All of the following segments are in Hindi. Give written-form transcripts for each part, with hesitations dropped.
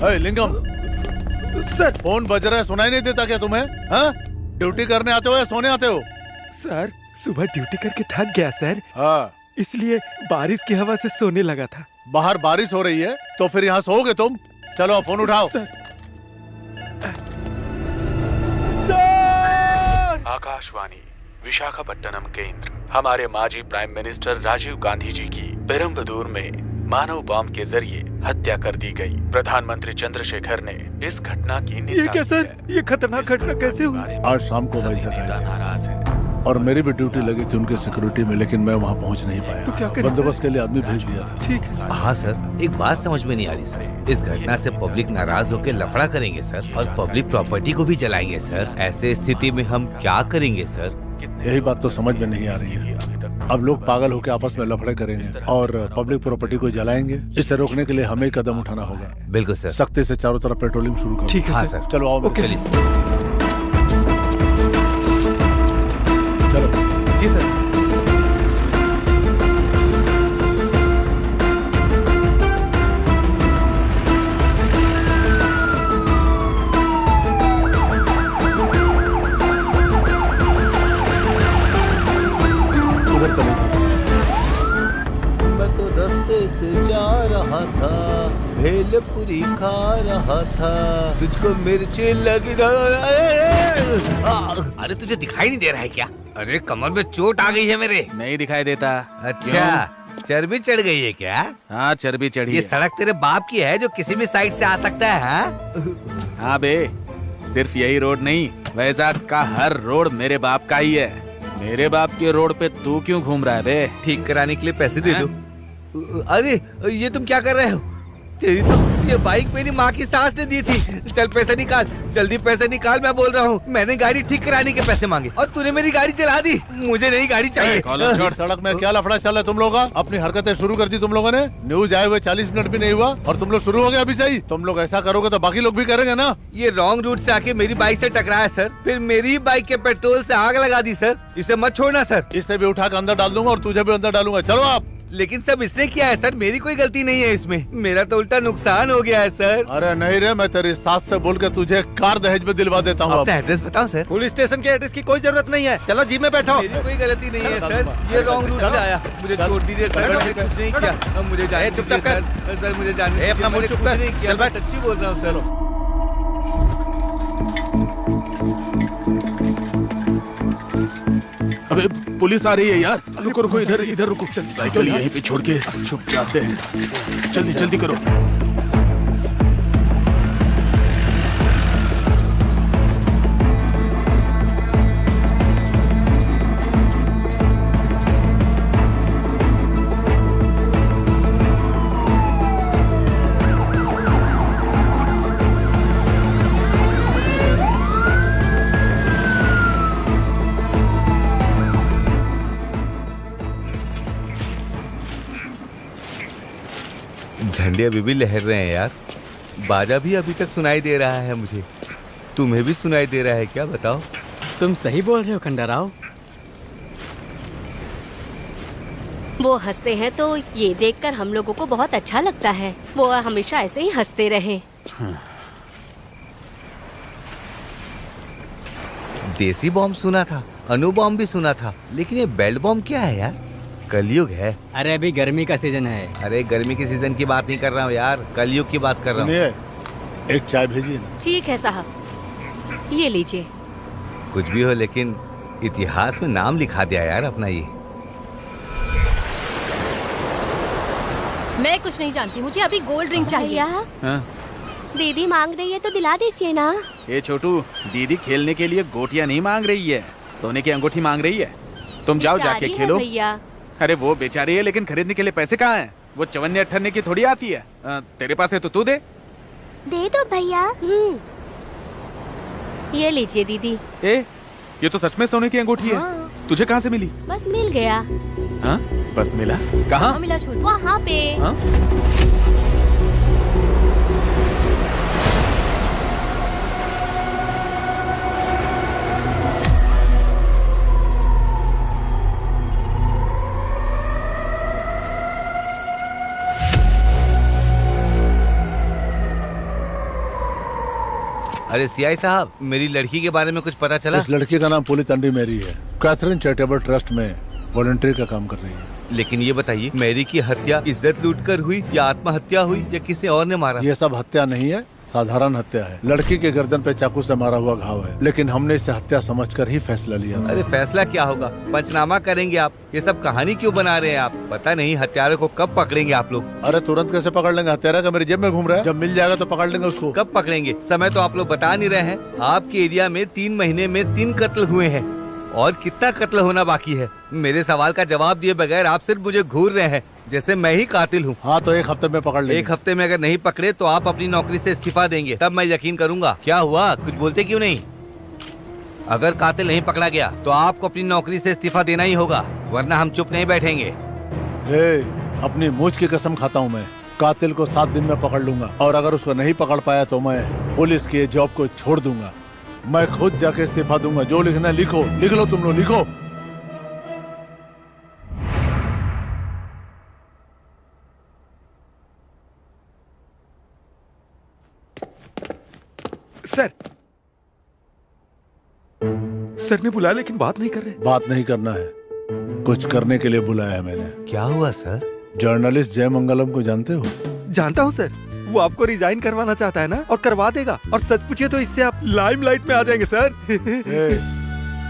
लिंगम सर फोन बज रहा है, सुनाई नहीं देता क्या तुम्हें? हाँ, ड्यूटी करने आते हो या सोने आते हो? सर सुबह ड्यूटी करके थक गया सर, हाँ, इसलिए बारिश की हवा से सोने लगा था। बाहर बारिश हो रही है तो फिर यहाँ सोओगे तुम? चलो फोन उठाओ। सर आकाशवाणी विशाखापट्टनम केंद्र। हमारे माजी प्राइम मिनिस्टर राजीव गांधी जी की पेरम्बदूर में मानव बॉम्ब के जरिए हत्या कर दी गई। प्रधानमंत्री चंद्रशेखर ने इस घटना की निंदा ये क्या की सर, है। ये खतरनाक घटना कैसे हुई? आज शाम को वही सभी जगह नेता है नाराज है। और मेरी भी ड्यूटी लगी थी उनके सिक्योरिटी में, लेकिन मैं वहाँ पहुँच नहीं पाया। तो क्या करें बंदोबस्त के लिए आदमी भेज दिया था। ठीक है सर। हाँ सर, एक बात समझ में नहीं आ रही सर। इस घटना से पब्लिक नाराज होकर लफड़ा करेंगे सर, और पब्लिक प्रॉपर्टी को भी जलाएंगे सर। ऐसे स्थिति में हम क्या करेंगे सर? यही बात तो समझ में नहीं आ रही है। अब लोग पागल होकर आपस में लफड़े करेंगे और पब्लिक प्रॉपर्टी को जलाएंगे। इसे रोकने के लिए हमें कदम उठाना होगा। बिल्कुल सर। सख्ती से चारों तरफ पेट्रोलिंग शुरू करो। ठीक है हाँ सर। सर। चलो आओ मेरे ओके साथ। सर। चलो। जी सर। उधर चलो इधर। मैं तो रास्ते से जा रहा था, भेलपुरी खा रहा था, तुझको मिर्ची लगी। अरे तुझे दिखाई नहीं दे रहा है क्या? अरे कमर में चोट आ गई है मेरे। नहीं दिखाई देता। अच्छा, चर्बी चढ़ गई है क्या? हाँ, चर्बी चढ़ी ये है। सड़क तेरे बाप की है जो किसी भी साइड से आ सकता है? हाँ? हाँ बे, सिर्फ यही रोड नहीं, वैजाग का हर रोड मेरे बाप का ही है। मेरे बाप के रोड पे तू क्यों घूम रहा है बे? ठीक कराने के लिए पैसे दे दो। अरे ये तुम क्या कर रहे हो? तेरी तो ये बाइक मेरी माँ की सास ने दी थी। चल पैसे निकाल, जल्दी पैसे निकाल, मैं बोल रहा हूँ। मैंने गाड़ी ठीक कराने के पैसे मांगे और तूने मेरी गाड़ी चला दी। मुझे नई गाड़ी चाहिए। कॉलर छोड़। सड़क में क्या लफड़ा चल रहा है तुम लोगों का? अपनी हरकतें शुरू कर दी तुम लोगों ने। न्यूज आए हुए 40 मिनट भी नहीं हुआ और तुम लोग शुरू हो गए अभी से ही। तुम लोग ऐसा करोगे तो बाकी लोग भी करेंगे ना। ये रॉन्ग रूट से आके मेरी बाइक से टकराया सर, फिर मेरी बाइक के पेट्रोल से आग लगा दी सर। इसे मत छोड़ना सर। इसे भी उठा कर अंदर डाल दूंगा और तुझे भी अंदर डालूंगा। चलो आप। लेकिन सब इसने किया है सर, मेरी कोई गलती नहीं है इसमें। मेरा तो उल्टा नुकसान हो गया है सर। अरे नहीं रे, मैं तेरी सास से बोल के तुझे कार दहेज में दिलवा देता हूँ। अपना एड्रेस बताओ सर। पुलिस स्टेशन के एड्रेस की कोई जरूरत नहीं है, चलो जीप में बैठो। मेरी कोई गलती नहीं है सर, ये रॉन्ग रूट से आया। मुझे छोड़ दीजिए सर, मैंने कुछ नहीं किया। अब मुझे जाने दीजिए सर। सर मुझे जाने दीजिए, अपना मुंह मैंने चुप कुछ कर। नहीं किया, चल मैं बैठ। सच्ची बोल रहा हूँ सर। अबे पुलिस आ रही है यार। रुको रुको, इधर इधर रुको। साइकिल यहीं पे छोड़ के छुप जाते हैं। जल्दी जल्दी करो। झंडे अभी भी लहर रहे हैं यार। बाजा भी अभी तक सुनाई दे रहा है मुझे। तुम्हें भी सुनाई दे रहा है क्या? बताओ। तुम सही बोल रहे हो खंडाराव। वो हंसते हैं तो ये देखकर हम लोगों को बहुत अच्छा लगता है। वो हमेशा ऐसे ही हंसते रहे। देसी बॉम्ब सुना था, अणु बॉम्ब भी सुना था, लेकिन ये बेल्ट बॉम्ब क्या है यार? कलयुग है। अरे अभी गर्मी का सीजन है। अरे गर्मी के सीजन की बात नहीं कर रहा हूँ यार, कलयुग की बात कर रहा हूँ। सुनिए, एक चाय भेजिए ना। ठीक है साहब, ये लीजिए। कुछ भी हो, लेकिन इतिहास में नाम लिखा दिया यार अपना ये। मैं कुछ नहीं जानती, मुझे अभी गोल्ड ड्रिंक चाहिए। भैया, हाँ? दीदी मांग रही है तो दिला दीजिए ना। ये छोटू, दीदी खेलने के लिए गोटियां नहीं मांग रही है, सोने की अंगूठी मांग रही है। तुम जाओ जाके बेचारी है खेलो। भैया। अरे वो बेचारी है, लेकिन खरीदने के लिए पैसे कहाँ हैं? वो चवन्ने अट्ठन्ने की थोड़ी आती है। तेरे पास है तो तू दे। दे दो भैया। ये लीजिए दीदी। ए, ये तो सच में सोने की अंगूठी है। तुझे कहाँ से मिली? बस मिल गया। हाँ? बस मिला? कहाँ? मिला छोटू। वहाँ पे। हाँ? अरे सीआई साहब, मेरी लड़की के बारे में कुछ पता चला? इस लड़की का नाम पुलिस अंडी मैरी है। कैथरीन चैरिटेबल ट्रस्ट में वॉलंटियर का काम कर रही है। लेकिन ये बताइए, मैरी की हत्या इज्जत लूटकर हुई या आत्महत्या हुई या किसी और ने मारा? ये सब हत्या नहीं है, साधारण हत्या है। लड़की के गर्दन पे चाकू से मारा हुआ घाव है, लेकिन हमने इसे हत्या समझकर ही फैसला लिया था। अरे फैसला क्या होगा, पंचनामा करेंगे आप। ये सब कहानी क्यों बना रहे हैं आप? पता नहीं हत्यारे को कब पकड़ेंगे आप लोग। अरे तुरंत कैसे पकड़ लेंगे? हत्यारा का मेरी जेब में घूम रहा है। जब मिल जाएगा तो पकड़ लेंगे उसको। कब पकड़ेंगे? समय तो आप लोग बता नहीं रहे हैं। आपके एरिया में 3 महीने में 3 कत्ल हुए हैं और कितना कत्ल होना बाकी है? मेरे सवाल का जवाब दिए बगैर आप सिर्फ मुझे घूर रहे हैं जैसे मैं ही कातिल हूँ। हाँ तो 1 हफ्ते में पकड़ लेंगे। 1 हफ्ते में अगर नहीं पकड़े तो आप अपनी नौकरी से इस्तीफा देंगे, तब मैं यकीन करूंगा। क्या हुआ, कुछ बोलते क्यों नहीं? अगर कातिल नहीं पकड़ा गया तो आपको अपनी नौकरी से इस्तीफा देना ही होगा, वरना हम चुप नहीं बैठेंगे। अपनी मूछ की कसम खाता हूँ मैं, कातिल को 7 दिन में पकड़ लूंगा। और अगर उसको नहीं पकड़ पाया तो मैं पुलिस की जॉब को छोड़ दूंगा। मैं खुद जाके इस्तीफा दूंगा। जो लिखना है लिखो, लिख लो तुम लोग, लिखो। सर ने बुलाया लेकिन बात नहीं कर रहे। बात नहीं करना है, कुछ करने के लिए बुलाया है मैंने। क्या हुआ सर? जर्नलिस्ट जय मंगलम को जानते हो? जानता हूँ सर, वो आपको रिजाइन करवाना चाहता है ना, और करवा देगा। और सच पूछिए तो इससे आप लाइमलाइट में आ जाएंगे सर।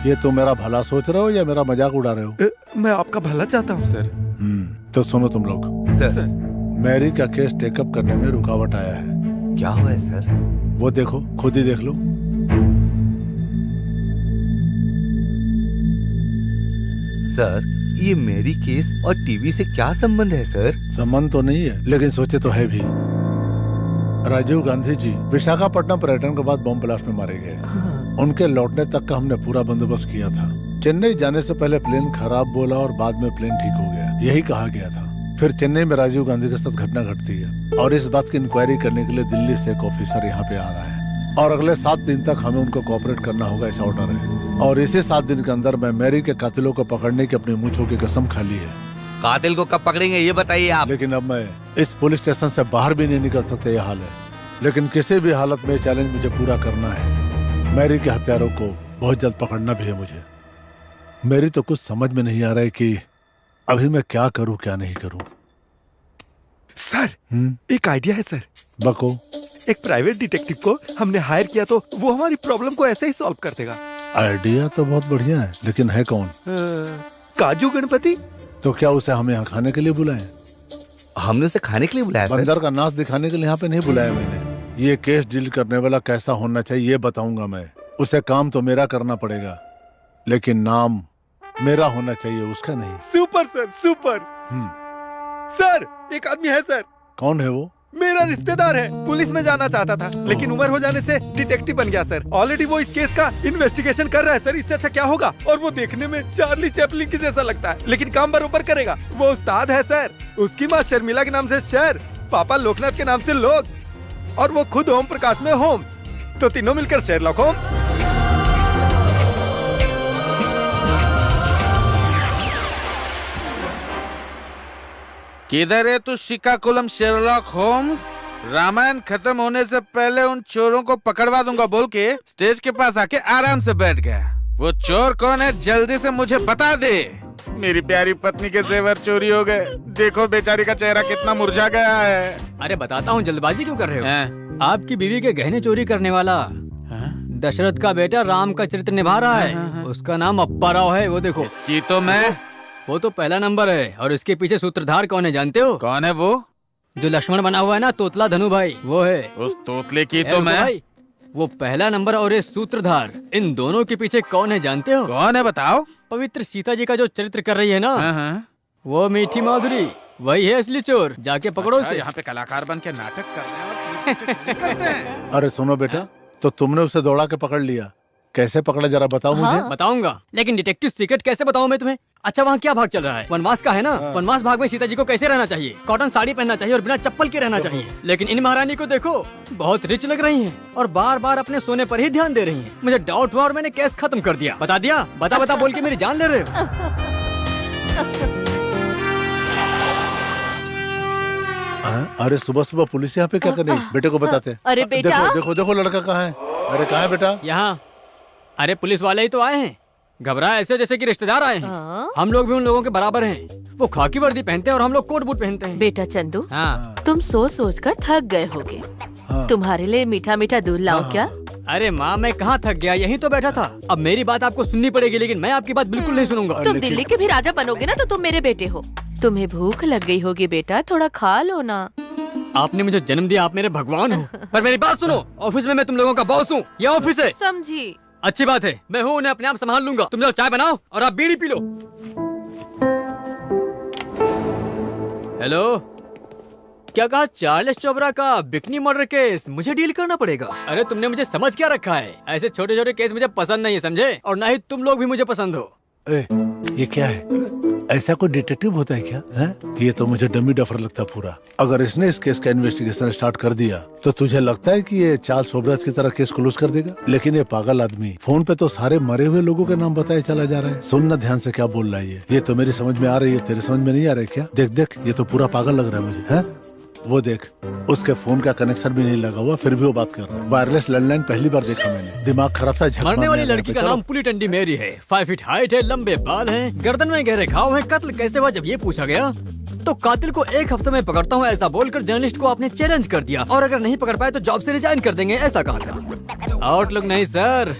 ये तुम मेरा भला सोच रहे हो या मेरा मजाक उड़ा रहे हो? मैं आपका भला चाहता हूँ सर। तो सुनो तुम लोग, सर मैरी का केस टेकअप करने में रुकावट आया है। क्या हुआ है सर? वो देखो, खुद ही देख लो। सर ये मेरी केस और टीवी से क्या संबंध है सर? संबंध तो नहीं है, लेकिन सोचे तो है भी। राजीव गांधी जी विशाखापट्टनम पर्यटन के बाद बम ब्लास्ट में मारे गए। उनके लौटने तक का हमने पूरा बंदोबस्त किया था। चेन्नई जाने से पहले प्लेन खराब बोला और बाद में प्लेन ठीक हो गया, यही कहा गया था। फिर चेन्नई में राजीव गांधी के साथ घटना घटती है और इस बात की इंक्वायरी करने के लिए दिल्ली से एक ऑफिसर यहाँ पे आ रहा है और अगले 7 दिन तक हमें उनको कोऑपरेट करना होगा, ऐसा ऑर्डर है। और इसी 7 दिन के अंदर मैं मैरी के कातिलों को पकड़ने की अपनी मूंछों की कसम खा ली है। कातिल को कब पकड़ेंगे ये बताइए आप। लेकिन अब मैं इस पुलिस स्टेशन से बाहर भी नहीं निकल सकते, ये हाल है। लेकिन किसी भी हालत में चैलेंज मुझे पूरा करना है। मैरी के हत्यारों को बहुत जल्द पकड़ना भी है मुझे। मेरी तो कुछ समझ में नहीं आ रहा है कि अभी मैं क्या करूं क्या नहीं करूं। सर एक आइडिया है सर। बको। एक प्राइवेट डिटेक्टिव को हमने हायर किया तो वो हमारी प्रॉब्लम को ऐसे ही सॉल्व कर देगा। आइडिया तो बहुत बढ़िया है, लेकिन है कौन? काजू गणपति। तो क्या उसे हमें यहाँ खाने के लिए बुलाएं? हमने उसे खाने के लिए बुलाया सर? बंदर का नाच दिखाने के लिए यहाँ पे नहीं बुलाया मैंने। ये केस डील करने वाला कैसा होना चाहिए ये बताऊंगा मैं। उसे काम तो मेरा करना पड़ेगा, लेकिन नाम मेरा होना चाहिए, उसका नहीं। Super sir, super. सर एक आदमी है सर। कौन है वो? मेरा रिश्तेदार है, पुलिस में जाना चाहता था लेकिन उम्र हो जाने से डिटेक्टिव बन गया सर। ऑलरेडी वो इस केस का इन्वेस्टिगेशन कर रहा है सर। इससे अच्छा क्या होगा? और वो देखने में चार्ली चैपलिन के जैसा लगता है, लेकिन काम बरोबर करेगा। वो उस्ताद है सर। उसकी माँ शर्मिला के नाम से शहर, पापा लोकनाथ के नाम से लोग, और वो खुद ओम प्रकाश में होम्स। तो तीनों मिलकर शेरलॉक होम्स। किधर है तू श्रीकाकुलम शेरलॉक होम्स? रामायण खत्म होने से पहले उन चोरों को पकड़वा दूंगा बोल के स्टेज के पास आके आराम से बैठ गया। वो चोर कौन है जल्दी से मुझे बता दे। मेरी प्यारी पत्नी के जेवर चोरी हो गए। देखो बेचारी का चेहरा कितना मुरझा गया है। अरे बताता हूँ, जल्दबाजी क्यों कर रहे हो? आपकी बीवी के गहने चोरी करने वाला दशरथ का बेटा राम का चरित्र निभा रहा है। उसका नाम अप्पा राव है। वो देखो। इसकी तो मैं। वो तो पहला नंबर है। और इसके पीछे सूत्रधार कौन है जानते हो? कौन है वो? जो लक्ष्मण बना हुआ है ना, तोतला धनु भाई, वो है। उस तोतले की तो मैं। वो पहला नंबर और ये सूत्रधार, इन दोनों के पीछे कौन है जानते हो? कौन है बताओ? पवित्र सीता जी का जो चरित्र कर रही है ना, वो मीठी माधुरी, वही है असली चोर। जाके पकड़ो उसे। यहाँ पे कलाकार बन के नाटक करते हैं। अरे सुनो बेटा, तो तुमने उसे दौड़ा के पकड़ लिया, कैसे पकड़ा जरा बताओ मुझे। बताऊंगा, लेकिन डिटेक्टिव सीक्रेट कैसे बताऊं मैं तुम्हें? अच्छा वहाँ क्या भाग चल रहा है? वनवास का है ना। वनवास भाग में सीता जी को कैसे रहना चाहिए? कॉटन साड़ी पहनना चाहिए और बिना चप्पल के रहना चाहिए। लेकिन इन महारानी को देखो, बहुत रिच लग रही हैं और बार बार अपने सोने पर ही ध्यान दे रही हैं। मुझे डाउट हुआ और मैंने केस खत्म कर दिया। बता दिया, बता बता बोल के मेरी जान ले रहे हो। अरे सुबह सुबह पुलिस यहाँ पे क्या कर रही? बेटे को बताते। अरे बेटा। देखो देखो देखो लड़का कहाँ है। अरे कहाँ है बेटा? यहाँ। अरे पुलिस वाले ही तो आए हैं। घबराए ऐसे जैसे कि रिश्तेदार आए हैं। हम लोग भी उन लोगों के बराबर हैं। वो खाकी वर्दी पहनते हैं और हम लोग कोट बूट पहनते हैं। बेटा चंदू, हाँ। तुम सोच सोच कर थक गए होगे। तुम्हारे लिए मीठा मीठा दूध लाऊं क्या? अरे माँ, मैं कहाँ थक गया, यहीं तो बैठा था। अब मेरी बात आपको सुननी पड़ेगी, लेकिन मैं आपकी बात बिल्कुल नहीं सुनूंगा। तुम दिल्ली के भी राजा बनोगे ना तो तुम मेरे बेटे हो। तुम्हें भूख लग गई होगी बेटा, थोड़ा खा लो ना। आपने मुझे जन्म दिया, आप मेरे भगवान हो। पर मेरी बात सुनो, ऑफिस में मैं तुम लोगों का बॉस हूँ। ये ऑफिस है। समझी? अच्छी बात है, मैं हूँ, उन्हें अपने आप संभाल लूंगा। तुम लोग चाय बनाओ और आप बीड़ी पी लो। हेलो, क्या कहा? चार्ल्स चोपड़ा का बिकनी मर्डर केस मुझे डील करना पड़ेगा? अरे तुमने मुझे समझ क्या रखा है? ऐसे छोटे छोटे केस मुझे पसंद नहीं है, समझे? और ना ही तुम लोग भी मुझे पसंद हो। ए, ये क्या है? ऐसा कोई डिटेक्टिव होता है क्या? है? ये तो मुझे डमी डफर लगता है पूरा। अगर इसने इस केस का इन्वेस्टिगेशन स्टार्ट कर दिया तो तुझे लगता है कि ये चार्ल्स सोबराज की तरह केस क्लोज कर देगा? लेकिन ये पागल आदमी फोन पे तो सारे मरे हुए लोगों के नाम बताए चला जा रहा है। सुनना ध्यान से क्या बोल रहा है ये तो मेरी समझ में आ रही है, तेरे समझ में नहीं आ रहा है क्या? देख देख, ये तो पूरा पागल लग रहा है मुझे। है? वो देख, उसके फोन का कनेक्शन भी नहीं लगा हुआ, फिर भी वो बात कर रहा है। वायरलेस लैंडलाइन पहली बार देखा मैंने। दिमाग खराब था। झक मरने वाली मारने लड़की लगा। का चलो। नाम पुली टंडी मेरी है। 5 फीट हाइट है, लंबे बाल हैं, गर्दन में गहरे घाव हैं। कत्ल कैसे हुआ जब ये पूछा गया तो कातिल को 1 हफ्ते में पकड़ता हूँ ऐसा बोलकर जर्नलिस्ट को आपने चैलेंज कर दिया, और अगर नहीं पकड़ पाए तो जॉब से रिजाइन कर देंगे, ऐसा कहा था। आउटलुक नहीं सर,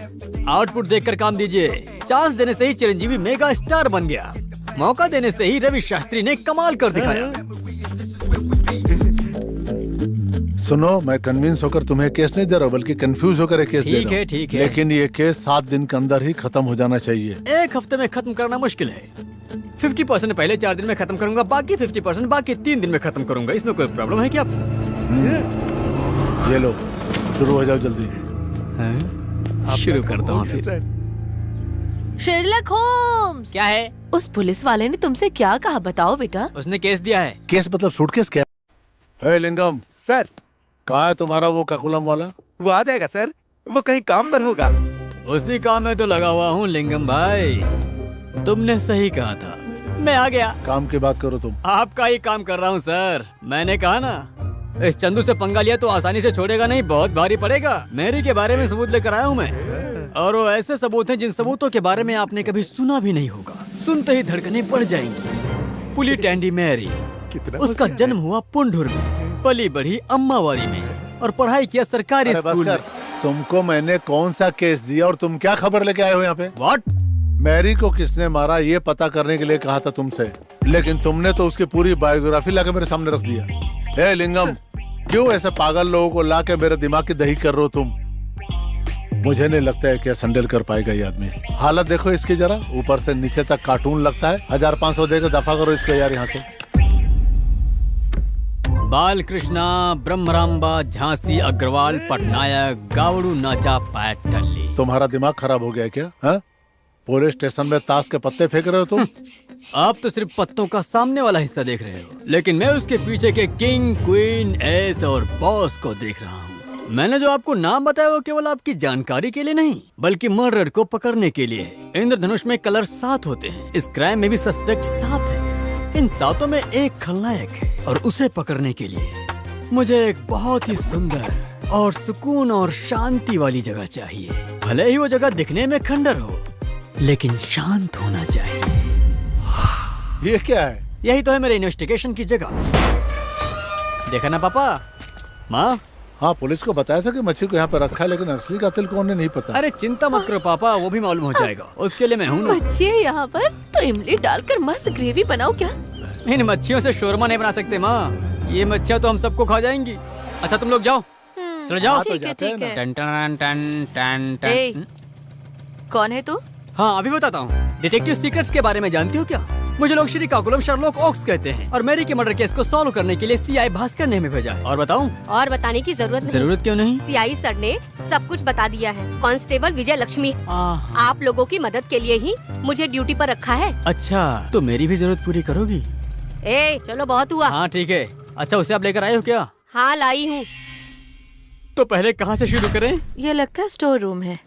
आउटपुट देखकर काम दीजिए। चांस देने से ही चिरंजीवी मेगा स्टार बन गया, मौका देने से ही रवि शास्त्री ने कमाल कर दिखाया। सुनो, मैं कन्विंस होकर तुम्हें केस नहीं दे रहा हूँ, बल्कि कंफ्यूज होकर एक केस दे रहा हूँ। ठीक है। लेकिन ये केस 7 दिन के अंदर ही खत्म हो जाना चाहिए। 1 हफ्ते में खत्म करना मुश्किल है। 50% पहले 4 दिन में खत्म करूंगा, बाकी 50% बाकी 3 दिन में खत्म करूंगा। इसमें कोई प्रॉब्लम है क्या? ये लो, शुरू हो जाओ जल्दी। शुरू करता हूँ फिर। Sherlock Holmes! क्या है? उस पुलिस वाले ने तुमसे क्या कहा, बताओ बेटा। उसने केस दिया है। केस मतलब सूटकेस क्या? है लिंगम, सर, कहाँ है तुम्हारा वो ककुलम वाला? वो आ जाएगा सर, वो कहीं काम पर होगा। उसी काम में तो लगा हुआ हूँ लिंगम भाई। तुमने सही कहा था, मैं आ गया। काम की बात करो तुम। आपका ही काम कर रहा हूँ सर। मैंने कहा ना, इस चंदू से पंगा लिया तो आसानी से छोड़ेगा नहीं, बहुत भारी पड़ेगा। मैरी के बारे में सबूत लेकर आया हूँ मैं, और वो ऐसे सबूत हैं जिन सबूतों के बारे में आपने कभी सुना भी नहीं होगा। सुनते ही धड़कनें बढ़ जाएंगी। पुली टैंडी मैरी, उसका जन्म हुआ पुंडुर में, पली बढ़ी अम्मावारी में, और पढ़ाई किया सरकारी अरे बस स्कूल कर। में। तुमको मैंने कौन सा केस दिया और तुम क्या खबर लेके आए हो यहाँ पे? What? मैरी को किसने मारा ये पता करने के लिए कहा था तुमसे, लेकिन तुमने तो उसकी पूरी बायोग्राफी लाके मेरे सामने रख दिया। ए लिंगम, क्यों ऐसे पागल लोगों को लाके मेरे दिमाग की दही कर रहे हो तुम? मुझे नहीं लगता है कि संडेल कर पाएगा ये आदमी। हालत देखो इसकी जरा, ऊपर से नीचे तक कार्टून लगता है। 1500 देकर दफा करो इसको यार यहाँ से। बाल कृष्णा, ब्रह्मराम्बा, झांसी अग्रवाल, पटनायक, गावड़ू नाचा, पैट टल्ली। तुम्हारा दिमाग खराब हो गया है क्या? हा? पुलिस स्टेशन में ताश के पत्ते फेंक रहे हो तुम? आप तो सिर्फ पत्तों का सामने वाला हिस्सा देख रहे हो, लेकिन मैं उसके पीछे के किंग, क्वीन, एस और बॉस को देख रहा हूँ। मैंने जो आपको नाम बताया वो केवल आपकी जानकारी के लिए नहीं, बल्कि मर्डर को पकड़ने के लिए। इंद्रधनुष में कलर 7 होते हैं, इस क्राइम में भी सस्पेक्ट 7 है। इन 7 में एक खलनायक है, और उसे पकड़ने के लिए मुझे एक बहुत ही सुंदर और सुकून और शांति वाली जगह चाहिए। भले ही वो जगह दिखने में खंडर हो, लेकिन शांत होना चाहिए। ये क्या है? यही तो है मेरे इन्वेस्टिगेशन की जगह। देखा ना पापा? माँ? हाँ, पुलिस को बताया था कि मच्छी को यहाँ पे रखा है, लेकिन असली कातिल कौन है नहीं पता। अरे चिंता मत करो पापा, वो भी मालूम हो जाएगा। उसके लिए मैं हूँ ना। बच्चे यहाँ पर तो इमली डालकर मस्त ग्रेवी बनाओ क्या? इन मच्छियों से शोरमा नहीं बना सकते माँ, ये मच्छियाँ तो हम सबको खा जाएंगी। अच्छा तुम लोग जाओ, चलो जाओ। ठीक है ठीक है। टन टन टन टन ए, टन। कौन है तू? हाँ अभी बताता हूँ। डिटेक्टिव सीक्रेट्स के बारे में जानती हो क्या? मुझे लोग श्री काकुलम शर्लॉक ओक्स कहते हैं, और मैरी के मर्डर केस को सॉल्व करने के लिए सीआई भास्कर ने हमें भेजा है। और बताऊं? और बताने की जरूरत नहीं। जरूरत क्यों नहीं? सीआई सर ने सब कुछ बता दिया है। कांस्टेबल विजय लक्ष्मी, आप लोगों की मदद के लिए ही मुझे ड्यूटी पर रखा है। अच्छा, तो मेरी भी जरूरत पूरी करोगी? ए चलो बहुत हुआ। हाँ ठीक है। अच्छा उसे आप लेकर आए हो क्या? हाँ लाई हूँ। तो पहले कहाँ से शुरू करें? ये लगता है स्टोर रूम है।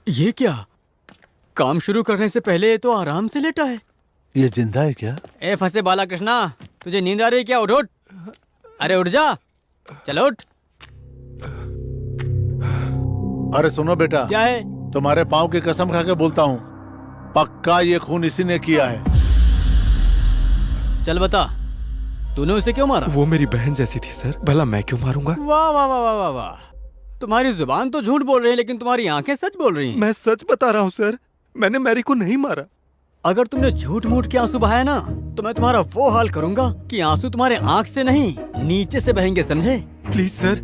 ये क्या? काम शुरू करने से पहले तो आराम से लेटा है। ये जिंदा है क्या? ए फंसे बाला कृष्णा, तुझे नींद आ रही है क्या? उठ उठ। अरे उठ जा। चलो उठ। अरे सुनो बेटा, क्या है? तुम्हारे पाँव की कसम खा के बोलता हूँ, पक्का ये खून इसी ने किया है। चल बता, तूने उसे क्यों मारा? वो मेरी बहन जैसी थी सर, भला मैं क्यों मारूंगा? वाह वाह वाह वाह वाह वाह। तुम्हारी जुबान तो झूठ बोल रही है, लेकिन तुम्हारी आंखें सच बोल रही हैं। मैं सच बता रहा हूँ सर, मैंने मैरी को नहीं मारा। अगर तुमने झूठ मूठ के आंसू बहाया ना, तो मैं तुम्हारा वो हाल करूंगा कि आंसू तुम्हारे आंख से नहीं, नीचे से बहेंगे, समझे? प्लीज सर,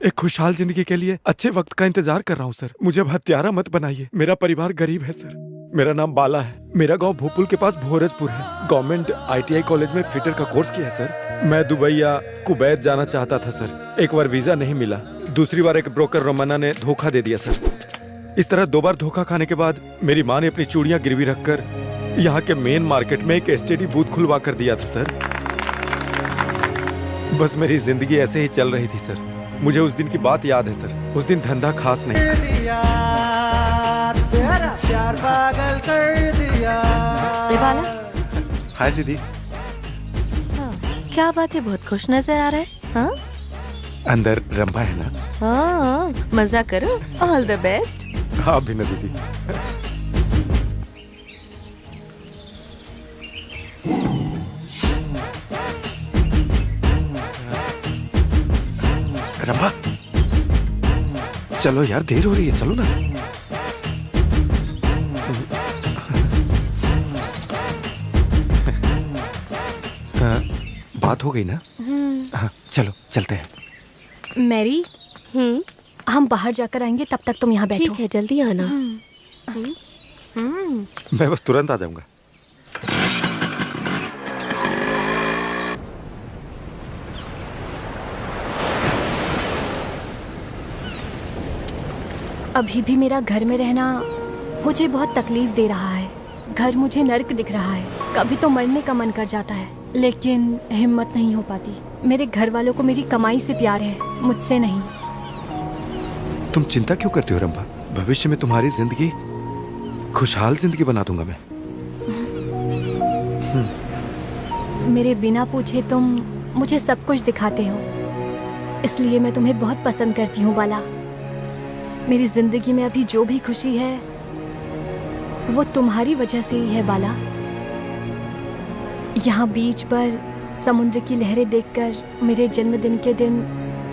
एक खुशहाल जिंदगी के लिए अच्छे वक्त का इंतजार कर रहा हूँ सर। मुझे अब हत्यारा मत बनाइए। मेरा परिवार गरीब है सर। मेरा नाम बाला है। मेरा गांव भोपुल के पास भोरजपुर है। गवर्नमेंट ITI कॉलेज में फिटर का कोर्स किया है सर। मैं दुबई या कुवैत जाना चाहता था सर। एक बार वीजा नहीं मिला, दूसरी बार एक ब्रोकर रोमाना ने धोखा दे दिया सर। इस तरह 2 बार धोखा खाने के बाद मेरी माँ ने अपनी चूड़ियां गिरवी रखकर यहाँ के मेन मार्केट में एक STD बूथ खुलवा कर दिया था सर। बस मेरी जिंदगी ऐसे ही चल रही थी सर। मुझे उस दिन की बात याद है सर। उस दिन धंधा खास नहीं। बाला, हाय दीदी। क्या बात है, बहुत खुश नजर आ रहा है। हाँ अंदर रंभा है ना? हाँ, मजा करो। All the best. हाँ भी ना दीदी। रंभा, चलो यार, देर हो रही है, चलो ना। हाँ, बात हो गई ना? हाँ, चलो चलते हैं। मैरी, हम बाहर जाकर आएंगे, तब तक तुम यहाँ बैठो। ठीक है, जल्दी आना। मैं बस तुरंत आ जाऊंगा। अभी भी मेरा घर में रहना मुझे बहुत तकलीफ दे रहा है। घर मुझे नर्क दिख रहा है। कभी तो मरने का मन कर जाता है, लेकिन हिम्मत नहीं हो पाती। मेरे घर वालों को मेरी कमाई से प्यार है, मुझसे नहीं। तुम चिंता क्यों करती हो रंभा? भविष्य में तुम्हारी जिंदगी खुशहाल जिंदगी बना दूंगा मैं। मेरे बिना पूछे तुम मुझे सब कुछ दिखाते हो, इसलिए मैं तुम्हें बहुत पसंद करती हूँ बाला। मेरी जिंदगी में अभी जो भी खुशी है वो तुम्हारी वजह से ही है बाला। यहाँ बीच पर समुद्र की लहरें देखकर, मेरे जन्मदिन के दिन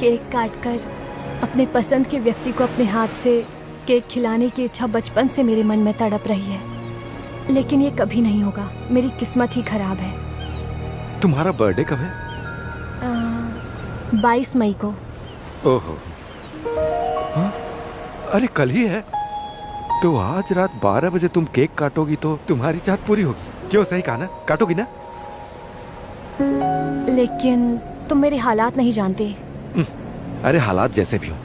केक काटकर, अपने पसंद के व्यक्ति को अपने हाथ से केक खिलाने की इच्छा बचपन से मेरे मन में तड़प रही है, लेकिन ये कभी नहीं होगा। मेरी किस्मत ही खराब है। तुम्हारा बर्थडे कब है? 22 मई को। ओहो, हाँ? अरे कल ही है। तो आज रात 12 बजे तुम केक काटोगी तो तुम्हारी चाहत पूरी होगी। क्यों, सही कहा ना? काटोगी ना? लेकिन तुम मेरे हालात नहीं जानते। अरे हालात जैसे भी हो,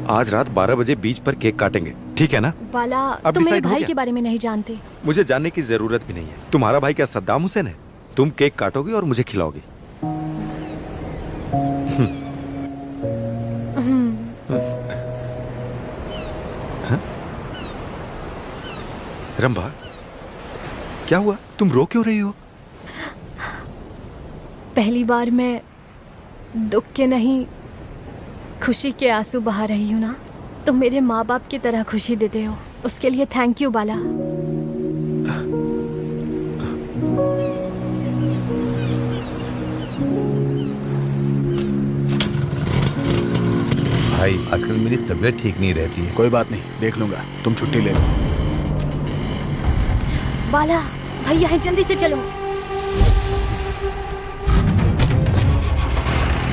आज रात 12 बजे बीच पर केक काटेंगे, ठीक है ना? बाला, अब तुम मेरे decide हो भाई गया? के बारे में नहीं जानते। मुझे जानने की जरूरत भी नहीं है। तुम्हारा भाई क्या सद्दाम हुसैन है? तुम केक काटोगी और मुझे खिलाओगी। रंभा, क्या हुआ? तुम रो क्यों रही हो? पहली बार मैं दुख के नहीं, खुशी के आंसू बहा रही हूँ ना। तुम मेरे माँ बाप की तरह खुशी देते हो, उसके लिए थैंक यू बाला। भाई, आजकल मेरी तबीयत ठीक नहीं रहती है। कोई बात नहीं, देख लूंगा, तुम छुट्टी ले लो। बाला, भैया है, जल्दी से चलो।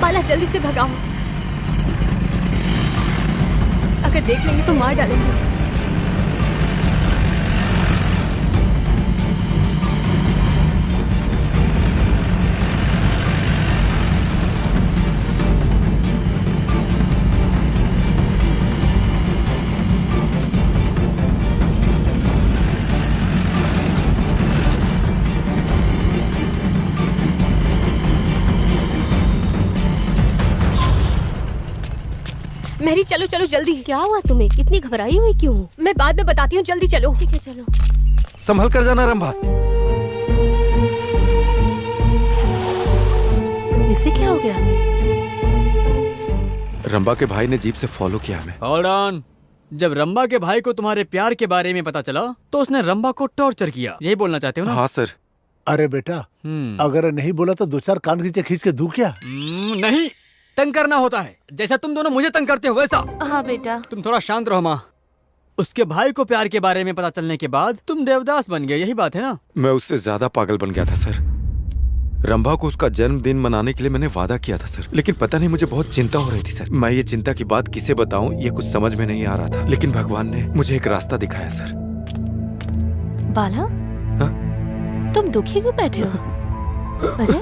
बाला, जल्दी से भगाओ। अगर देख लेंगे तो मार डालेंगे। मैरी, चलो चलो जल्दी। क्या हुआ तुम्हें? इतनी घबराई हुई क्यों? मैं बाद में बताती हूँ, जल्दी चलो। ठीक है, चलो। संभल कर जाना रंभा। इसे क्या हो गया? रंबा के भाई ने जीप से फॉलो किया हमें। Hold on. जब रंबा के भाई को तुम्हारे प्यार के बारे में पता चला तो उसने रंबा को टॉर्चर किया, यही बोलना चाहते हो ना? हाँ सर। अरे बेटा, अगर नहीं बोला तो 2-4 कान खींचे खींच के दूं क्या? नहीं, तंग करना होता है, जैसा तुम दोनों मुझे तंग करते हो वैसा। हाँ बेटा। तुम थोड़ा शांत रहो माँ। उसके भाई को प्यार के बारे में पता चलने के बाद तुम देवदास बन गए, यही बात है ना? मैं उससे ज्यादा पागल बन गया था सर। रंभा को उसका जन्मदिन मनाने के लिए मैंने वादा किया था सर, लेकिन पता नहीं मुझे बहुत चिंता हो रही थी सर। मैं ये चिंता की बात किसे बताऊं ये कुछ समझ में नहीं आ रहा था, लेकिन भगवान ने मुझे एक रास्ता दिखाया सर। बाला, तुम दुखी क्यों बैठे हो? अरे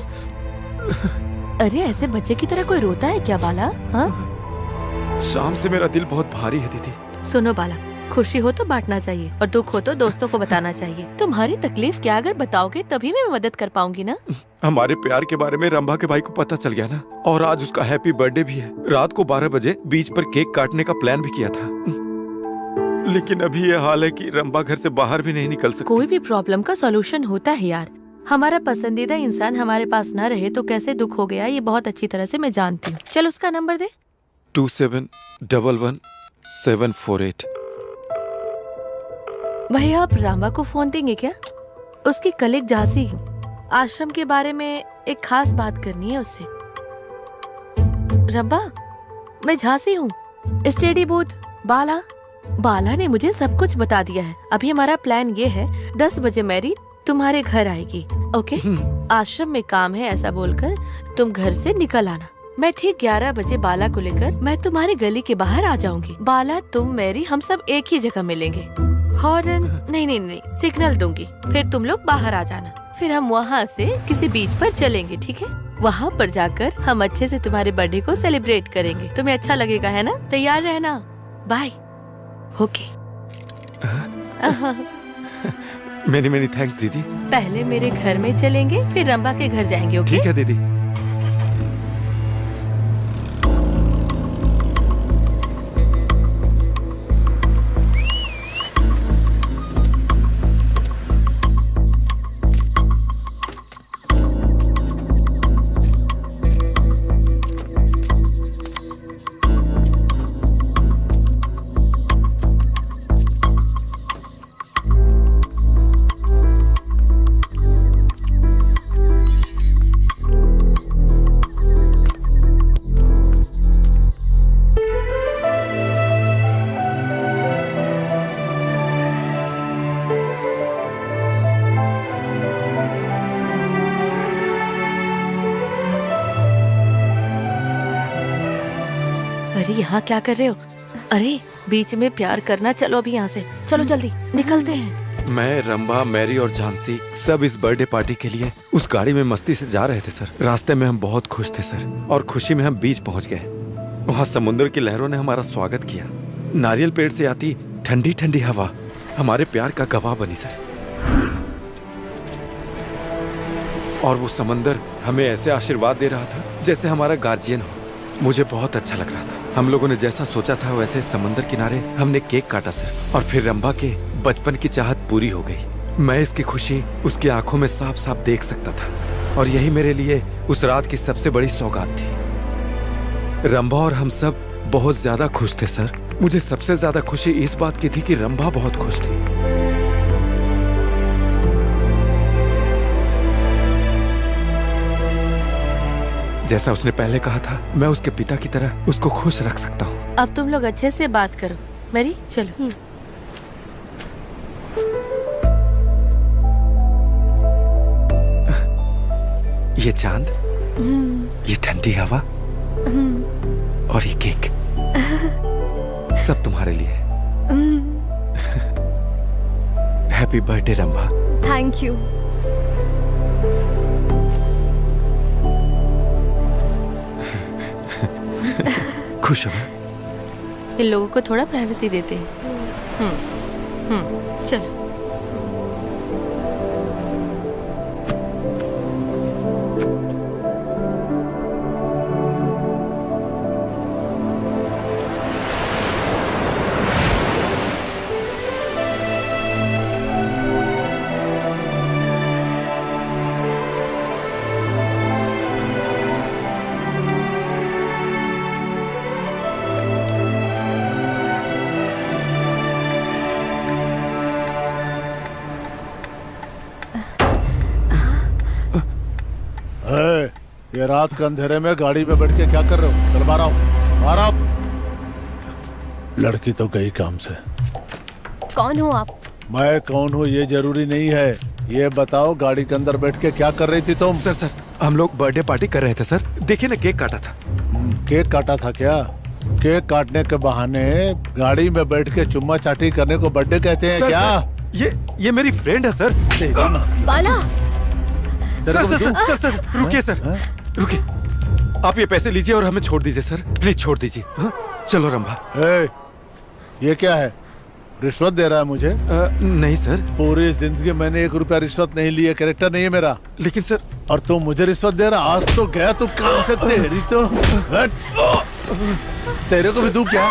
अरे, ऐसे बच्चे की तरह कोई रोता है क्या बाला? हाँ, शाम से मेरा दिल बहुत भारी है दीदी। सुनो बाला, खुशी हो तो बांटना चाहिए और दुख हो तो दोस्तों को बताना चाहिए। तुम्हारी तकलीफ क्या अगर बताओगे तभी मैं मदद कर पाऊंगी ना। हमारे प्यार के बारे में रंभा के भाई को पता चल गया ना, और आज उसका हैप्पी बर्थडे भी है। रात को 12 बजे बीच पर केक काटने का प्लान भी किया था, लेकिन अभी ये हाल है कि रंभा घर से बाहर भी नहीं निकल सकती। कोई भी प्रॉब्लम का सॉल्यूशन होता है यार। हमारा पसंदीदा इंसान हमारे पास न रहे तो कैसे दुख हो गया ये बहुत अच्छी तरह से मैं जानती हूँ। चल उसका नंबर दे। 27111748। भैया आप रामा को फोन देंगे क्या? उसकी कलीग झांसी हूँ। आश्रम के बारे में एक खास बात करनी है उससे। रंबा, मैं झांसी हूँ। स्टडी बूथ बाला ने मुझे सब कुछ बता दिया है। अभी हमारा प्लान ये है 10 बजे मैरी तुम्हारे घर आएगी। ओके? आश्रम में काम है ऐसा बोलकर तुम घर से निकल आना। मैं ठीक 11 बजे बाला को लेकर मैं तुम्हारी गली के बाहर आ जाऊंगी। बाला, तुम, मैरी, हम सब एक ही जगह मिलेंगे। हॉर्न नहीं, सिग्नल दूंगी, फिर तुम लोग बाहर आ जाना। फिर हम वहाँ से किसी बीच पर चलेंगे, ठीक है? वहाँ पर जाकर हम अच्छे से तुम्हारे बर्थडे को सेलिब्रेट करेंगे। तुम्हें अच्छा लगेगा है ना? तैयार रहना। बाय। ओके। मेनी थैंक्स दीदी। पहले मेरे घर में चलेंगे, फिर रंबा के घर जाएंगे। ओके? ठीक है दीदी। अरे यहाँ क्या कर रहे हो? अरे बीच में प्यार करना। चलो अभी यहाँ से चलो, जल्दी निकलते हैं। मैं, रंभा, मैरी और झांसी सब इस बर्थडे पार्टी के लिए उस गाड़ी में मस्ती से जा रहे थे सर। रास्ते में हम बहुत खुश थे सर, और खुशी में हम बीच पहुंच गए। वहाँ समुद्र की लहरों ने हमारा स्वागत किया। नारियल पेड़ से आती ठंडी ठंडी हवा हमारे प्यार का गवाह बनी सर। और वो समंदर हमें ऐसे आशीर्वाद दे रहा था जैसे हमारा गार्जियन हो। मुझे बहुत अच्छा लग रहा था। हम लोगों ने जैसा सोचा था वैसे समंदर किनारे हमने केक काटा सर, और फिर रंभा के बचपन की चाहत पूरी हो गई। मैं इसकी खुशी उसकी आंखों में साफ साफ देख सकता था, और यही मेरे लिए उस रात की सबसे बड़ी सौगात थी। रंभा और हम सब बहुत ज्यादा खुश थे सर। मुझे सबसे ज्यादा खुशी इस बात की थी कि रंभा बहुत खुश थी। जैसा उसने पहले कहा था, मैं उसके पिता की तरह उसको खुश रख सकता हूँ। अब तुम लोग अच्छे से बात करो। मैरी चलो। ये चांद, ये ठंडी हवा और ये केक सब तुम्हारे लिए। Happy birthday Rambha. Thank you. खुश हो? इन लोगों को थोड़ा प्राइवेसी देते हैं। चलो। ये रात के अंधेरे में गाड़ी में बैठ के क्या कर रहे हो? चल बाहर आओ। लड़की तो गई काम से। कौन हो आप? मैं कौन हूँ ये जरूरी नहीं है, ये बताओ गाड़ी के अंदर बैठ के क्या कर रही थी तुम? सर हम लोग बर्थडे पार्टी कर रहे थे सर। देखिए ना, केक काटा था। केक काटा था क्या? केक काटने के बहाने गाड़ी में बैठ के चुम्मा चाटी करने को बर्थडे कहते हैं क्या? ये मेरी फ्रेंड है सर। बाला, सर रुकिए सर, रुकिए। आप ये पैसे लीजिए और हमें छोड़ दीजिए सर, प्लीज छोड़ दीजिए। हाँ? चलो रंभा। ये क्या है? रिश्वत दे रहा है मुझे? नहीं सर। पूरी जिंदगी मैंने 1 रुपया रिश्वत नहीं ली है, कैरेक्टर नहीं है मेरा। लेकिन सर। और तू मुझे रिश्वत दे रहा? आज तो गया तू काम से, तेरी तो तेरे को भी दूं क्या?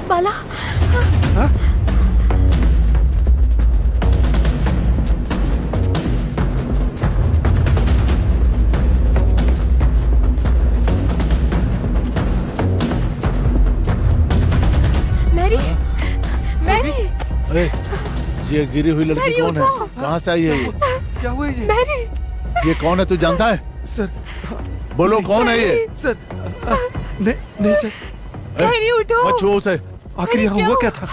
बाला, ये गिरी हुई लड़की कौन है? कहाँ से आई है ये? क्या हुआ ये? मैरी। ये कौन है, तू जानता है? सर बोलो कौन है ये? सर नहीं सर। मैरी उठो। मत छुओ उसे। आखिर यहाँ हुआ क्या था?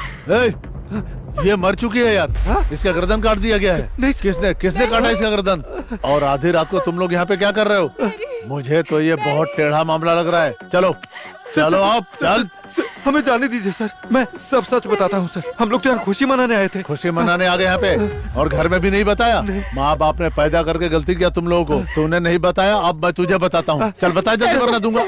ये मर चुकी है यार। इसका गर्दन काट दिया गया है। नहीं किसने काटा इसका गर्दन? और आधी रात को तुम लोग यहाँ पे क्या कर रहे हो? मुझे तो ये बहुत टेढ़ा मामला लग रहा है। चलो आप चल। हमें जाने दीजिए सर, मैं सब सच बताता हूँ सर। हम लोग तो यहाँ खुशी मनाने आए थे। खुशी मनाने आ गए यहाँ पे? और घर में भी नहीं बताया? माँ बाप ने पैदा करके गलती किया तुम लोगों को, तूने नहीं बताया, अब मैं तुझे बताता हूँ। चल बता, जल्दी करना दूंगा।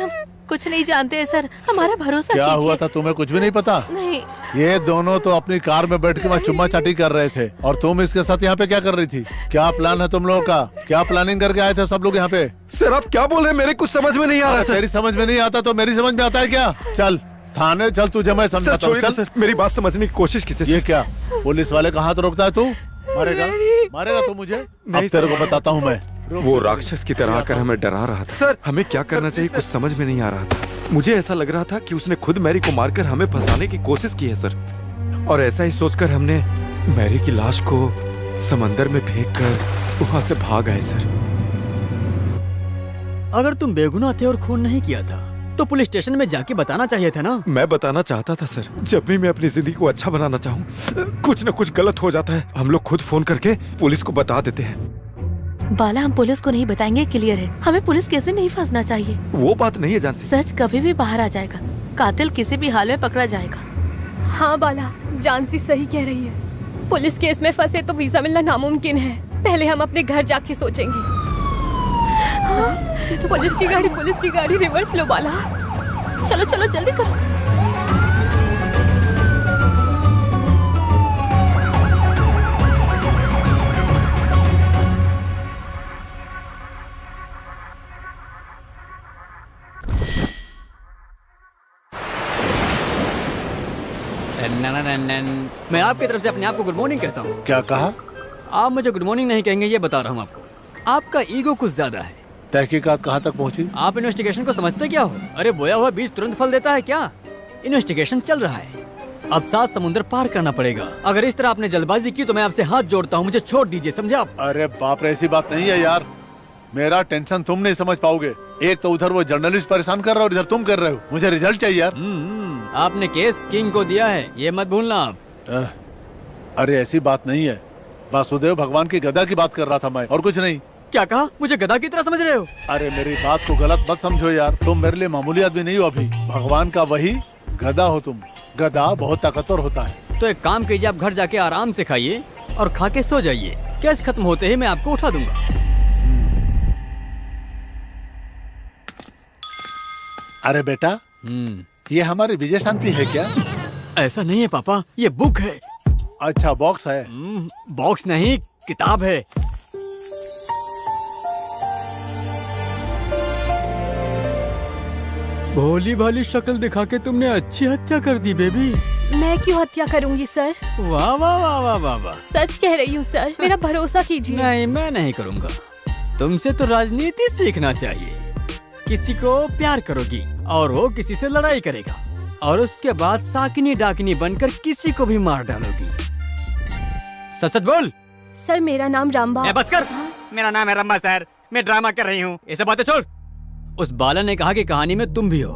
कुछ नहीं जानते हैं सर, हमारा भरोसा क्या कीजिए। हुआ था तुम्हें कुछ भी नहीं पता? नहीं। ये दोनों तो अपनी कार में बैठ के वहाँ चुम्मा चाटी कर रहे थे, और तुम इसके साथ यहाँ पे क्या कर रही थी? क्या प्लान है तुम लोगों का? क्या प्लानिंग करके आए थे सब लोग यहाँ पे? सर आप क्या बोल रहे हैं? मेरे कुछ समझ में नहीं आ रहा सर। तेरी समझ में नहीं आता तो मेरी समझ में आता है क्या? चल थाने चल, तुझे मैं समझाता हूँ। सर मेरी बात समझने की कोशिश कीजिए। ये क्या पुलिस वाले का हाथ रोकता है? तू मारेगा तू मुझे? नहीं, तेरे को बताता हूँ मैं। वो राक्षस की तरह आकर हमें डरा रहा था सर। हमें क्या करना चाहिए कुछ समझ में नहीं आ रहा था। मुझे ऐसा लग रहा था कि उसने खुद मैरी को मारकर हमें फंसाने की कोशिश की है सर। और ऐसा ही सोचकर हमने मैरी की लाश को समंदर में फेंककर वहां से भाग आए सर। अगर तुम बेगुनाह थे और खून नहीं किया था तो पुलिस स्टेशन में जाके बताना चाहिए था ना। मैं बताना चाहता था सर। जब भी मैं अपनी जिंदगी को अच्छा बनाना चाहूँ, कुछ न कुछ गलत हो जाता है। हम लोग खुद फोन करके पुलिस को बता देते हैं। बाला, हम पुलिस को नहीं बताएंगे, क्लियर है। हमें पुलिस केस में नहीं फंसना चाहिए। वो बात नहीं है जानसी। सच कभी भी बाहर आ जाएगा, कातिल किसी भी हाल में पकड़ा जाएगा। हाँ बाला, जानसी सही कह रही है। पुलिस केस में फंसे तो वीजा मिलना नामुमकिन है। पहले हम अपने घर जाके सोचेंगे। हाँ, तो पुलिस की गाड़ी रिवर्स लो बाला। चलो जल्दी करो। मैं आपकी तरफ से अपने आप को गुड मॉर्निंग कहता हूँ। क्या कहा? आप मुझे गुड मॉर्निंग नहीं कहेंगे, ये बता रहा हूँ आपको। आपका ईगो कुछ ज्यादा है। तहकीकात कहाँ तक पहुँची? आप इन्वेस्टिगेशन को समझते क्या हो? अरे बोया हुआ बीज तुरंत फल देता है क्या? इन्वेस्टिगेशन चल रहा है, अब 7 समुद्र पार करना पड़ेगा। अगर इस तरह आपने जल्दबाजी की तो मैं आपसे हाथ जोड़ता हूँ, मुझे छोड़ दीजिए, समझे आप? अरे बाप रे, ऐसी बात नहीं है यार। मेरा टेंशन तुम नहीं समझ पाओगे। एक तो उधर वो जर्नलिस्ट परेशान कर रहा है और इधर तुम कर रहे हो। मुझे रिजल्ट चाहिए यार। आपने केस किंग को दिया है, ये मत भूलना आप। अरे ऐसी बात नहीं है, वासुदेव भगवान की गदा की बात कर रहा था मैं, और कुछ नहीं। क्या कहा? मुझे गधा की तरह समझ रहे हो? अरे मेरी बात को गलत मत समझो यार, तुम मेरे लिए मामूली आदमी नहीं हो अभी। भगवान का वही गधा हो तुम। गधा बहुत ताकतवर होता है। तो एक काम कीजिए, आप घर जाके आराम से खाइए और खा के सो जाइए। केस खत्म होते ही मैं आपको उठा दूंगा। अरे बेटा, ये हमारी विजय शांति है क्या? ऐसा नहीं है पापा, ये बुक है। अच्छा बॉक्स है? बॉक्स नहीं, किताब है। भोली भाली शक्ल दिखा के तुमने अच्छी हत्या कर दी बेबी। मैं क्यों हत्या करूंगी सर? वाह वाह वाह वाह वाह वाह। सच कह रही हूँ सर, मेरा भरोसा कीजिए। नहीं, मैं नहीं करूंगा। तुमसे तो राजनीति सीखना चाहिए। किसी को प्यार करोगी और वो किसी से लड़ाई करेगा, और उसके बाद साकिनी डाकिनी बनकर किसी को भी मार डालोगी। सच सच बोल। सर मेरा नाम रामबा। बस कर। मेरा नाम है रंबा सर, मैं ड्रामा कर रही हूँ, ये सब बातें छोड़। उस बाला ने कहा कि कहानी में तुम भी हो।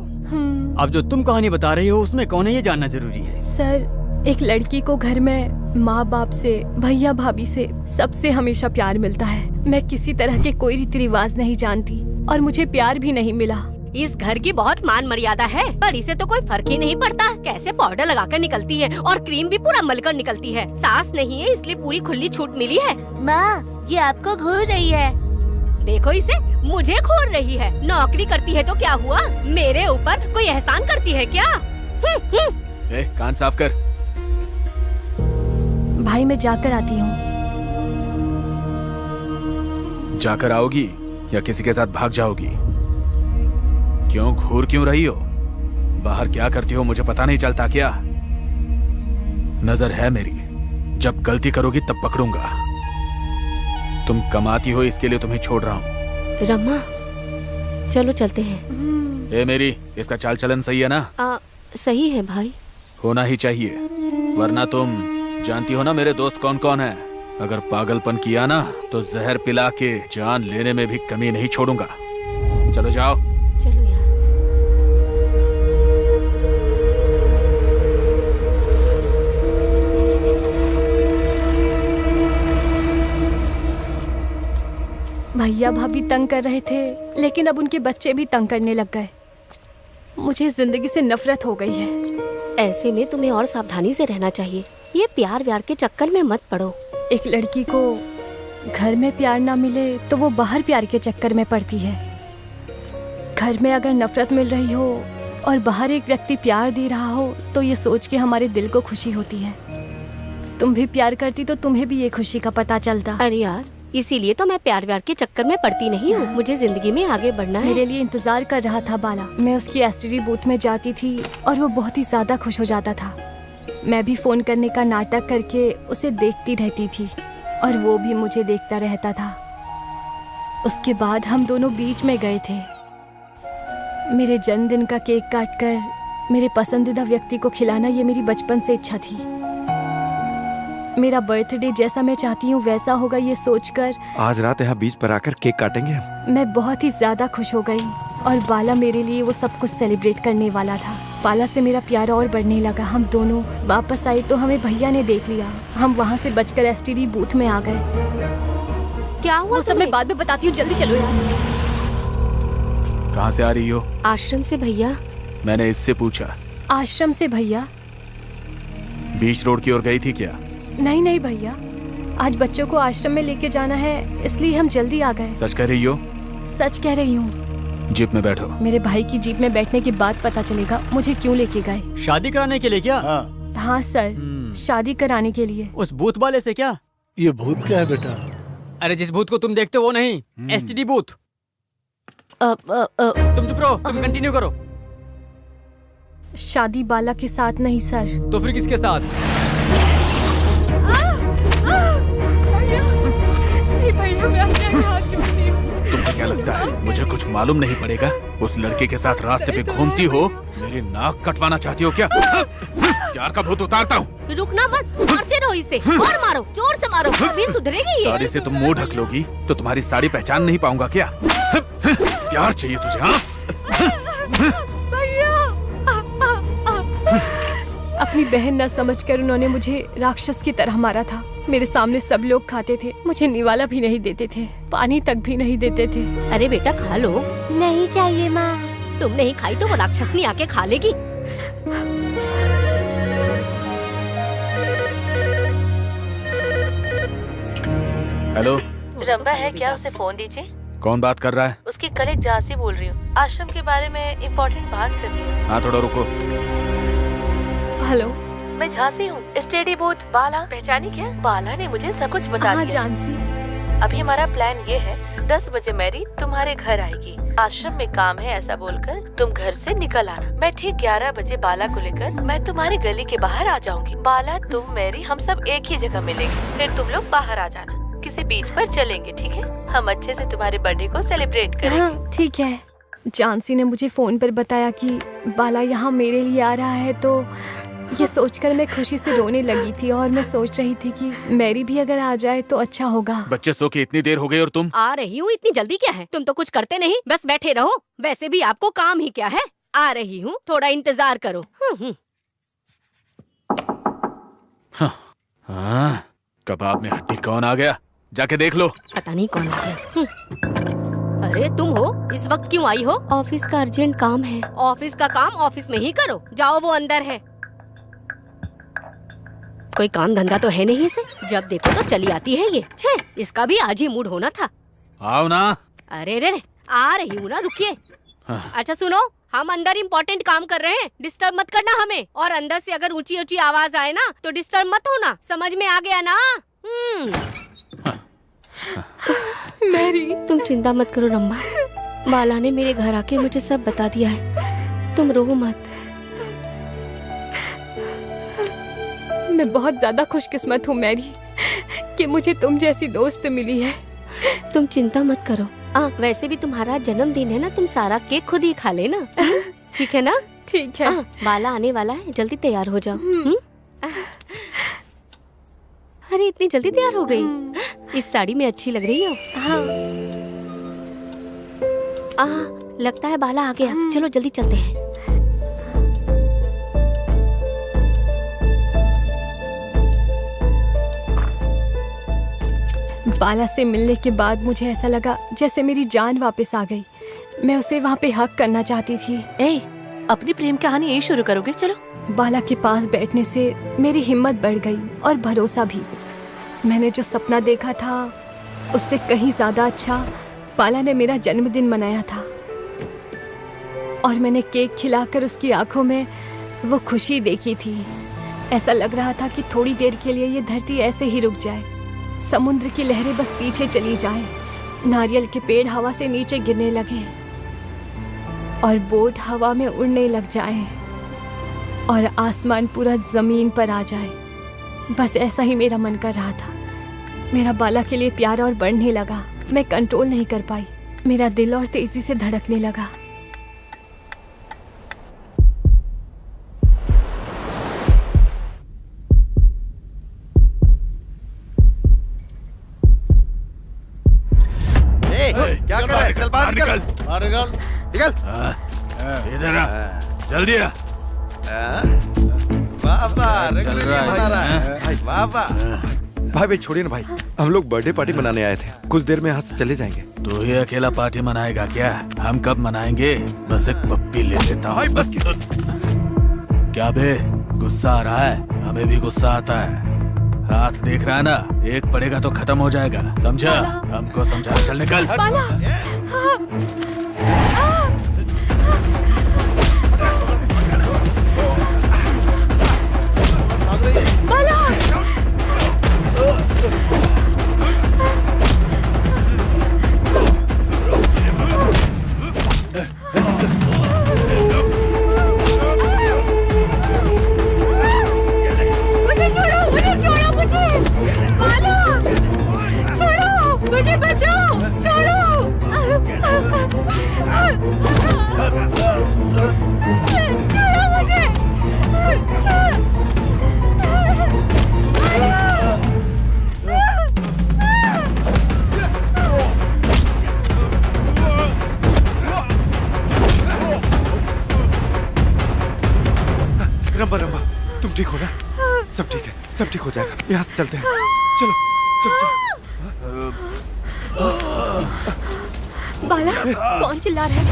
अब जो तुम कहानी बता रही हो उसमें कौन है ये जानना जरूरी है। सर एक लड़की को घर में माँ बाप से, भैया भाभी से, सबसे हमेशा प्यार मिलता है। मैं किसी तरह के कोई रीति रिवाज नहीं जानती और मुझे प्यार भी नहीं मिला। इस घर की बहुत मान मर्यादा है, पर इसे तो कोई फर्क ही नहीं पड़ता। कैसे पाउडर लगाकर निकलती है और क्रीम भी पूरा मलकर निकलती है। सास नहीं है इसलिए पूरी खुली छूट मिली है। माँ ये आपको घूर रही है। देखो इसे, मुझे घूर रही है। नौकरी करती है तो क्या हुआ, मेरे ऊपर कोई एहसान करती है क्या? कान साफ कर। भाई मैं जाकर आती हूँ। जाकर आओगी या किसी के साथ भाग जाओगी? क्यों घूर क्यों रही हो? बाहर क्या करती हो मुझे पता नहीं चलता क्या? नजर है मेरी, जब गलती करोगी तब पकड़ूंगा। तुम कमाती हो इसके लिए तुम्हें छोड़ रहा हूँ। रम्मा चलो चलते हैं। ए मेरी, इसका चाल चलन सही है ना? सही है भाई। होना ही चाहिए, वरना तुम जानती हो ना मेरे दोस्त कौन कौन है। अगर पागलपन किया ना तो जहर पिला के जान लेने में भी कमी नहीं छोड़ूंगा। चलो जाओ। चलो यार। भैया भाभी तंग कर रहे थे, लेकिन अब उनके बच्चे भी तंग करने लग गए। मुझे जिंदगी से नफरत हो गई है। ऐसे में तुम्हें और सावधानी से रहना चाहिए। ये प्यार व्यार के चक्कर में मत पड़ो। एक लड़की को घर में प्यार ना मिले तो वो बाहर प्यार के चक्कर में पड़ती है। घर में अगर नफरत मिल रही हो और बाहर एक व्यक्ति प्यार दे रहा हो तो ये सोच के हमारे दिल को खुशी होती है। तुम भी प्यार करती तो तुम्हें भी ये खुशी का पता चलता। अरे यार, इसीलिए तो मैं प्यार व्यार के चक्कर में पड़ती नहीं हूँ। मुझे जिंदगी में आगे बढ़ना है। मेरे लिए इंतजार कर रहा था बाला। मैं उसकी एसटीडी बूथ में जाती थी और वो बहुत ही ज्यादा खुश हो जाता था। मैं भी फोन करने का नाटक करके उसे देखती रहती थी और वो भी मुझे देखता रहता था। उसके बाद हम दोनों बीच में गए थे। मेरे जन्मदिन का केक काटकर मेरे पसंदीदा व्यक्ति को खिलाना ये मेरी बचपन से इच्छा थी। मेरा बर्थडे जैसा मैं चाहती हूँ वैसा होगा ये सोचकर आज रात यहाँ बीच पर आकर केक काटेंगे हम। मैं बहुत ही ज्यादा खुश हो गई और बाला मेरे लिए वो सब कुछ सेलिब्रेट करने वाला था। बाला से मेरा प्यार और बढ़ने लगा। हम दोनों वापस आए तो हमें भैया ने देख लिया। हम वहाँ से बचकर एसटीडी बूथ में आ गए। क्या हुआ? वो सब मैं बाद में बताती हूँ, जल्दी चलो यार। कहाँ से आ रही हो? आश्रम से भैया। मैंने इससे पूछा। आश्रम से भैया? बीच रोड की ओर गई थी क्या? नहीं नहीं भैया, आज बच्चों को आश्रम में लेके जाना है इसलिए हम जल्दी आ गए। सच कह रही हो? सच कह रही हूँ। जीप में बैठो। मेरे भाई की जीप में बैठने के बाद पता चलेगा मुझे क्यों लेके गए। शादी कराने के लिए क्या? हाँ सर, शादी कराने के लिए। उस भूत वाले से क्या? ये भूत क्या है बेटा? अरे जिस भूत को तुम देखते हो वो नहीं, एसटीडी बूथ। तुम चुप रहो, तुम कंटिन्यू करो। शादी बाला के साथ नहीं सर। तो फिर किसके साथ? भैया मैं आपके हाथ जोड़ती हूँ। तुमको क्या लगता है मुझे कुछ मालूम नहीं पड़ेगा? उस लड़के के साथ रास्ते पे घूमती हो, मेरी नाक कटवाना चाहती हो क्या? प्यार का भूत उतारता हूँ। रुकना मत, मारते रहो इसे और मारो, जोर से मारो, अभी सुधरेगी ये। साड़ी से तुम मुंह ढक लोगी तो तुम्हारी साड़ी पहचान नहीं पाऊंगा क्या? प्यार चाहिए तुझे? हाँ, अपनी बहन न समझकर उन्होंने मुझे राक्षस की तरह मारा था। मेरे सामने सब लोग खाते थे, मुझे निवाला भी नहीं देते थे, पानी तक भी नहीं देते थे। अरे बेटा खा लो। नहीं चाहिए माँ। तुम नहीं खाई तो वो राक्षसनी आके खा लेगी। हेलो, रंबा है क्या? उसे फोन दीजिए। कौन बात कर रहा है? उसकी कलीग झांसी बोल रही हूँ। आश्रम के बारे में इम्पोर्टेंट बात करनी है उससे। हाँ थोड़ा रुको। हेलो, मैं झांसी हूँ। स्टडी बूथ बाला पहचानी क्या? बाला ने मुझे सब कुछ बता हाँ दिया। जानसी। अभी हमारा प्लान ये है, 10 बजे मैरी तुम्हारे घर आएगी। आश्रम में काम है ऐसा बोलकर तुम घर से निकल आना। मैं ठीक 11 बजे बाला को लेकर मैं तुम्हारी गली के बाहर आ जाऊंगी। बाला, तुम, मैरी, हम सब एक ही जगह मिलेंगे। फिर तुम लोग बाहर आ जाना, किसी बीच पर चलेंगे, ठीक है? हम अच्छे से तुम्हारे बर्थडे को सेलिब्रेट करेंगे। हाँ ठीक है। जानसी ने मुझे फोन पर बताया कि बाला यहाँ मेरे लिए आ रहा है तो ये सोचकर मैं खुशी से रोने लगी थी और मैं सोच रही थी कि मैरी भी अगर आ जाए तो अच्छा होगा। बच्चे सो के इतनी देर हो गई और तुम? आ रही हूँ, इतनी जल्दी क्या है? तुम तो कुछ करते नहीं, बस बैठे रहो। वैसे भी आपको काम ही क्या है। आ रही हूँ, थोड़ा इंतजार करो। हाँ, कबाब में हड्डी कौन आ गया? जाके देख लो। पता नहीं कौन आ गया। अरे तुम हो, इस वक्त क्यों आई हो? ऑफिस का अर्जेंट काम है। ऑफिस का काम ऑफिस में ही करो। जाओ, वो अंदर है। कोई काम धंधा तो है नहीं इसे, जब देखो तो चली आती है ये। छे, इसका भी आज ही मूड होना था। आओ ना। अरे रे, आ रही हूँ ना, रुकिए। अच्छा सुनो, हम अंदर इम्पोर्टेंट काम कर रहे हैं, डिस्टर्ब मत करना हमें। और अंदर से अगर ऊंची ऊंची आवाज आए ना तो डिस्टर्ब मत होना, समझ में आ गया ना? मैरी, तुम चिंता मत करो रंबा, बाला ने मेरे घर आके मुझे सब बता दिया है। तुम रो मत। मैं बहुत ज्यादा खुशकिस्मत हूँ मैरी कि मुझे तुम जैसी दोस्त मिली है। तुम चिंता मत करो। वैसे भी तुम्हारा जन्मदिन है ना, तुम सारा केक खुद ही खा लेना। ठीक है ना? ठीक है। बाला आने वाला है, जल्दी तैयार हो जाओ। अरे इतनी जल्दी तैयार हो गई? इस साड़ी में अच्छी लग रही हो। हाँ। लगता है बाला आ गया। चलो जल्दी चलते हैं। बाला से मिलने के बाद मुझे ऐसा लगा जैसे मेरी जान वापस आ गई। मैं उसे वहाँ पे हक करना चाहती थी। अपनी प्रेम कहानी यही शुरू करोगे? चलो। बाला के पास बैठने से मेरी हिम्मत बढ़ गई और भरोसा भी। मैंने जो सपना देखा था उससे कहीं ज्यादा अच्छा बाला ने मेरा जन्मदिन मनाया था। और मैंने केक खिलाकर उसकी आंखों में वो खुशी देखी थी। ऐसा लग रहा था कि थोड़ी देर के लिए ये धरती ऐसे ही रुक जाए, समुद्र की लहरें बस पीछे चली जाएं, नारियल के पेड़ हवा से नीचे गिरने लगे और बोट हवा में उड़ने लग जाएं और आसमान पूरा जमीन पर आ जाए। बस ऐसा ही मेरा मन कर रहा था। मेरा बाला के लिए प्यार और बढ़ने लगा। मैं कंट्रोल नहीं कर पाई। मेरा दिल और तेजी से धड़कने लगा। क्या कर रहा है? चल बाहर निकल। बाहर निकल। निकल। इधर आ, जल्दी आ। भाई भाई छोड़िए ना भाई, हम लोग बर्थडे पार्टी मनाने आए थे। कुछ देर में यहाँ से चले जाएंगे। तू ही अकेला पार्टी मनाएगा क्या? हम कब मनाएंगे? बस एक पप्पी ले लेता हूँ। बस क्या बे, गुस्सा आ रहा है? हमें भी गुस्सा आता है। हाथ देख रहा है ना, एक पड़ेगा तो खत्म हो जाएगा, समझा? हमको समझा। चल निकल। मुझे बचाओ, छोड़ो। छोड़ो मुझे। रंबा रंबा, तुम ठीक हो ना? सब ठीक है, सब ठीक हो जाएगा। यहाँ से चलते हैं। चलो चलो चलो। बाला, कौन चिल्ला रहा है?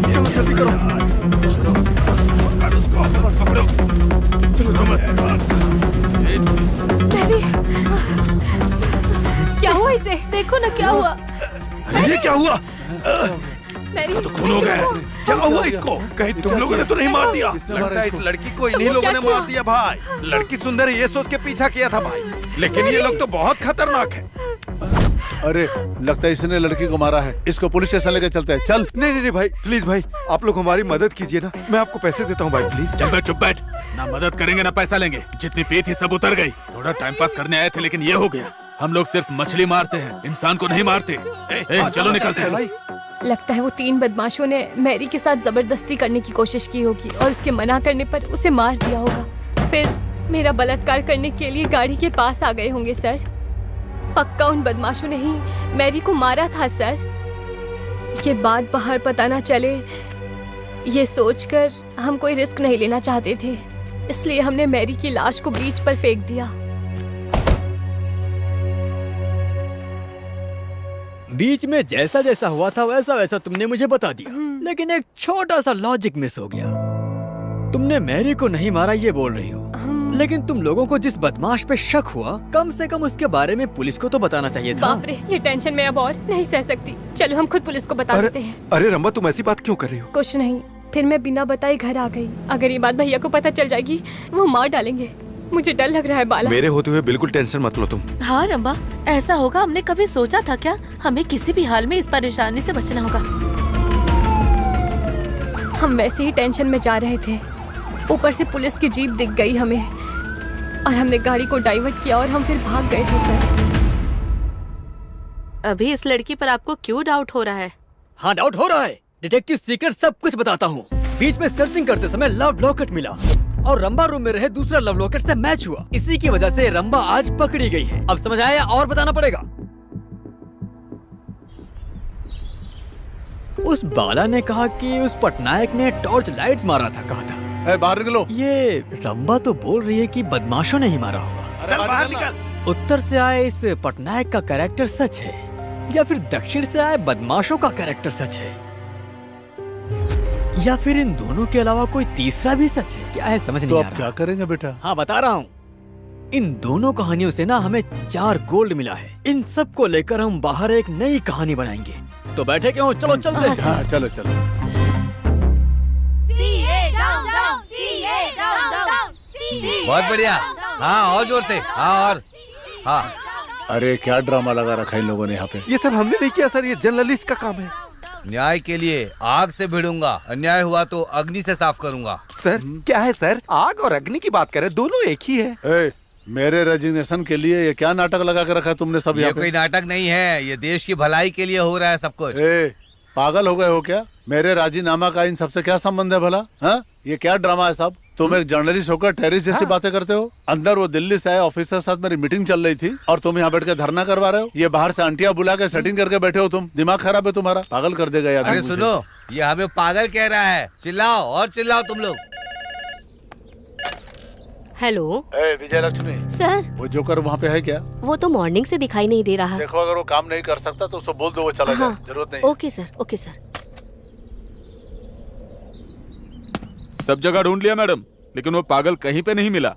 चलो जल्दी करो। मैरी, क्या हुआ इसे? देखो ना क्या हुआ। ये क्या हुआ? मैरी, तो खून हो गया। क्या हुआ इसको? कहीं तुम लोगों ने तो नहीं मार दिया? लगता है इस लड़की को इन्हीं लोगों ने मार दिया भाई। लड़की सुंदर है ये सोच के पीछा किया था भाई, लेकिन ये लोग तो बहुत खतरनाक है। अरे लगता है इसने लड़की को मारा है। इसको पुलिस स्टेशन लेके चलते हैं। चल। नहीं नहीं नहीं भाई, प्लीज भाई, आप लोग हमारी मदद कीजिए ना। मैं आपको पैसे देता हूँ भाई, प्लीज। चुप बैठ, चुप बैठ। ना मदद करेंगे ना पैसा लेंगे। जितनी पी थी सब उतर गई। थोड़ा टाइम पास करने आए थे लेकिन ये हो गया। हम लोग सिर्फ मछली मारते हैं, इंसान को नहीं मारते। चलो निकलते हैं। लगता है वो 3 बदमाशों ने मैरी के साथ जबरदस्ती करने की कोशिश की होगी और उसके मना करने पर उसे मार दिया होगा। फिर मेरा बलात्कार करने के लिए गाड़ी के पास आ गए होंगे सर। पक्का उन बदमाशों ने ही मैरी को मारा था सर। ये बात बाहर पता ना चले, ये सोचकर हम कोई रिस्क नहीं लेना चाहते थे, इसलिए हमने मैरी की लाश को बीच पर फेंक दिया। बीच में जैसा जैसा हुआ था वैसा वैसा तुमने मुझे बता दिया, लेकिन एक छोटा सा लॉजिक मिस हो गया। तुमने मैरी को नहीं मारा ये बोल रही हो, लेकिन तुम लोगों को जिस बदमाश पे शक हुआ कम से कम उसके बारे में पुलिस को तो बताना चाहिए था। बाप रे, ये टेंशन मैं अब और नहीं सह सकती। चलो हम खुद पुलिस को बता देते हैं। अरे रंबा, तुम ऐसी बात क्यों कर रही हो? कुछ नहीं, फिर मैं बिना बताए घर आ गई। अगर ये बात भैया को पता चल जाएगी वो मार डालेंगे। मुझे डर लग रहा है बाला। मेरे होते हुए बिल्कुल टेंशन मत लो तुम। हाँ रंबा, ऐसा होगा हमने कभी सोचा था क्या? हमें किसी भी हाल में इस परेशानी से बचना होगा। हम वैसे ही टेंशन में जा रहे थे, ऊपर से पुलिस की जीप दिख गई हमें और हमने गाड़ी को डाइवर्ट किया और हम फिर भाग गए थे सर। अभी इस लड़की पर आपको क्यों डाउट हो रहा है? हाँ, डाउट हो रहा है। डिटेक्टिव सीक्रेट सब कुछ बताता हूँ। बीच में सर्चिंग करते समय लव लॉकेट मिला और रंबा रूम में रहे दूसरा लव लॉकेट से मैच हुआ। इसी की वजह से रंबा आज पकड़ी गई है। अब समझ आया और बताना पड़ेगा? उस बाला ने कहा कि उस पटनायक ने टॉर्च लाइट्स मारा था, कहा था। बाहर निकलो। ये रंबा तो बोल रही है कि बदमाशों ने ही मारा होगा। चल बाहर निकल। उत्तर से आए इस पटनायक का कैरेक्टर सच है या फिर दक्षिण से आए बदमाशों का कैरेक्टर सच है, या फिर इन दोनों के अलावा कोई तीसरा भी सच है? क्या है समझ नहीं तो आ अब रहा। क्या करेंगे बेटा? हाँ, बता रहा हूँ। इन दोनों कहानियों से ना हमें 4 गोल्ड मिला है। इन सब को लेकर हम बाहर एक नई कहानी बनाएंगे। तो बैठे क्यों? चलो चलते हैं। हाँ, चलो चलो। बहुत बढ़िया। हाँ, और जोर से। हाँ, और हाँ। अरे क्या ड्रामा लगा रखा है इन लोगों ने यहाँ पे। ये सब हमने नहीं किया सर, ये जर्नलिस्ट का काम है। न्याय के लिए आग से भिड़ूंगा, अन्याय हुआ तो अग्नि से साफ करूंगा। सर क्या है सर, आग और अग्नि की बात करें, दोनों एक ही है। ए, मेरे रेजिग्नेशन के लिए ये क्या नाटक लगा के रखा है तुमने सब ये यहाँ कोई पे? नाटक नहीं है, ये देश की भलाई के लिए हो रहा है सब कुछ। ए, पागल हो गए हो क्या? मेरे राजीनामा का इन सबसे क्या संबंध है भला? हाँ, ये क्या ड्रामा है सब? तुम एक जर्नलिस्ट होकर टेररिस्ट जैसी बातें करते हो। अंदर वो दिल्ली से आए ऑफिसर साथ मेरी मीटिंग चल रही थी और तुम यहाँ बैठ के धरना करवा रहे हो। ये बाहर से आंटिया बुला के सेटिंग करके बैठे हो तुम। दिमाग खराब है तुम्हारा, पागल कर देगा यार। अरे सुनो, ये हमें पागल कह रहा है। चिल्लाओ और चिल्लाओ तुम लोग। हेलो विजय लक्ष्मी, सर, वो जोकर वहाँ पे है क्या? वो तो मॉर्निंग से दिखाई नहीं दे रहा। देखो, अगर वो काम नहीं कर सकता तो उसको बोल दो वो चला जाए। हाँ, जरूरत नहीं है। Okay sir, okay sir. सब जगह ढूंढ लिया मैडम, लेकिन वो पागल कहीं पे नहीं मिला।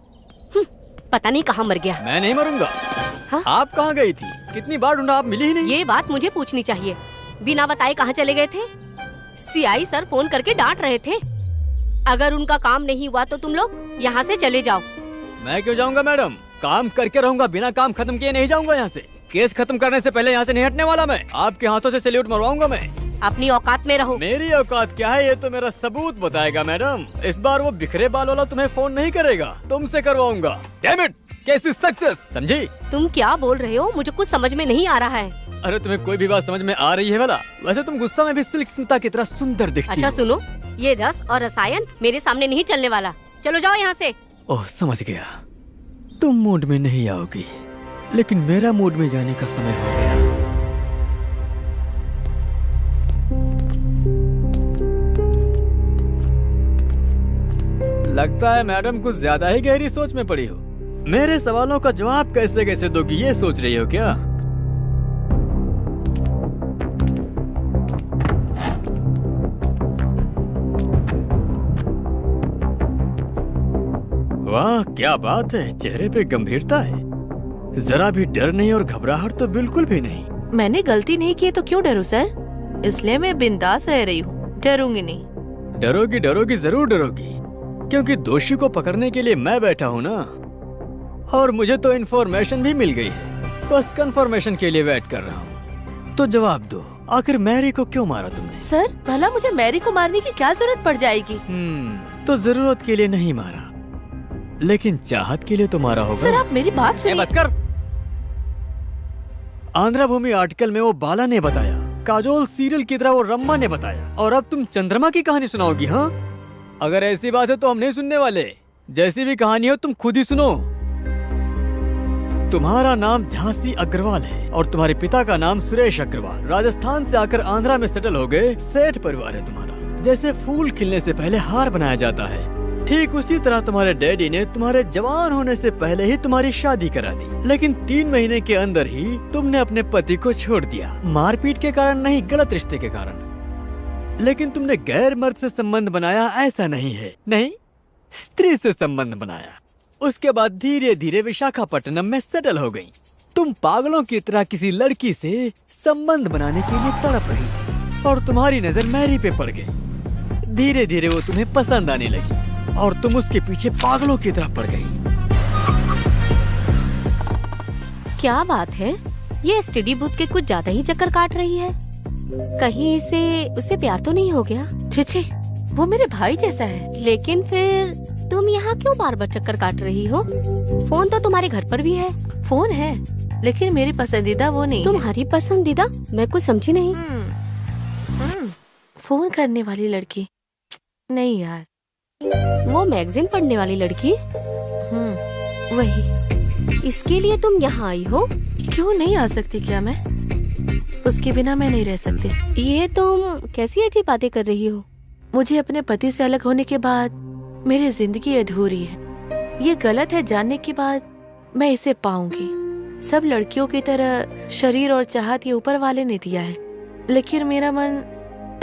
पता नहीं कहाँ मर गया। मैं नहीं मरूंगा। हाँ? आप कहाँ गई थी? कितनी बार ढूंढा, आप मिली ही नहीं। ये बात मुझे पूछनी चाहिए। बिना बताए कहाँ चले गए थे? सीआई सर फोन करके डांट रहे थे। अगर उनका काम नहीं हुआ तो तुम लोग यहाँ से चले जाओ। मैं क्यों जाऊंगा मैडम? काम करके रहूंगा, बिना काम खत्म किए नहीं जाऊंगा यहाँ से। केस खत्म करने से पहले यहाँ से नहीं हटने वाला मैं। आपके हाथों से सैल्यूट मरवाऊंगा मैं। अपनी औकात में रहो। मेरी औकात क्या है ये तो मेरा सबूत बताएगा मैडम। इस बार वो बिखरे बाल वाला तुम्हें फोन नहीं करेगा, तुमसे करवाऊंगा। Damn it, case is success, समझी? तुम क्या बोल रहे हो? मुझे कुछ समझ में नहीं आ रहा है। अरे तुम्हें कोई भी बात समझ में आ रही है वाला? वैसे तुम गुस्सा में भी सिल्क स्मिता की तरह सुंदर दिखती अच्छा हो। सुनो, ये रस और रसायन मेरे सामने नहीं चलने वाला। चलो जाओ यहाँ से। ओह, समझ गया। तुम मूड में नहीं आओगी, लेकिन मेरा मूड में जाने का समय हो गया। लगता है मैडम कुछ ज्यादा ही गहरी सोच में पड़ी हो। मेरे सवालों का जवाब कैसे कैसे दोगी ये सोच रही हो क्या? वाह, क्या बात है, चेहरे पे गंभीरता है। जरा भी डर नहीं और घबराहट तो बिल्कुल भी नहीं। मैंने गलती नहीं की तो क्यों डरूं सर? इसलिए मैं बिंदास रह रही हूँ, डरूंगी नहीं। डरोगी डरोगी जरूर डरोगी, क्योंकि दोषी को पकड़ने के लिए मैं बैठा हूँ ना। और मुझे तो इन्फॉर्मेशन भी मिल गई है, बस कंफर्मेशन के लिए वेट कर रहा हूँ। तो जवाब दो, आखिर मैरी को क्यों मारा तुमने? सर भला मुझे मैरी को मारने की क्या जरूरत पड़ जाएगी? तो जरूरत के लिए नहीं मारा, लेकिन चाहत के लिए तो मारा होगा। सर आप मेरी बात सुनिए। बस कर। आंध्रा भूमि आर्टिकल में वो बाला ने बताया काजोल सीरियल की तरह वो रम्मा ने बताया, और अब तुम चंद्रमा की कहानी सुनाओगी? हाँ, अगर ऐसी बात है तो हम नहीं सुनने वाले। जैसी भी कहानी हो तुम खुद ही सुनो। तुम्हारा नाम झांसी अग्रवाल है और तुम्हारे पिता का नाम सुरेश अग्रवाल। राजस्थान से आकर आंध्रा में सेटल हो गए। सेठ परिवार है तुम्हारा। जैसे फूल खिलने से पहले हार बनाया जाता है, ठीक उसी तरह तुम्हारे डैडी ने तुम्हारे जवान होने से पहले ही तुम्हारी शादी करा दी। लेकिन 3 महीने के अंदर ही तुमने अपने पति को छोड़ दिया। मारपीट के कारण नहीं, गलत रिश्ते के कारण। लेकिन तुमने गैर मर्द से संबंध बनाया, ऐसा नहीं है। नहीं, स्त्री से संबंध बनाया। उसके बाद धीरे धीरे विशाखापट्टनम में सेटल हो गई। तुम पागलों की तरह किसी लड़की से संबंध बनाने के लिए तड़प रही थी और तुम्हारी नजर मैरी पे पड़ गई। धीरे धीरे वो तुम्हें पसंद आने लगी और तुम उसके पीछे पागलों की तरह पड़ गई। क्या बात है, ये स्टडी बूथ के कुछ ज्यादा ही चक्कर काट रही है। कहीं उसे प्यार तो नहीं हो गया? छिछी, वो मेरे भाई जैसा है। लेकिन फिर तुम यहाँ क्यों बार बार चक्कर काट रही हो? फोन तो तुम्हारे घर पर भी है। फोन है, लेकिन मेरी पसंदीदा वो नहीं। तुम्हारी पसंदीदा? मैं कुछ समझी नहीं। फोन करने वाली लड़की नहीं यार, वो मैगजीन पढ़ने वाली लड़की? वही। इसके लिए तुम यहाँ आई हो? क्यों नहीं आ सकती क्या मैं? उसके बिना मैं नहीं रह सकती। ये तुम कैसी अजीब बातें कर रही हो? मुझे अपने पति से अलग होने के बाद मेरी जिंदगी अधूरी है। ये गलत है जानने के बाद मैं इसे पाऊंगी। सब लड़कियों की तरह शरीर और चाहत ये ऊपर वाले ने दिया है, लेकिन मेरा मन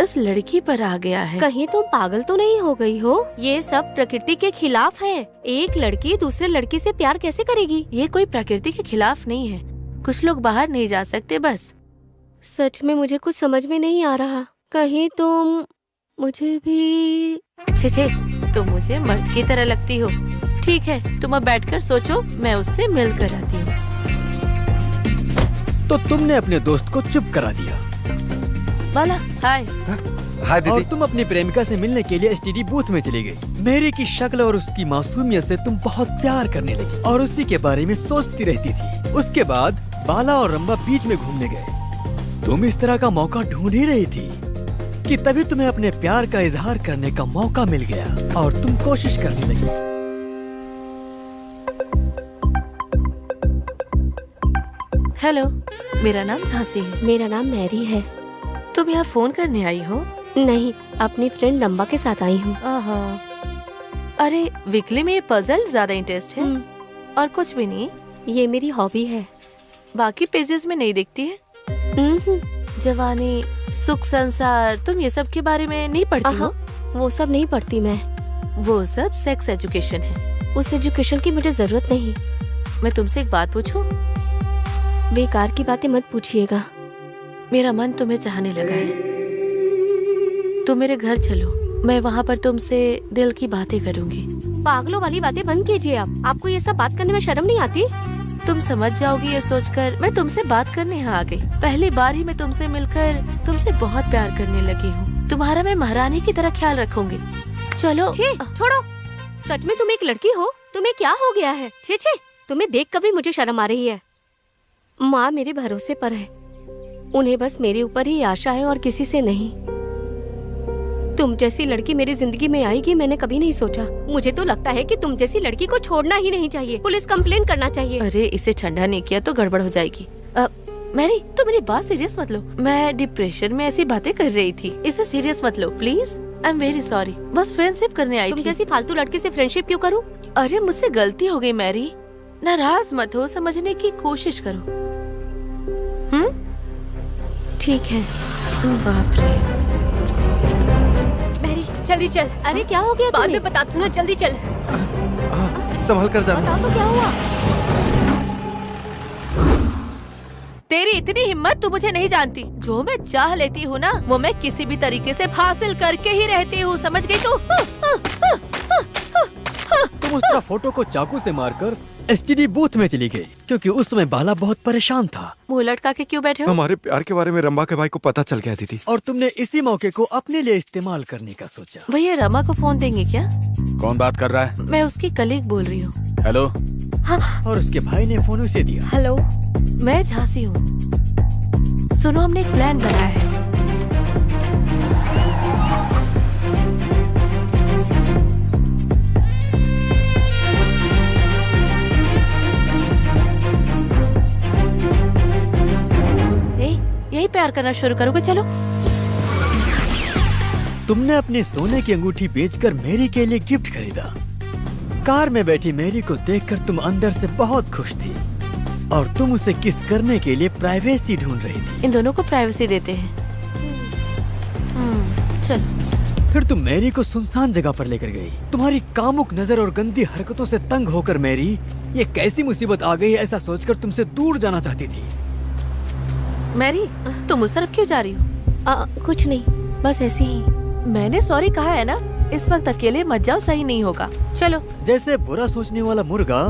इस लड़की पर आ गया है। कहीं तुम पागल तो नहीं हो गई हो? ये सब प्रकृति के खिलाफ है। एक लड़की दूसरे लड़की से प्यार कैसे करेगी? ये कोई प्रकृति के खिलाफ नहीं है। कुछ लोग बाहर नहीं जा सकते बस। सच में मुझे कुछ समझ में नहीं आ रहा। कहीं तुम मुझे भी... छे, तुम मुझे मर्द की तरह लगती हो। ठीक है, तुम अब बैठकर सोचो, मैं उससे मिल कर आती हूँ। तो तुमने अपने दोस्त को चुप करा दिया। बाला, हाय। हाय दीदी। और तुम अपनी प्रेमिका से मिलने के लिए एसटीडी बूथ में चली गई। मेरी की शक्ल और उसकी मासूमियत से तुम बहुत प्यार करने लगी और उसी के बारे में सोचती रहती थी। उसके बाद बाला और रंबा बीच में घूमने गए। तुम इस तरह का मौका ढूंढ ही रही थी कि तभी तुम्हें अपने प्यार का इजहार करने का मौका मिल गया और तुम कोशिश करने लगी। हेलो, मेरा नाम झांसी है। मेरा नाम मैरी है। तुम यहाँ फोन करने आई हो? नहीं, अपनी फ्रेंड रंबा के साथ आई हूँ। अरे वीकली में ये पजल ज्यादा इंटरेस्ट है और कुछ भी नहीं। ये मेरी हॉबी है। बाकी पेजेस में नहीं दिखती है। जवानी, सुख, संसार, तुम ये सब के बारे में नहीं पढ़ती हो? वो सब नहीं पढ़ती मैं। वो सब सेक्स एजुकेशन है। उस एजुकेशन की मुझे जरूरत नहीं। मैं तुमसे एक बात पूछूं? बेकार की बातें मत पूछिएगा। मेरा मन तुम्हें चाहने लगा है। तुम मेरे घर चलो, मैं वहाँ पर तुमसे दिल की बातें करूँगी। पागलों वाली बातें बंद कीजिए आप। आपको ये सब बात करने में शर्म नहीं आती? तुम समझ जाओगी ये सोचकर मैं तुमसे बात करने यहाँ आ गई। पहली बार ही मैं तुमसे मिलकर तुमसे बहुत प्यार करने लगी हूँ। तुम्हारा मैं महारानी की तरह ख्याल रखूंगी। चलो। छोड़ो, सच में तुम एक लड़की हो? तुम्हें क्या हो गया है? छे, तुम्हें देख कर भी मुझे शर्म आ रही है। माँ मेरे भरोसे पर है। उन्हें बस मेरे ऊपर ही आशा है और किसी से नहीं। तुम जैसी लड़की मेरी जिंदगी में आएगी मैंने कभी नहीं सोचा। मुझे तो लगता है कि तुम जैसी लड़की को छोड़ना ही नहीं चाहिए। पुलिस कंप्लेन करना चाहिए। अरे इसे ठंडा नहीं किया तो गड़बड़ हो जाएगी। मैरी, तो मेरी बात सीरियस मत लो। मैं डिप्रेशन में ऐसी बातें कर रही थी। इसे सीरियस मत लो please. I am very sorry. बस फ्रेंडशिप करने आई थी। तुम जैसी फालतू लड़की से फ्रेंडशिप क्यों करूं? अरे मुझसे गलती हो गई मैरी। नाराज मत हो, समझने की कोशिश करो। ठीक है। बाप रे। मैरी, जल्दी चल। अरे क्या हो गया? बाद में बताती हूँ ना, जल्दी चल। संभल कर जाना। बताओ तो क्या हुआ? तेरी इतनी हिम्मत तू मुझे नहीं जानती। जो मैं चाह लेती हूँ ना, वो मैं किसी भी तरीके से हासिल करके ही रहती हूँ। समझ गई तू? तुम उस तरह फोटो को चाकू से मारकर एसटीडी बूथ में चली गई क्योंकि उस समय बाला बहुत परेशान था। मुँह लटका के क्यों बैठे हो? हमारे प्यार के बारे में रंबा के भाई को पता चल गया दीदी। और तुमने इसी मौके को अपने लिए इस्तेमाल करने का सोचा। भैया रमा को फोन देंगे क्या? कौन बात कर रहा है? मैं उसकी कलीग बोल रही हूँ। हेलो। और उसके भाई ने फोन उसे दिया। हेलो, मैं झांसी हूँ। सुनो, हमने एक प्लान बनाया है। यही प्यार करना शुरू करोगे? चलो। तुमने अपनी सोने की अंगूठी बेचकर मेरी के लिए गिफ्ट खरीदा। कार में बैठी मेरी को देखकर तुम अंदर से बहुत खुश थी और तुम उसे किस करने के लिए प्राइवेसी ढूंढ रही थी। इन दोनों को प्राइवेसी देते हैं। चल। फिर तुम मेरी को सुनसान जगह पर लेकर गई। तुम्हारी कामुक नजर और गंदी हरकतों से तंग होकर मेरी ये कैसी मुसीबत आ गई ऐसा सोचकर तुमसे दूर जाना चाहती थी। मैरी, तुम उस तरफ क्यों जा रही हो? कुछ नहीं, बस ऐसे ही। मैंने सॉरी कहा है ना। इस वक्त अकेले मत जाओ, सही नहीं होगा। चलो। जैसे बुरा सोचने वाला मुर्गा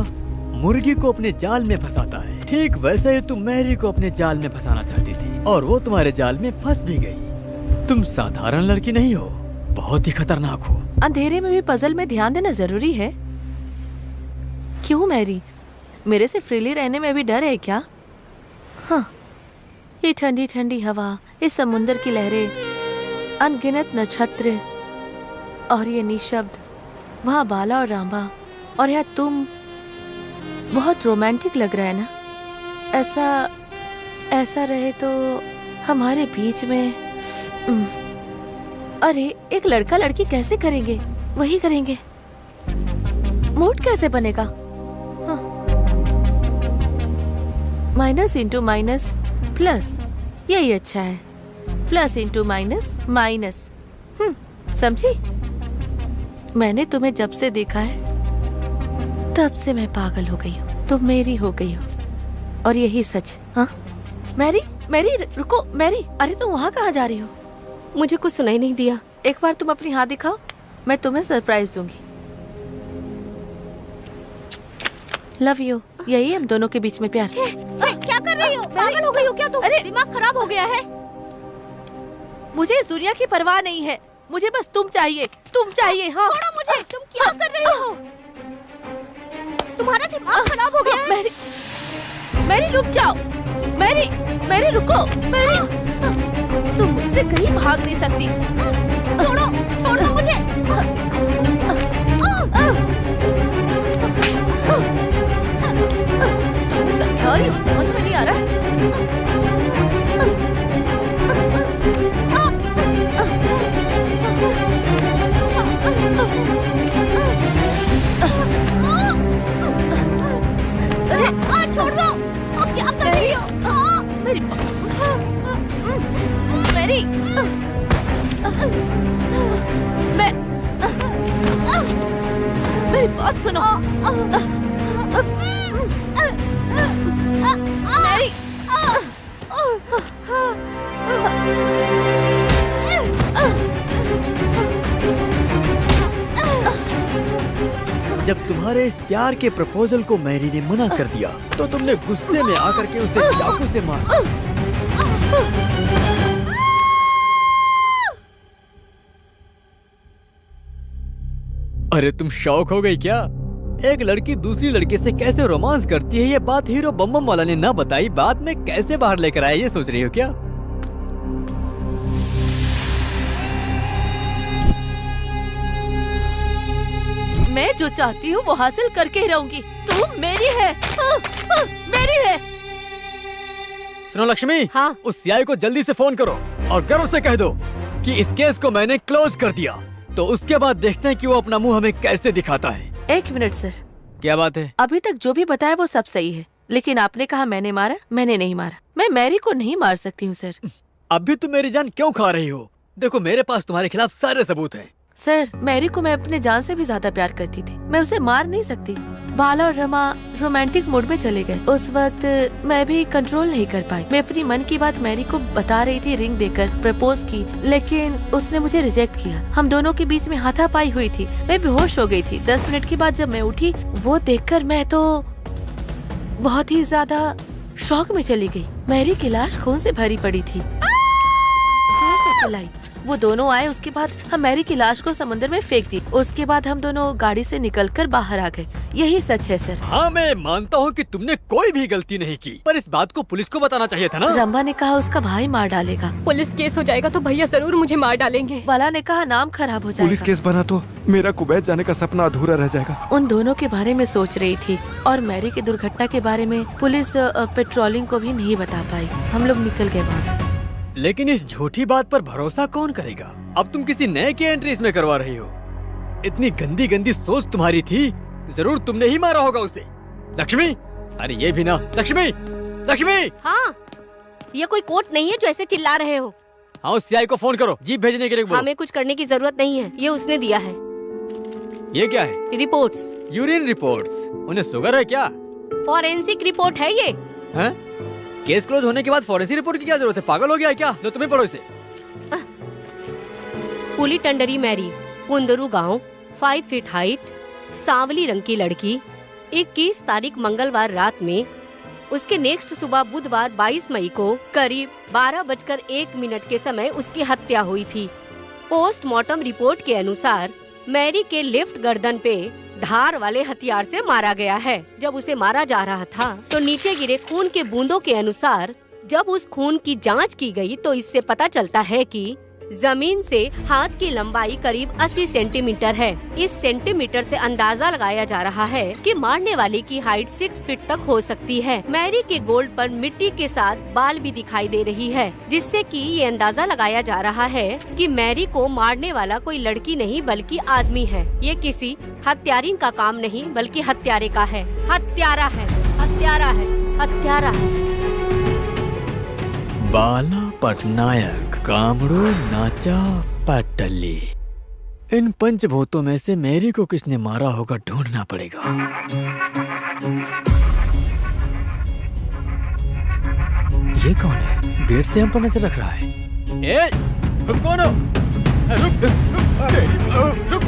मुर्गी को अपने जाल में फंसाता है, ठीक वैसे ही तुम मैरी को अपने जाल में फंसाना चाहती थी और वो तुम्हारे जाल में फंस भी गई। तुम साधारण लड़की नहीं हो, बहुत ही खतरनाक हो। अंधेरे में भी पजल में ध्यान देना जरूरी है। क्यों मैरी, मेरे से फ्रीली रहने में भी डर है क्या? हाँ, ये ठंडी ठंडी हवा, इस समुंदर की लहरें, अनगिनत नक्षत्र और ये निशब्द, वहाँ बाला और रामा और यहाँ तुम, बहुत रोमांटिक लग रहा है ना? ऐसा रहे तो हमारे बीच में। अरे एक लड़का लड़की कैसे करेंगे? वही करेंगे। मूड कैसे बनेगा? हाँ। माइनस इंटू माइनस प्लस, यही अच्छा है। Plus into minus minus. समझी? मैंने तुम्हें जब से देखा है तब से मैं पागल हो गई हूँ। तुम मेरी हो गई हो और यही सच। हाँ मैरी, मैरी रुको। मैरी, अरे तुम वहाँ कहाँ जा रही हो? मुझे कुछ सुनाई नहीं दिया। एक बार तुम अपनी हाथ दिखाओ, मैं तुम्हें सरप्राइज दूंगी। Love you. यही हम दोनों के बीच में प्यार। क्या कर रही हो? पागल हो गई हो क्या तुम? अरे दिमाग खराब हो गया है। मुझे इस दुनिया की परवाह नहीं है, मुझे बस तुम चाहिए। तुम चाहिए। हाँ छोड़ो मुझे। तुम क्या कर रही हो? तुम्हारा दिमाग खराब हो गया है। मैरी, मैरी रुक जाओ। मैरी, मैरी रुको। मैरी, तुम मुझसे कहीं भाग नहीं सकती। छोड़ो, छोड़ो मुझे। तुम्हें समझा रही हूँ, समझ में नहीं आ रहा। अरे छोड़ दो। अब क्या कर रही हो? मेरी मैरी, मेरी बात सुनो। मैरी, जब तुम्हारे इस प्यार के प्रपोजल को मैरी ने मना कर दिया तो तुमने गुस्से में आकर के उसे चाकू से मारा। अरे तुम शौक हो गई क्या? एक लड़की दूसरी लड़की से कैसे रोमांस करती है ये बात हीरो बम बम वाला ने ना बताई, बाद में कैसे बाहर लेकर आया ये सोच रही हो क्या? मैं जो चाहती हूँ वो हासिल करके ही रहूंगी। तू मेरी है। मेरी है। सुनो लक्ष्मी, हाँ? उस सीआई को जल्दी से फोन करो और गर्व से कह दो कि इस केस को मैंने क्लोज कर दिया। तो उसके बाद देखते हैं कि वो अपना मुंह हमें कैसे दिखाता है। एक मिनट सर। क्या बात है? अभी तक जो भी बताया वो सब सही है, लेकिन आपने कहा मैंने मारा। मैंने नहीं मारा। मैं मैरी को नहीं मार सकती हूँ सर। अभी तुम मेरी जान क्यों खा रही हो? देखो मेरे पास तुम्हारे खिलाफ सारे सबूत हैं। सर, मैरी को मैं अपने जान से भी ज्यादा प्यार करती थी। मैं उसे मार नहीं सकती। बाला और रमा रोमांटिक मूड में चले गए। उस वक्त मैं भी कंट्रोल नहीं कर पाई। मैं अपनी मन की बात मैरी को बता रही थी, रिंग देकर प्रपोज की, लेकिन उसने मुझे रिजेक्ट किया। हम दोनों के बीच में हाथापाई हुई थी। मैं बेहोश हो गई थी। 10 मिनट के बाद जब मैं उठी, वो देखकर मैं तो बहुत ही ज्यादा शॉक में चली गई। मैरी की लाश खून से भरी पड़ी थी। जोर से चिल्लाई। वो दोनों आए, उसके बाद हम मैरी की लाश को समुद्र में फेंक दी। उसके बाद हम दोनों गाड़ी से निकलकर बाहर आ गए। यही सच है सर। हाँ, मैं मानता हूँ कि तुमने कोई भी गलती नहीं की, पर इस बात को पुलिस को बताना चाहिए था ना। रंभा ने कहा उसका भाई मार डालेगा। पुलिस केस हो जाएगा तो भैया जरूर मुझे मार डालेंगे। बाला ने कहा नाम खराब हो पुलिस जाएगा। केस बना तो मेरा कुवैत जाने का सपना अधूरा रह जाएगा। उन दोनों के बारे में सोच रही थी और मैरी की दुर्घटना के बारे में पुलिस पेट्रोलिंग को भी नहीं बता पाई। हम लोग निकल गए वहाँ से। लेकिन इस झूठी बात पर भरोसा कौन करेगा? अब तुम किसी नए की एंट्री इसमें करवा रही हो। इतनी गंदी गंदी सोच तुम्हारी थी, जरूर तुमने ही मारा होगा उसे। लक्ष्मी, अरे ये भी ना। लक्ष्मी, लक्ष्मी। हाँ, ये कोई कोर्ट नहीं है जो ऐसे चिल्ला रहे हो। हाँ, उस सीआई को फोन करो, जीप भेजने के लिए बोलो। हमें कुछ करने की जरूरत नहीं है, ये उसने दिया है। ये क्या है? रिपोर्ट्स। Urine reports. उन्हें शुगर है क्या? फॉरेंसिक रिपोर्ट है ये। हैं? केस क्लोज होने के बाद फॉरेंसिक रिपोर्ट की क्या जरूरत है? पागल हो गया है क्या? लो तुम्हें पढ़ो इसे। पुली टंडरी मैरी, कुंदरू गांव, 5 फीट हाइट, सांवली रंग की लड़की। 21 तारीख मंगलवार रात में, उसके नेक्स्ट सुबह बुधवार 22 मई को करीब 12:01 के समय उसकी हत्या हुई थी। पोस्टमार्टम रिपोर्ट के अनुसार मैरी के लेफ्ट गर्दन पे धार वाले हथियार से मारा गया है। जब उसे मारा जा रहा था तो नीचे गिरे खून के बूंदों के अनुसार जब उस खून की जांच की गई तो इससे पता चलता है कि जमीन से हाथ की लंबाई करीब 80 सेंटीमीटर है। इस सेंटीमीटर से अंदाजा लगाया जा रहा है कि मारने वाले की हाइट 6 फीट तक हो सकती है। मैरी के गोल्ड पर मिट्टी के साथ बाल भी दिखाई दे रही है, जिससे कि ये अंदाजा लगाया जा रहा है कि मैरी को मारने वाला कोई लड़की नहीं बल्कि आदमी है। ये किसी हत्यारिन का काम नहीं बल्कि हत्यारे का है। हत्यारा है, हत्यारा है, हत्यारा है। बाला पटनायक, कामड़ू, नाचा, पटली। इन पंचभूतों में से मैरी को किसने मारा होगा ढूंढना पड़ेगा। ये कौन है? गेट से हम पर नजर रख रहा है। ए, तुम कौन हो? रुक, रुक, रुक,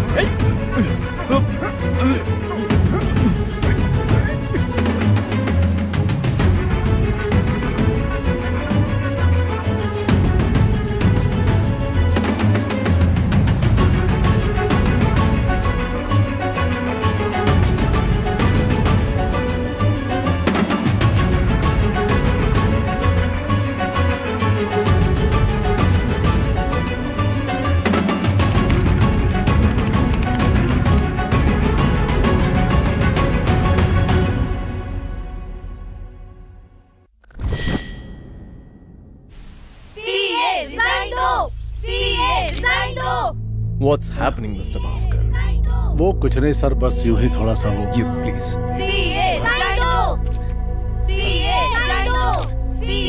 What's happening, Mr. Bhaskar? वो कुछ नहीं सर, बस यूं ही थोड़ा सा वो। You please.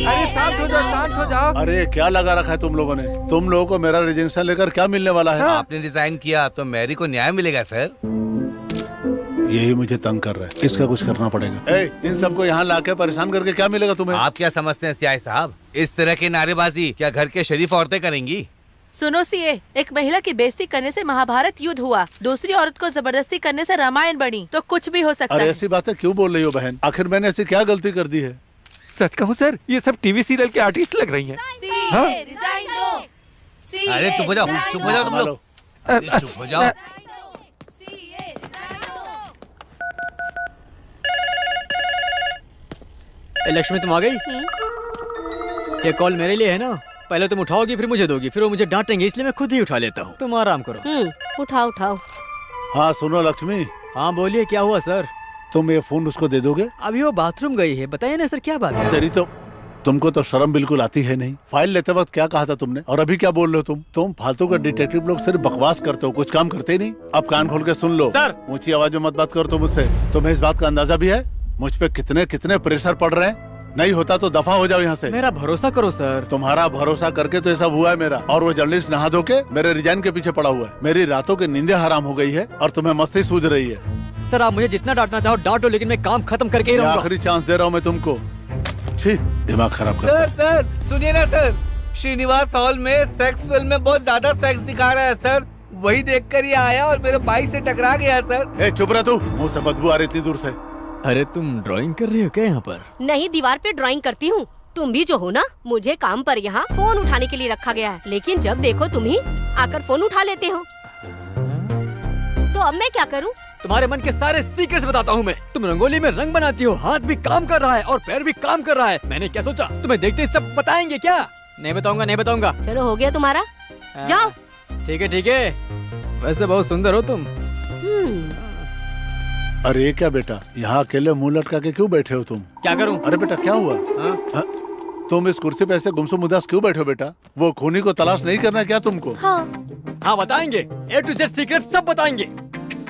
अरे शांत हो जाओ, शांत हो जाओ। अरे क्या लगा रखा है तुम लोगों ने? तुम लोगों को मेरा रिजेक्शन लेकर क्या मिलने वाला है? आपने रिजाइन किया तो मैरी को न्याय मिलेगा सर। यही मुझे तंग कर रहा है, इसका कुछ करना पड़ेगा। ए, इन सबको यहाँ लाके परेशान करके क्या मिलेगा तुम्हें? आप क्या समझते हैं सीआई साहब, इस तरह की नारेबाजी क्या घर के शरीफ औरतें करेंगी? सुनो सीए, एक महिला की बेइज्जती करने से महाभारत युद्ध हुआ, दूसरी औरत को जबरदस्ती करने से रामायण बनी, तो कुछ भी हो सकता अरे है। ऐसी बातें क्यों बोल रही हो बहन? आखिर मैंने ऐसी क्या गलती कर दी है? सच कहूँ सर, ये सब टीवी सीरियल के आर्टिस्ट लग रही हैं। हाँ? अरे चुप हो जाओ, चुप हो जाओ तुम लोग। अरे चुप हो जाओ। ए, लक्ष्मी तुम आ गई? ये कॉल मेरे लिए है ना? पहले तुम उठाओगी फिर मुझे दोगी, फिर वो मुझे डांटेंगे, इसलिए मैं खुद ही उठा लेता हूँ। तुम आराम करो। उठाओ उठाओ। हाँ सुनो लक्ष्मी। हाँ बोलिए, क्या हुआ सर? तुम ये फोन उसको दे दोगे? अभी वो बाथरूम गई है। बताइए ना सर, क्या बात है? तेरी तो, तुमको तो शर्म बिल्कुल आती है नहीं। फाइल लेते वक्त क्या कहा था तुमने और अभी क्या बोल रहे हो तुम फालतू का डिटेक्टिव लोग सिर्फ बकवास करते हो, कुछ काम करते ही नहीं। अब कान खोल के सुन लो सर। ऊंची आवाज में मत बात करो तुम मुझसे। तुम्हें इस बात का अंदाजा भी है मुझ पे कितने कितने प्रेशर पड़ रहे हैं? नहीं होता तो दफा हो जाओ यहाँ से। मेरा भरोसा करो सर। तुम्हारा भरोसा करके तो ये सब हुआ है मेरा। और वो जर्नलिस्ट नहा धो के मेरे रिजाइन के पीछे पड़ा हुआ है। मेरी रातों की नींदें हराम हो गई है और तुम्हें मस्ती सूझ रही है। सर आप मुझे जितना डांटना चाहो डांटो, लेकिन मैं काम खत्म करके ही ये रहूंगा। आखिरी चांस दे रहा हूँ मैं तुमको। छी, दिमाग खराब कर। सर सुनिए ना सर, श्रीनिवास हॉल में सेक्स फिल्म में बहुत ज्यादा सेक्स दिखा रहा है सर, वही देखकर ये आया और मेरे बाइक से टकरा गया सर। ए चुप रह तू, मुंह से बदबू आ रही इतनी दूर से। अरे तुम ड्राइंग कर रही हो क्या यहाँ पर? नहीं, दीवार पे ड्राइंग करती हूँ। तुम भी जो हो ना, मुझे काम पर यहाँ फोन उठाने के लिए रखा गया है, लेकिन जब देखो तुम ही आकर फोन उठा लेते हो। तो अब मैं क्या करूँ? तुम्हारे मन के सारे सीक्रेट्स बताता हूँ मैं। तुम रंगोली में रंग बनाती हो, हाथ भी काम कर रहा है और पैर भी काम कर रहा है। मैंने क्या सोचा, तुम्हें देखते ही सब बताएंगे क्या? नहीं बताऊंगा, नहीं बताऊंगा। चलो हो गया तुम्हारा, जाओ। ठीक है ठीक है, वैसे बहुत सुंदर हो तुम। अरे ये क्या बेटा, यहाँ अकेले मुंह लटका के क्यों बैठे हो तुम? क्या करूं? अरे बेटा क्या हुआ? हाँ? तुम इस कुर्सी पे ऐसे गुमसुम उदास क्यों बैठे हो बेटा? वो खूनी को तलाश नहीं करना क्या तुमको? हाँ बताएंगे, A to Z सीक्रेट सब बताएंगे।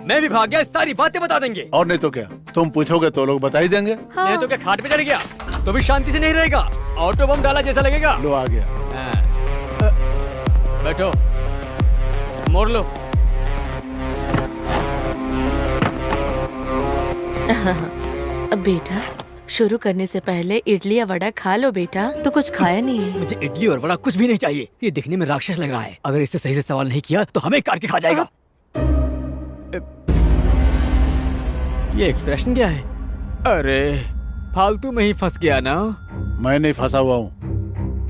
मैं भी भाग गया, सारी बातें बता देंगे। और नहीं तो क्या, तुम पूछोगे तो लोग बता ही देंगे। नहीं तो क्या खाट पे चढ़ गया तो भी शांति से नहीं रहेगा, ऑटो बम डाला जैसा लगेगा। लो आ गया। बैठो, मोड़ लो। बेटा, शुरू करने से पहले इडली या वड़ा खा लो बेटा। तो कुछ खाया नहीं है। मुझे इडली और वड़ा कुछ भी नहीं चाहिए। ये दिखने में राक्षस लग रहा है, अगर इससे सही से सवाल नहीं किया तो हमें काट के खा जाएगा। ये एक्सप्रेशन क्या है? अरे फालतू में ही फंस गया ना। मैं नहीं फंसा हुआ हूँ,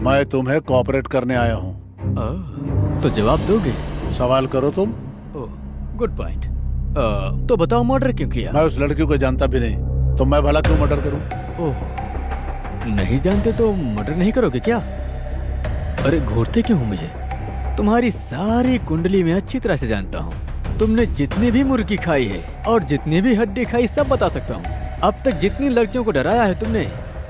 मैं तुम्हें कोऑपरेट करने आया हूँ। तो जवाब दोगे? सवाल करो तुम। Good point. तो बताओ मर्डर क्यों किया? मैं उस लड़की को जानता भी नहीं, तो मैं भला क्यों मर्डर करूं? ओह, नहीं जानते तो मर्डर नहीं करोगे क्या? अरे घूरते क्यों हो मुझे? तुम्हारी सारी कुंडली में अच्छी तरह से जानता हूँ। तुमने जितनी भी मुर्गी खाई है और जितनी भी हड्डी खाई सब बता सकता हूँ। अब तक जितनी लड़कियों को डराया है तुमने,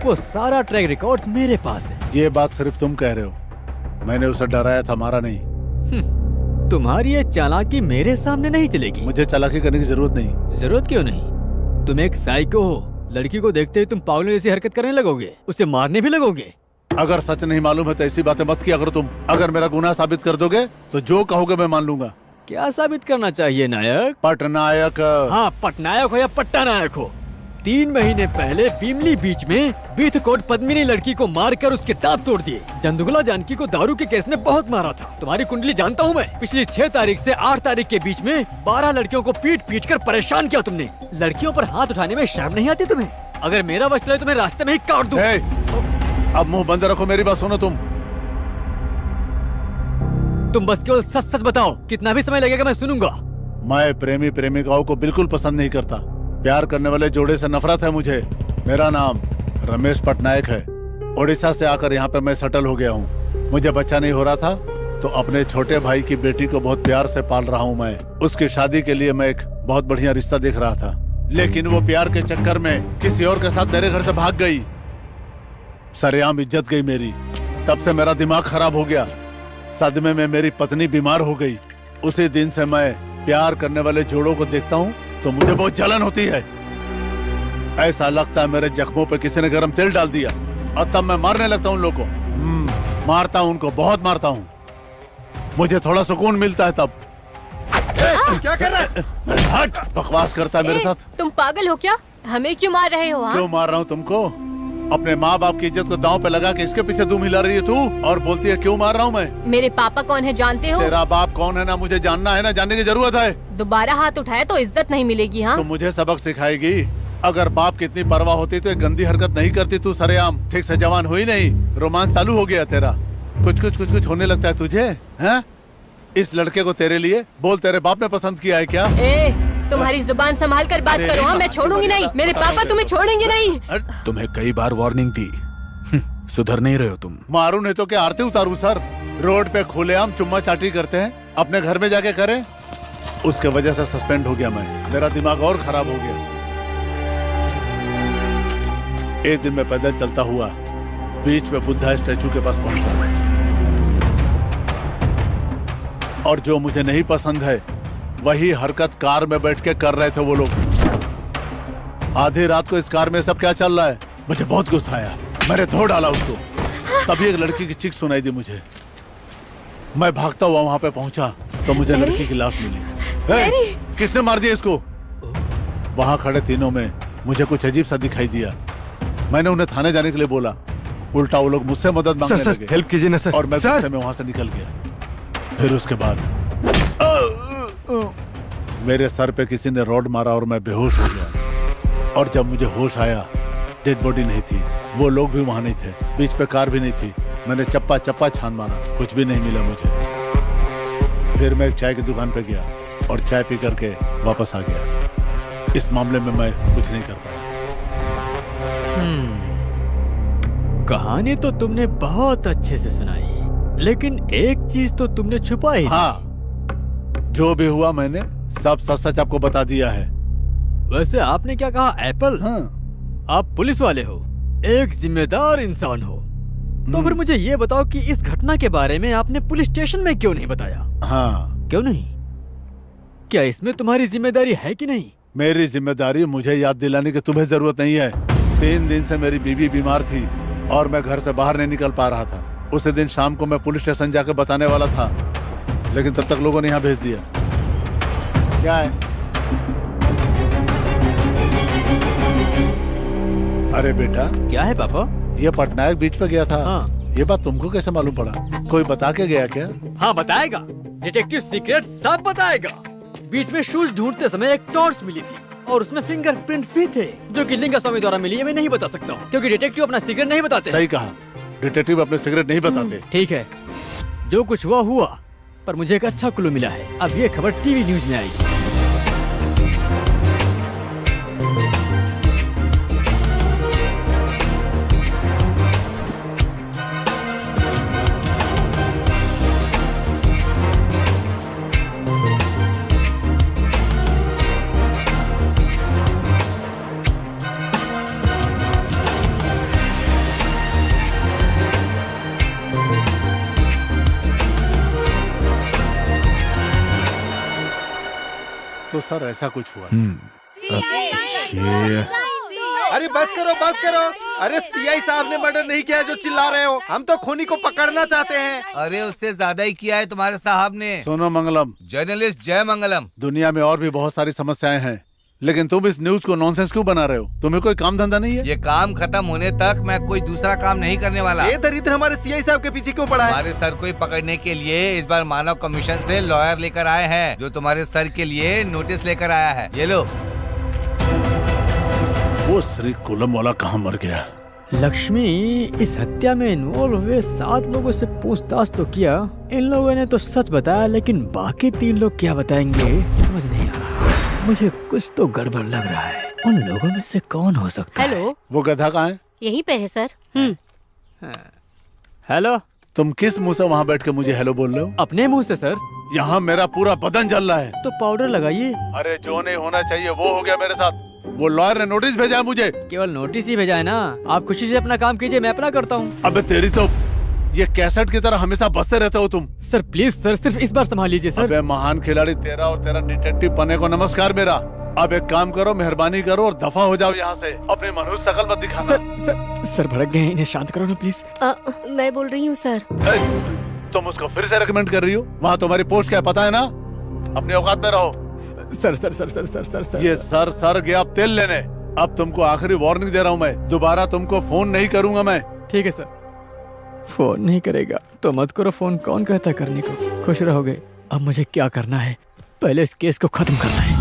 वो सारा ट्रैक रिकॉर्ड मेरे पास है। ये बात सिर्फ तुम कह रहे हो, मैंने उसे डराया था, मारा नहीं। तुम्हारी ये चालाकी मेरे सामने नहीं चलेगी। मुझे चालाकी करने की जरूरत नहीं। जरूरत क्यों नहीं? तुम एक साइको हो, लड़की को देखते ही तुम पागलों जैसी हरकत करने लगोगे, उसे मारने भी लगोगे। अगर सच नहीं मालूम है तो ऐसी बातें मत किया करो तुम। अगर मेरा गुनाह साबित कर दोगे तो जो कहोगे मैं मान लूंगा। क्या साबित करना चाहिए नायक? पटनायक। हाँ, पटनायक हो या पट्टा नायक हो। 3 महीने पहले बीमली बीच में बीथकोट पद्मिनी लड़की को मारकर उसके दांत तोड़ दिए। जंदुगला जानकी को दारू के केस में बहुत मारा था। तुम्हारी कुंडली जानता हूँ मैं। पिछली 6 तारीख से 8 तारीख के बीच में 12 लड़कियों को पीट पीट कर परेशान किया तुमने। लड़कियों पर हाथ उठाने में शर्म नहीं आती तुम्हें? अगर मेरा वश चले तो मैं रास्ते में ही काट दूं। अब मुंह बंद रखो, मेरी बात सुनो तुम बस केवल सच सच बताओ, कितना भी समय लगेगा मैं सुनूंगा। मैं प्रेमी प्रेमिकाओं को बिल्कुल पसंद नहीं करता। प्यार करने वाले जोड़े से नफरत है मुझे। मेरा नाम रमेश पटनायक है। ओडिशा से आकर यहाँ पे मैं सेटल हो गया हूँ। मुझे बच्चा नहीं हो रहा था तो अपने छोटे भाई की बेटी को बहुत प्यार से पाल रहा हूँ मैं। उसकी शादी के लिए मैं एक बहुत बढ़िया रिश्ता देख रहा था, लेकिन वो प्यार के चक्कर में किसी और के साथ मेरे घर से भाग गई। सरेआम इज्जत गई मेरी। तब से मेरा दिमाग खराब हो गया। सदमे में मेरी पत्नी बीमार हो गई। उसी दिन से मैं प्यार करने वाले जोड़ों को देखता हूँ तो मुझे बहुत जलन होती है। ऐसा लगता है मेरे जख्मों पे किसी ने गरम तेल डाल दिया और तब मैं मारने लगता हूँ उन लोगों को। मारता हूँ उनको, बहुत मारता हूँ। मुझे थोड़ा सुकून मिलता है तब। क्या कर रहा है? हट, बकवास करता है मेरे साथ। तुम पागल हो क्या? हमें क्यों मार रहे हो? क्यों मार रहा हूँ तुमको? अपने माँ बाप की इज्जत को दांव पे लगा के इसके पीछे धूम हिला रही है तू और बोलती है क्यों मार रहा हूँ मैं? मेरे पापा कौन है जानते हो? तेरा बाप कौन है ना मुझे जानना है ना जानने की जरूरत है। दोबारा हाथ उठाए तो इज्जत नहीं मिलेगी। हाँ, तो मुझे सबक सिखाएगी। अगर बाप की इतनी परवाह होती तो एक गंदी हरकत नहीं करती तू। सरेआम ठीक से जवान हुई नहीं, रोमांस चालू हो गया तेरा। कुछ होने लगता है तुझे, हैं? इस लड़के को तेरे लिए बोल तेरे बाप ने पसंद किया है क्या? तुम्हारी जुबान संभाल कर बात करो। हाँ, मैं छोड़ूंगी नहीं। मेरे पापा तुम्हें छोड़ेंगे नहीं। तुम्हें कई बार वार्निंग दी, सुधर नहीं रहे हो तुम। मारू नहीं तो क्या आरती उतारू सर? रोड पे खुलेआम चुम्मा चाटी करते हैं, अपने घर में जाके करें। उसके वजह से सस्पेंड हो गया मैं। मेरा दिमाग और खराब हो गया। एक दिन मैं पैदल चलता हुआ बीच में बुद्धा स्टैचू के पास पहुंचा और जो मुझे नहीं पसंद है वही हरकत कार में बैठ के कर रहे थे वो लोग। आधी रात को इस कार में सब क्या चल रहा है? मुझे बहुत गुस्सा आया, मैंने धो डाला उसको। तभी एक लड़की की चीख सुनाई दी मुझे। मैं भागता हुआ वहां पे पहुंचा तो मुझे लड़की की लाश मिली। किसने मार दिया इसको? वहां खड़े तीनों में मुझे कुछ अजीब सा दिखाई दिया। मैंने उन्हें थाने जाने के लिए बोला, उल्टा वो लोग मुझसे मदद मांगने लगे। हेल्प कीजिए ना सर। और मैं गुस्से में वहां से निकल गया। फिर उसके बाद मेरे सर पे किसी ने रॉड मारा और मैं बेहोश हो गया। और जब मुझे होश आया डेड बॉडी नहीं थी। वो लोग भी वहाँ नहीं थे, बीच पे कार भी नहीं थी। मैंने चप्पा चप्पा छान मारा, कुछ भी नहीं मिला मुझे। फिर मैं एक चाय की दुकान पे गया और चाय पी करके वापस आ गया। इस मामले में मैं कुछ नहीं कर पाया। कहानी तो तुमने बहुत अच्छे से सुनाई, लेकिन एक चीज तो तुमने छुपाई। हाँ, जो भी हुआ मैंने सब सच सच आपको बता दिया है। वैसे आपने क्या कहा, एप्पल? हाँ। आप पुलिस वाले हो, एक जिम्मेदार इंसान हो, तो फिर मुझे ये बताओ कि इस घटना के बारे में आपने पुलिस स्टेशन में क्यों नहीं बताया? हाँ। क्यों नहीं? क्या इसमें तुम्हारी जिम्मेदारी है कि नहीं? मेरी जिम्मेदारी मुझे याद दिलाने की तुम्हें जरूरत नहीं है। 3 दिन से मेरी बीवी बीमार थी और मैं घर से बाहर नहीं निकल पा रहा था। उसी दिन शाम को मैं पुलिस स्टेशन जाकर बताने वाला था, लेकिन तब तक लोगों ने यहाँ भेज दिया। क्या है? अरे बेटा। क्या है पापा? ये पटनायक बीच पे गया था। हाँ। ये बात तुमको कैसे मालूम पड़ा? कोई बता के गया क्या? हाँ बताएगा, डिटेक्टिव सीक्रेट सब बताएगा। बीच में शूज ढूंढते समय एक टॉर्च मिली थी और उसमें फिंगरप्रिंट्स भी थे, जो कि लिंगास्वामी द्वारा मिली है। मैं नहीं बता सकता हूँ क्योंकि डिटेक्टिव अपना सीक्रेट नहीं बताते। सही कहा, डिटेक्टिव अपने सीक्रेट नहीं बताते। ठीक है, जो कुछ हुआ हुआ, पर मुझे एक अच्छा क्लू मिला है। अब ये खबर टीवी न्यूज में आएगी। तो सर ऐसा कुछ हुआ। अरे बस करो। अरे सीआई साहब ने मर्डर नहीं किया है जो चिल्ला रहे हो। हम तो खूनी को पकड़ना चाहते हैं। अरे उससे ज्यादा ही किया है तुम्हारे साहब ने। सुनो मंगलम, जर्नलिस्ट जय मंगलम। दुनिया में और भी बहुत सारी समस्याएं हैं, लेकिन तुम इस न्यूज को नॉनसेंस क्यों बना रहे हो? तुम्हें कोई काम धंधा नहीं है? ये काम खत्म होने तक मैं कोई दूसरा काम नहीं करने वाला। ये दरिद्र हमारे सीआई साहब के पीछे क्यों पड़ा है? हमारे सर को ही पकड़ने के लिए इस बार मानव कमीशन से लॉयर लेकर आए हैं, जो तुम्हारे सर के लिए नोटिस लेकर आया है। ये लो। वो श्री कुलम वाला कहाँ मर गया? लक्ष्मी, इस हत्या में इन्वॉल्व हुए 7 लोगों से पूछताछ तो किया। इन लोगों ने तो सच बताया, लेकिन बाकी 3 लोग क्या बताएंगे समझ नहीं आ रहा। मुझे कुछ तो गड़बड़ लग रहा है। उन लोगों में से कौन हो सकता है? हेलो, वो गधा कहाँ है? यहीं पे है सर। हेलो। तुम किस मुंह से वहाँ बैठ के मुझे हेलो बोल रहे हो? अपने मुंह से सर। यहाँ मेरा पूरा बदन जल रहा है। तो पाउडर लगाइए। अरे जो नहीं होना चाहिए वो हो गया मेरे साथ। वो लॉयर ने नोटिस भेजा है मुझे। केवल नोटिस ही भेजा है ना? आप खुशी से अपना काम कीजिए, मैं अपना करता हूँ। अबे तेरी तो ये कैसेट की तरह हमेशा बसते रहते हो तुम। सर प्लीज सर, सिर्फ इस बार संभाल लीजिए सर। अबे महान खिलाड़ी तेरा और तेरा डिटेक्टिव पने को नमस्कार मेरा। अब एक काम करो, मेहरबानी करो और दफा हो जाओ यहाँ से। अपनी मनुष्य शकल मत दिखाना। सर भड़क गए हैं, इन्हें शांत करो ना प्लीज। मैं बोल रही हूँ सर। तुम उसको फिर से रिकमेंड कर रही हो? वहाँ तुम्हारी पोस्ट क्या है पता है ना? अपने औकात में रहो। Sir sir sir sir sir sir sir ये सर गया अब तेल लेने। अब तुमको आखिरी वार्निंग दे रहा हूँ मैं, दोबारा तुमको फोन नहीं करूंगा मैं। ठीक है सर। फोन नहीं करेगा तो मत करो फोन। कौन कहता करने को? खुश रहोगे। अब मुझे क्या करना है? पहले इस केस को खत्म करना है।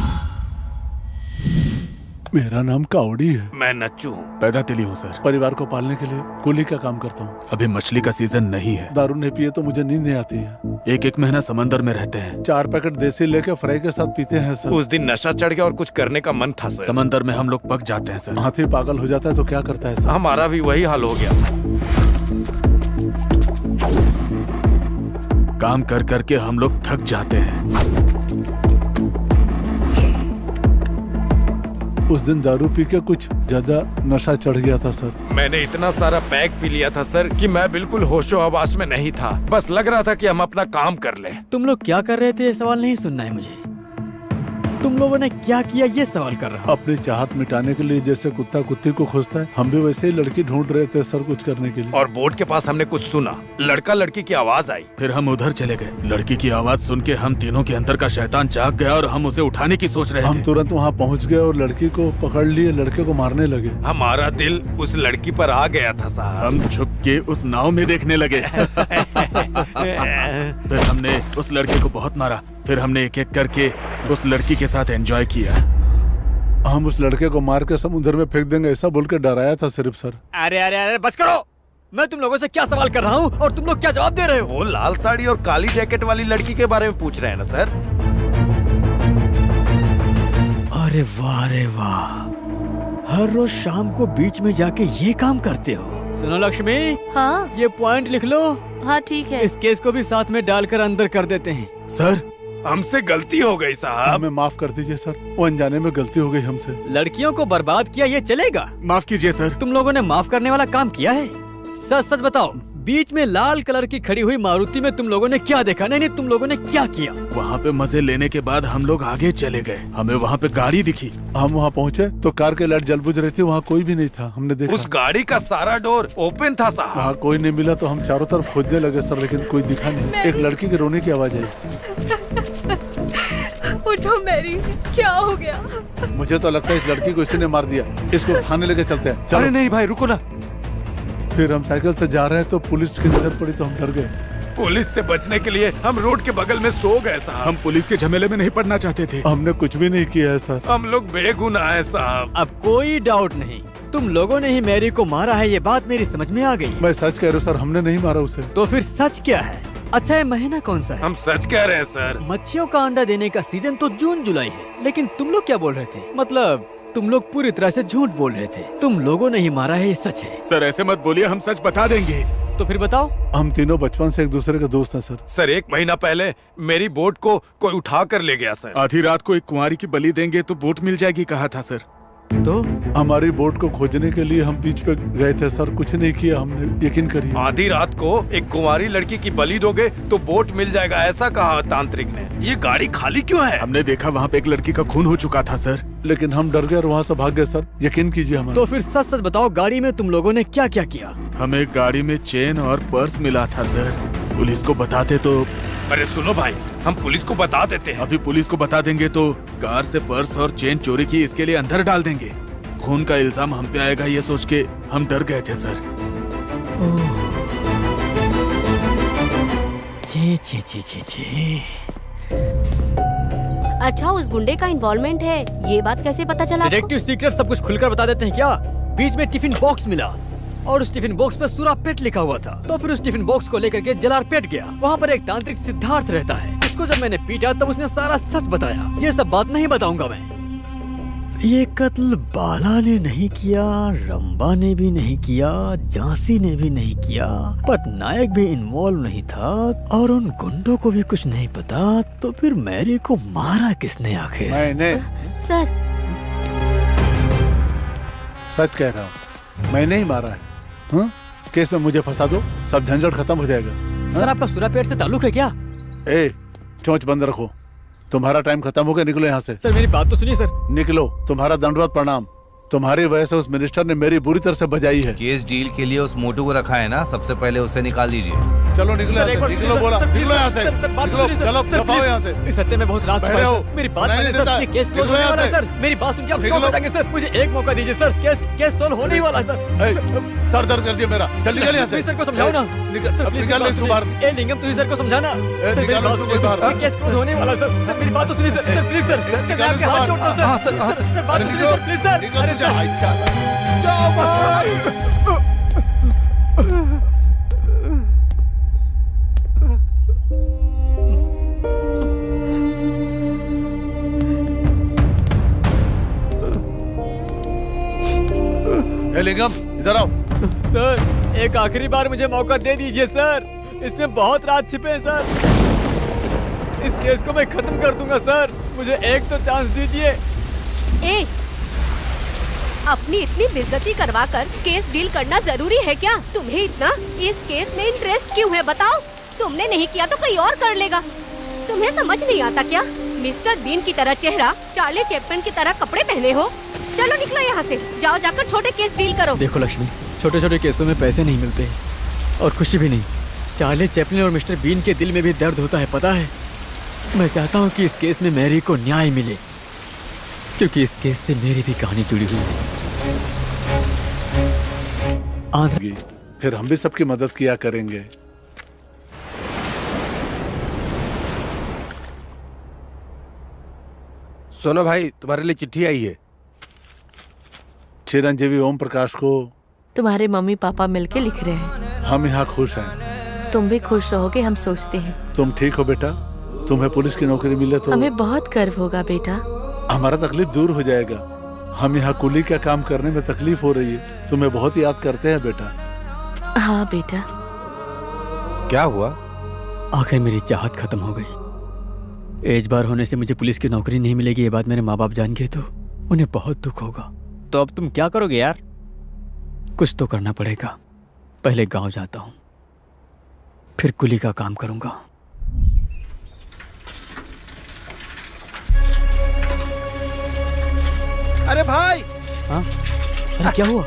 मेरा नाम कावड़ी है। मैं नच्चू हूँ, पैदा तिली हूँ सर। परिवार को पालने के लिए कुली का काम करता हूँ। अभी मछली का सीजन नहीं है। दारू नहीं पिए तो मुझे नींद नहीं आती है। एक महीना समंदर में रहते हैं। 4 पैकेट देसी लेके फ्राई के साथ पीते हैं सर। उस दिन नशा चढ़ गया और कुछ करने का मन था सर। समंदर में हम लोग पक जाते हैं सर। हाथी पागल हो जाता है तो क्या करता है सर? हमारा भी वही हाल हो गया था। काम कर करके हम लोग थक जाते हैं। उस दिन दारू पी के कुछ ज्यादा नशा चढ़ गया था सर। मैंने इतना सारा पैक पी लिया था सर कि मैं बिल्कुल होशो हवास में नहीं था। बस लग रहा था कि हम अपना काम कर लें। तुम लोग क्या कर रहे थे ये सवाल नहीं सुनना है मुझे। तुम लोगों ने क्या किया ये सवाल कर रहा हूँ। अपनी चाहत मिटाने के लिए जैसे कुत्ता कुत्ते को खोजता है, हम भी वैसे ही लड़की ढूंढ रहे थे सर कुछ करने के लिए। और बोर्ड के पास हमने कुछ सुना, लड़का लड़की की आवाज आई। फिर हम उधर चले गए। लड़की की आवाज सुन के हम तीनों के अंदर का शैतान जाग गया और हम उसे उठाने की सोच रहे हम थे। तुरंत वहाँ पहुँच गए और लड़की को पकड़ लिए, लड़के को मारने लगे। हमारा दिल उस लड़की पर आ गया था साहब। हम छुप के उस नाव में देखने लगे। फिर हमने उस लड़के को बहुत मारा। फिर हमने एक एक करके उस लड़की के साथ एंजॉय किया। हम उस लड़के को मार के समुद्र में फेंक देंगे ऐसा बोल के डराया था सिर्फ सर। अरे अरे अरे बस करो। मैं तुम लोगों से क्या सवाल कर रहा हूँ और तुम लोग क्या जवाब दे रहे हो? वो लाल साड़ी और काली जैकेट वाली लड़की के बारे में पूछ रहे हैं ना सर? अरे वाह रे वाह, हर रोज शाम को बीच में जाके ये काम करते हो। सुनो लक्ष्मी, हाँ ये पॉइंट लिख लो। हाँ ठीक है। इस केस को भी साथ में डालकर अंदर कर देते हैं। सर हमसे गलती हो गई साहब। हमें माफ कर दीजिए सर, वो अनजाने में गलती हो गई हमसे। लड़कियों को बर्बाद किया ये चलेगा? माफ कीजिए सर। तुम लोगों ने माफ करने वाला काम किया है? सच सच बताओ, बीच में लाल कलर की खड़ी हुई मारुति में तुम लोगों ने क्या देखा? नहीं नहीं, तुम लोगों ने क्या किया? वहाँ पे मजे लेने के बाद हम लोग आगे चले गए, हमें वहाँ पे गाड़ी दिखी। हम वहाँ पहुँचे तो कार की लाइट जल बुझ रही थी, वहाँ कोई भी नहीं था। हमने देखा उस गाड़ी का सारा डोर ओपन था साहब। वहाँ कोई नहीं मिला तो हम चारों तरफ खोजने लगे सर, लेकिन कोई दिखा नहीं। एक लड़की की रोने की आवाज आई। उठो मैरी, क्या हो गया? मुझे तो लगता है इस लड़की को इसी ने मार दिया। इसको थाने लेके चलते हैं। चलो। अरे नहीं भाई रुको ना। फिर हम साइकिल से जा रहे हैं तो पुलिस की नजर पड़ी तो हम डर गए। पुलिस से बचने के लिए हम रोड के बगल में सो गए साहब। हम पुलिस के झमेले में नहीं पड़ना चाहते थे। हमने कुछ भी नहीं किया है सर। हम लोग बेगुनाह है साहब। अब कोई डाउट नहीं, तुम लोगों ने ही मैरी को मारा है, ये बात मेरी समझ में आ गई। मैं सच कह रहा हूँ सर, हमने नहीं मारा उसे। तो फिर सच क्या है? अच्छा, ये महीना कौन सा है? हम सच कह रहे हैं सर। मच्छियों का अंडा देने का सीजन तो जून जुलाई है, लेकिन तुम लोग क्या बोल रहे थे? मतलब तुम लोग पूरी तरह से झूठ बोल रहे थे। तुम लोगों ने ही मारा है, ये सच है? सर ऐसे मत बोलिए, हम सच बता देंगे। तो फिर बताओ। हम तीनों बचपन से एक दूसरे के दोस्त हैं सर। सर 1 महीना पहले मेरी बोट को कोई उठा कर ले गया सर। आधी रात को एक कुंवारी की बलि देंगे तो बोट मिल जाएगी कहा था सर। तो हमारी बोट को खोजने के लिए हम बीच पे गए थे सर, कुछ नहीं किया हमने, यकीन करिए। आधी रात को एक कुंवारी लड़की की बलि दोगे तो बोट मिल जाएगा ऐसा कहा तांत्रिक ने। ये गाड़ी खाली क्यों है? हमने देखा वहाँ पे एक लड़की का खून हो चुका था सर। लेकिन हम डर गए और वहाँ से भाग गए सर, यकीन कीजिए हमारा। तो फिर सच सच बताओ, गाड़ी में तुम लोगों ने क्या क्या किया? हमें गाड़ी में चेन और पर्स मिला था सर। पुलिस को बताते तो। अरे सुनो भाई, हम पुलिस को बता देते हैं। अभी पुलिस को बता देंगे तो कार से पर्स और चेन चोरी की इसके लिए अंदर डाल देंगे। खून का इल्जाम हम पे आएगा ये सोच के हम डर गए थे सर। छी छी छी छी छी। अच्छा, उस गुंडे का इन्वॉल्वमेंट है, ये बात कैसे पता चला आपको? डिटेक्टिव सीक्रेट सब कुछ खुलकर बता देते हैं क्या? बीच में टिफिन बॉक्स मिला और उस टिफिन बॉक्स पे सुरापेट लिखा हुआ था। तो फिर उस टिफिन बॉक्स को लेकर के जलारपेट गया। वहाँ पर एक तांत्रिक सिद्धार्थ रहता है। उसको जब मैंने पीटा तब उसने सारा सच बताया। ये सब बात नहीं बताऊंगा मैं। ये कत्ल बाला ने नहीं किया, रंबा ने भी नहीं किया, झांसी ने भी नहीं किया, पटनायक भी इन्वॉल्व नहीं था और उन गुंडों को भी कुछ नहीं पता। तो फिर मैरी को मारा किसने आखिर? मैंने। सर सच कह रहा हूँ, मैंने ही मारा है। हाँ? केस में मुझे फंसा दो, सब झंझट खत्म हो जाएगा। सर आपका सुरापेट से ताल्लुक है क्या? ए, चोंच बंद रखो। तुम्हारा टाइम खत्म हो गया, निकलो यहाँ से। सर मेरी बात तो सुनिए सर। निकलो, तुम्हारा दंडवत प्रणाम। तुम्हारी वजह से उस मिनिस्टर ने मेरी बुरी तरह से बजाई है। केस डील के लिए उस मोटू को रखा है ना, सबसे पहले उसे निकाल दीजिए। चलो निकलो यहाँ से, निकलो बोला, निकलो यहाँ से, निकलो, चलो दफाओ यहाँ से। इस हत्या में बहुत राज छुपा है, बहरे हो, सर। मेरी बात सुनाई मानिए नहीं सर, देता। ये केस क्लोज निकलो होने यहाँ वाला है से। सर। मेरी बात सुन के आप शॉक निकलो। हो जाएंगे सर। मुझे एक मौका दीजिए सर, केस सोल्व होने ही वाला है सर। ए, सर दर्द कर दिया मेरा, चल निकल यहाँ से। सर को समझाओ ना। निकल, सर, अब प्लीज निकाल मेरी इसको बात बाहर। सुनिए। ए लिंगम, तुझे सर को समझाना। सर मेरी निकालो बात इसको सुनिए बाहर। सर, ये केस क्लोज होने वाला है सर। सर मेरी बात तो सुनिए sir, sir please sir, sir मैं निकालो आपके इसको हाथ बाहर। जोड़ता हूँ हाँ, सर। सर, हाँ, सर। सर बात अरे सुनिए सर, प्लीज सर। निकल अरे तुझे, हाय, सर चल। जाओ भाई। ए लिंगम, इधर आओ। सर एक आखिरी बार मुझे मौका दे दीजिए सर, इसमें बहुत राज छिपे हैं सर। इस केस को मैं खत्म कर दूंगा सर, मुझे एक तो चांस दीजिए। ए, अपनी इतनी बेइज्जती करवा कर केस डील करना जरूरी है क्या? तुम्हें इतना इस केस में इंटरेस्ट क्यों है बताओ? तुमने नहीं किया तो कोई और कर लेगा। तुम्हें समझ नहीं आता क्या? मिस्टर बीन की तरह चेहरा, चार्ली चैपमैन की तरह कपड़े पहने हो। चलो निकलो यहाँ से, जाओ जाकर छोटे केस डील करो। देखो लक्ष्मी, छोटे छोटे केसों में पैसे नहीं मिलते और खुशी भी नहीं। चार्ली चैपलिन और मिस्टर बीन के दिल में भी दर्द होता है, पता है। मैं चाहता हूँ कि इस केस में मैरी को न्याय मिले, क्योंकि इस केस से मेरी भी कहानी जुड़ी हुई है। आंध्र फिर हम भी सबकी मदद किया करेंगे। सुनो भाई, तुम्हारे लिए चिट्ठी आई है। चिरंजीवी ओम प्रकाश को तुम्हारे मम्मी पापा मिलके लिख रहे हैं। हम यहाँ खुश हैं। तुम भी खुश रहोगे हम सोचते हैं। तुम ठीक हो बेटा? तुम्हें पुलिस की नौकरी मिले तो हमें बहुत गर्व होगा बेटा। हमारा तकलीफ दूर हो जाएगा। हम यहाँ कुली का काम करने में तकलीफ हो रही है। तुम्हें बहुत याद करते हैं बेटा। हाँ बेटा। क्या हुआ? आखिर मेरी चाहत खत्म हो गई। एज बार होने से मुझे पुलिस की नौकरी नहीं मिलेगी, ये बात मेरे माँ बाप जान गए तो उन्हें बहुत दुख होगा। तो अब तुम क्या करोगे यार? कुछ तो करना पड़ेगा। पहले गांव जाता हूँ, फिर कुली का काम करूंगा। अरे भाई, हाँ? अरे क्या हुआ?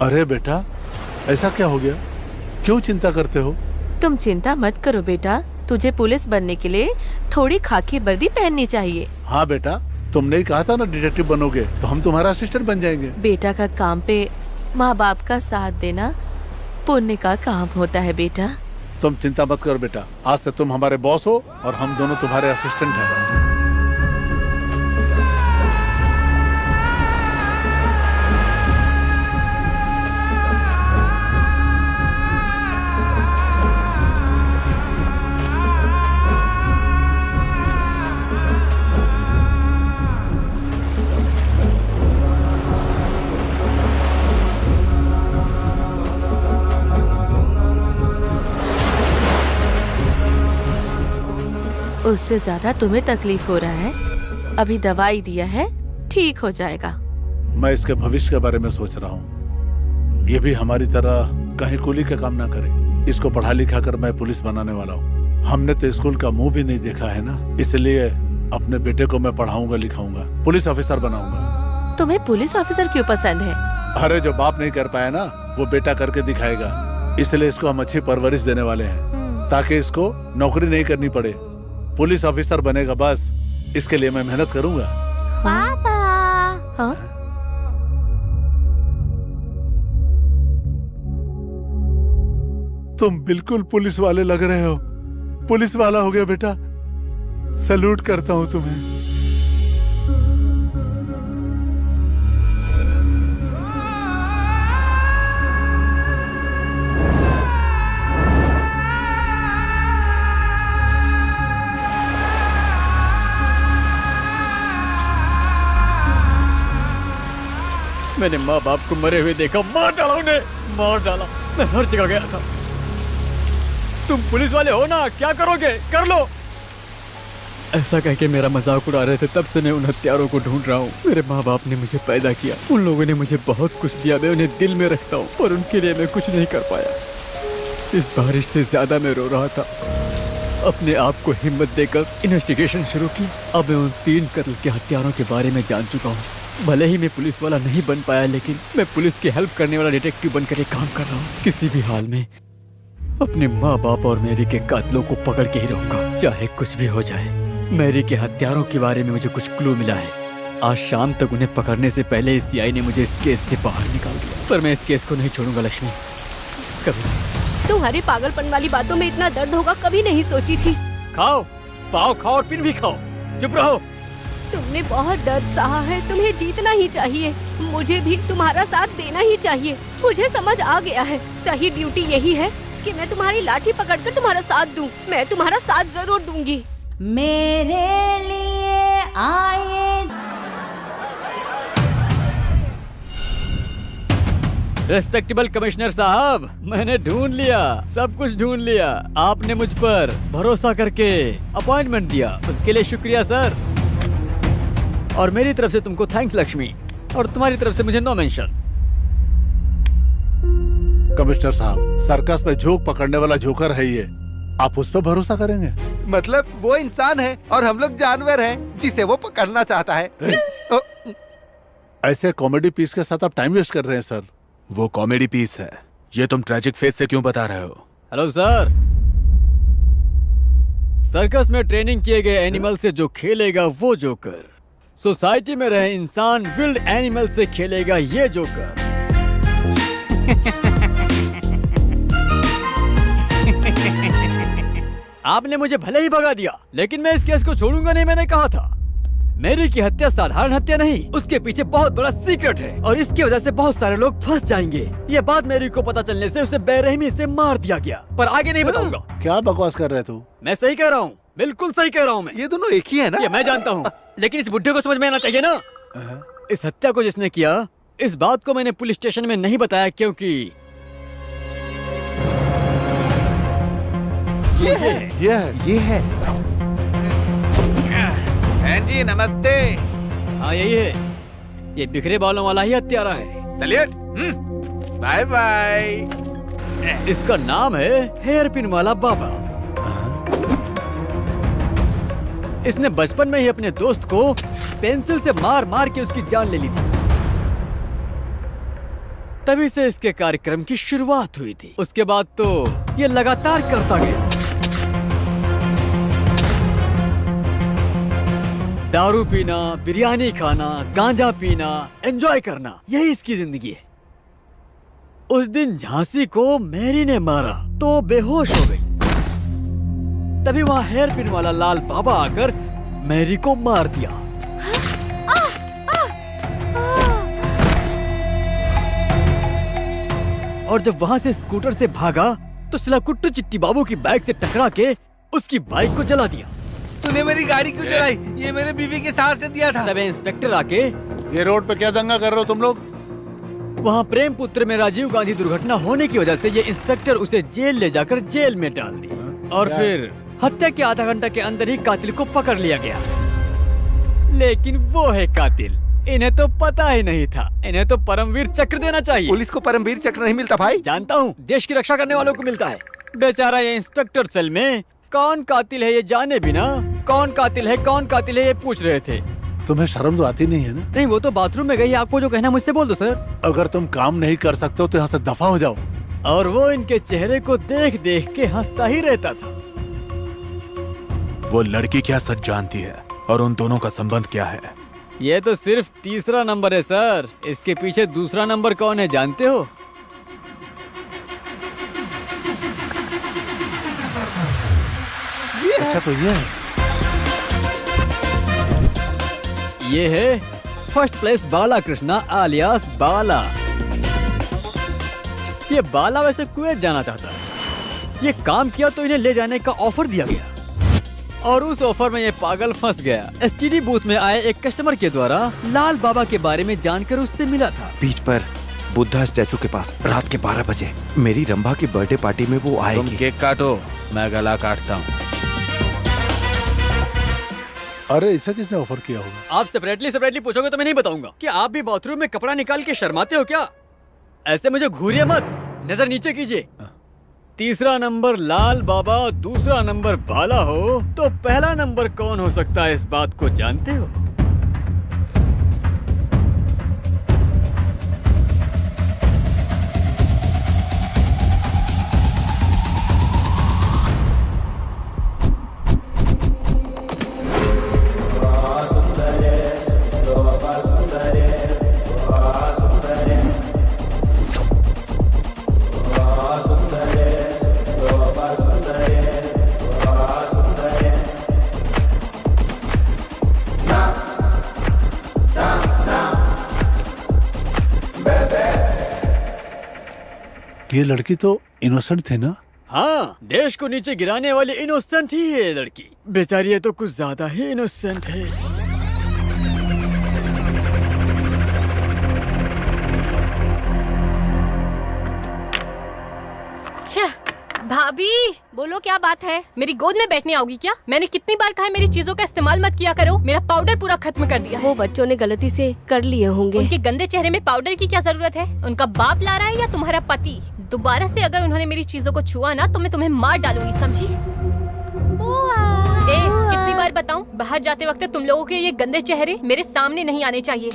अरे बेटा, ऐसा क्या हो गया? क्यों चिंता करते हो? तुम चिंता मत करो बेटा। तुझे पुलिस बनने के लिए थोड़ी खाकी वर्दी पहननी चाहिए। हाँ बेटा, तुमने ही कहा था ना डिटेक्टिव बनोगे तो हम तुम्हारा असिस्टेंट बन जाएंगे। बेटा का काम पे माँ बाप का साथ देना पुण्य का काम होता है बेटा। तुम चिंता मत करो बेटा, आज से तुम हमारे बॉस हो और हम दोनों तुम्हारे असिस्टेंट हैं। उससे ज्यादा तुम्हें तकलीफ हो रहा है। अभी दवाई दिया है, ठीक हो जाएगा। मैं इसके भविष्य के बारे में सोच रहा हूँ। ये भी हमारी तरह कहीं कुली का काम ना करे। इसको पढ़ा लिखा कर मैं पुलिस बनाने वाला हूँ। हमने तो स्कूल का मुंह भी नहीं देखा है ना, इसलिए अपने बेटे को मैं पढ़ाऊंगा लिखाऊंगा, पुलिस ऑफिसर बनाऊंगा। तुम्हें पुलिस ऑफिसर क्यों पसंद है? अरे जो बाप नहीं कर पाया ना, वो बेटा करके दिखाएगा। इसलिए इसको हम अच्छी परवरिश देने वाले हैं ताकि इसको नौकरी नहीं करनी पड़े। पुलिस ऑफिसर बनेगा बस, इसके लिए मैं मेहनत करूंगा। पापा। हाँ? तुम बिल्कुल पुलिस वाले लग रहे हो। पुलिस वाला हो गया बेटा। सैल्यूट करता हूँ तुम्हें। मैंने माँ बाप को मरे हुए देखा, मार डाला उन्हें, मार डाला। मैं हर जगह गया था। तुम पुलिस वाले हो ना, क्या करोगे? कर लो। ऐसा कह के मेरा मजाक उड़ा रहे थे, तब से मैं उन हत्यारों को ढूंढ रहा हूँ। मेरे माँ बाप ने मुझे पैदा किया, उन लोगों ने मुझे बहुत कुछ दिया, मैं उन्हें दिल में रखता हूँ, पर उनके लिए मैं कुछ नहीं कर पाया। इस बारिश से ज्यादा मैं रो रहा था। अपने आप को हिम्मत देकर इन्वेस्टिगेशन शुरू की। अब मैं उन 3 कत्ल के हत्यारों के बारे में जान चुका हूँ। भले ही मैं पुलिस वाला नहीं बन पाया, लेकिन मैं पुलिस की हेल्प करने वाला डिटेक्टिव बनकर एक काम कर रहा हूँ। किसी भी हाल में अपने माँ बाप और मैरी के कातलों को पकड़ के ही रहूंगा, चाहे कुछ भी हो जाए। मैरी के हत्यारों के बारे में मुझे कुछ क्लू मिला है। आज शाम तक उन्हें पकड़ने से पहले इस सीआई ने मुझे इस केस से बाहर निकाल दिया, पर मैं इस केस को नहीं छोड़ूंगा लक्ष्मी, कभी नहीं। तुम्हारी पागलपन वाली बातों में इतना दर्द होगा कभी नहीं सोची थी। खाओ, पाव खाओ और पिन भी खाओ, चुप रहो। तुमने बहुत दर्द सहा है, तुम्हें जीतना ही चाहिए। मुझे भी तुम्हारा साथ देना ही चाहिए। मुझे समझ आ गया है, सही ड्यूटी यही है कि मैं तुम्हारी लाठी पकड़कर तुम्हारा साथ दूं। मैं तुम्हारा साथ जरूर दूंगी। मेरे लिए आए। रेस्पेक्टेबल कमिश्नर साहब, मैंने ढूंढ लिया, सब कुछ ढूंढ लिया। आपने मुझ पर भरोसा करके अपॉइंटमेंट दिया, उसके लिए शुक्रिया सर। और मेरी तरफ से तुमको थैंक्स लक्ष्मी, और तुम्हारी तरफ से मुझे नो मेंशन। कमिश्नर साहब, सर्कस में जोक पकड़ने वाला जोकर है ये, आप उस पर भरोसा करेंगे? मतलब वो इंसान है और हम लोग जानवर हैं जिसे वो पकड़ना चाहता है। तो ऐसे कॉमेडी पीस के साथ आप टाइम वेस्ट कर रहे हैं सर। वो कॉमेडी पीस है, ये तुम ट्रेजिक फेस से क्यों बता रहे हो? हेलो सर, सर्कस में ट्रेनिंग किए गए एनिमल से जो खेलेगा वो जोकर, सोसाइटी में रहे इंसान विल्ड एनिमल से खेलेगा ये जोकर। आपने मुझे भले ही भगा दिया, लेकिन मैं इस केस को छोड़ूंगा नहीं। मैंने कहा था मेरी की हत्या साधारण हत्या नहीं, उसके पीछे बहुत बड़ा सीक्रेट है और इसकी वजह से बहुत सारे लोग फंस जाएंगे। ये बात मेरी को पता चलने से उसे बेरहमी से मार दिया गया, पर आगे नहीं बताऊंगा। क्या बकवास कर रहे तू? मैं सही कह रहा हूँ, बिल्कुल सही कह रहा हूँ मैं। ये दोनों एक ही है ना? ये मैं जानता हूँ, लेकिन इस बुड्ढे को समझ में आना चाहिए ना। इस हत्या को जिसने किया, इस बात को मैंने पुलिस स्टेशन में नहीं बताया क्योंकि ये है। जी नमस्ते। हाँ यही है, ये बिखरे बालों वाला ही हत्यारा है। सैल्यूट। Bye bye. इसका नाम है हेयर पिन वाला बाबा। इसने बचपन में ही अपने दोस्त को पेंसिल से मार मार के उसकी जान ले ली थी। तभी से इसके कार्यक्रम की शुरुआत हुई थी। उसके बाद तो ये लगातार करता गया। दारू पीना, बिरयानी खाना, गांजा पीना, एंजॉय करना, यही इसकी जिंदगी है। उस दिन झांसी को मैरी ने मारा तो बेहोश हो गई। तभी वहाँ हेयर पिन वाला लाल बाबा आकर मैरी को मार दिया। और जब वहाँ से स्कूटर से भागा तो सिलाकुट्टू चिट्टी बाबू की बाइक से टकरा के उसकी बाइक को जला दिया। तूने मेरी गाड़ी क्यों चलाई? ये मेरे बीवी के सास ने दिया था। तब इंस्पेक्टर आके, ये रोड पे क्या दंगा कर रहे हो तुम लोग? वहाँ प्रेम पुत्र में राजीव गांधी दुर्घटना होने की वजह से ये इंस्पेक्टर उसे जेल ले जाकर जेल में डाल दिया और फिर हत्या के आधा घंटा के अंदर ही कातिल को पकड़ लिया गया। लेकिन वो है कातिल, इन्हें तो पता ही नहीं था। इन्हें तो परमवीर चक्र देना चाहिए। पुलिस को परमवीर चक्र नहीं मिलता भाई। जानता हूँ, देश की रक्षा करने वालों को मिलता है। बेचारा ये इंस्पेक्टर सेल में कौन कातिल है ये जाने बिना कौन कातिल है ये पूछ रहे थे। तुम्हें शर्म तो आती नहीं है ना? नहीं, वो तो बाथरूम में गई। आपको जो कहना मुझसे बोल दो सर। अगर तुम काम नहीं कर सकते हो तो यहाँ से दफा हो जाओ। और वो इनके चेहरे को देख देख के हंसता ही रहता था। वो लड़की क्या सच जानती है और उन दोनों का संबंध क्या है? ये तो सिर्फ तीसरा नंबर है सर। इसके पीछे दूसरा नंबर कौन है जानते हो? अच्छा तो ये है। ये है फर्स्ट प्लेस बाला कृष्णा आलियास बाला। ये बाला वैसे कुवैत जाना चाहता है। ये काम किया तो इन्हें ले जाने का ऑफर दिया गया और उस ऑफर में ये पागल फंस गया। एसटीडी बूथ में आए एक कस्टमर के द्वारा लाल बाबा के बारे में जानकर उससे मिला था। बीच पर बुद्धा स्टैचू के पास रात के 12 बजे मेरी रंभा की बर्थडे पार्टी में वो आएगी। तुम केक काटो, मैं गला काटता हूँ। अरे इसे किसने ऑफर किया होगा? आप सेपरेटली पूछोगे तो मैं नहीं बताऊंगा। क्या आप भी बाथरूम में कपड़ा निकाल के शर्माते हो क्या? ऐसे मुझे घूरिए मत, नजर नीचे कीजिए। तीसरा नंबर लाल बाबा, दूसरा नंबर बाला हो तो पहला नंबर कौन हो सकता है, इस बात को जानते हो? ये लड़की तो इनोसेंट थी ना? हाँ, देश को नीचे गिराने वाली इनोसेंट ही है ये लड़की। बेचारी ये तो कुछ ज्यादा ही इनोसेंट है। भाभी, बोलो क्या बात है? मेरी गोद में बैठने आओगी क्या? मैंने कितनी बार कहा है मेरी चीजों का इस्तेमाल मत किया करो। मेरा पाउडर पूरा खत्म कर दिया है। वो बच्चों ने गलती से कर लिए होंगे। उनके गंदे चेहरे में पाउडर की क्या जरूरत है? उनका बाप ला रहा है या तुम्हारा पति? दोबारा से अगर उन्होंने मेरी चीजों को छुआ ना तो मैं तुम्हें मार डालूंगी, समझी? कितनी बार बताऊं, बाहर जाते वक्त तुम लोगों के ये गंदे चेहरे मेरे सामने नहीं आने चाहिए।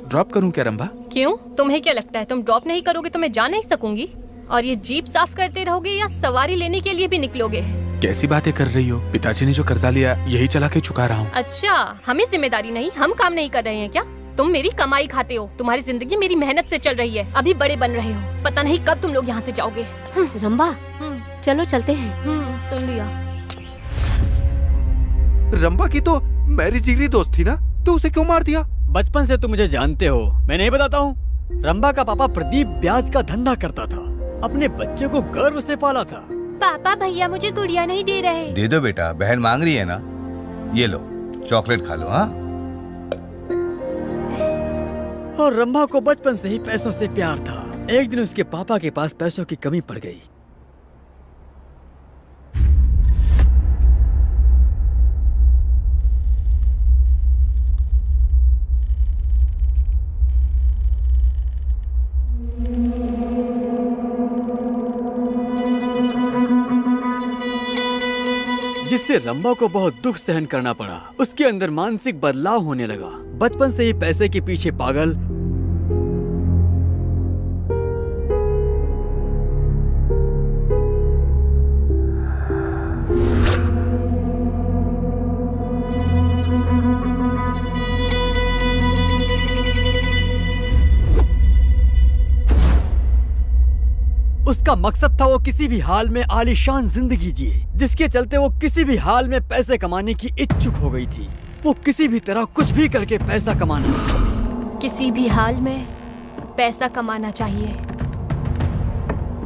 ड्रॉप करूं क्या रंभा? क्यों? तुम्हें क्या लगता है तुम ड्रॉप नहीं करोगे तो मैं जा नहीं सकूंगी? और ये जीप साफ करते रहोगे या सवारी लेने के लिए भी निकलोगे? कैसी बातें कर रही हो? पिताजी ने जो कर्जा लिया यही चला के चुका रहा हूँ। अच्छा, हमें जिम्मेदारी नहीं, हम काम नहीं कर रहे हैं क्या? तुम मेरी कमाई खाते हो, तुम्हारी जिंदगी मेरी मेहनत से चल रही है। अभी बड़े बन रहे हो, पता नहीं कब तुम लोग यहाँ से जाओगे। रंबा चलो चलते हैं। सुन लिया। रंबा की तो मेरी जिगरी दोस्त थी ना, तो उसे क्यों मार दिया? बचपन से तुम मुझे जानते हो, मैं नहीं बताता हूँ। रंबा का पापा प्रदीप ब्याज का धंधा करता था, अपने बच्चे को गर्व से पाला था। पापा भैया मुझे गुड़िया नहीं दे रहे। दे दो बेटा, बहन मांग रही है ना। ये लो चॉकलेट खा लो। हाँ, और रंभा को बचपन से ही पैसों से प्यार था। एक दिन उसके पापा के पास पैसों की कमी पड़ गई। जिससे रंभा को बहुत दुख सहन करना पड़ा। उसके अंदर मानसिक बदलाव होने लगा। बचपन से ही पैसे के पीछे पागल, उसका मकसद था वो किसी भी हाल में आलीशान जिंदगी जिए, जिसके चलते वो किसी भी हाल में पैसे कमाने की इच्छुक हो गई थी। वो किसी भी तरह कुछ भी करके पैसा कमाना, किसी भी हाल में पैसा कमाना चाहिए।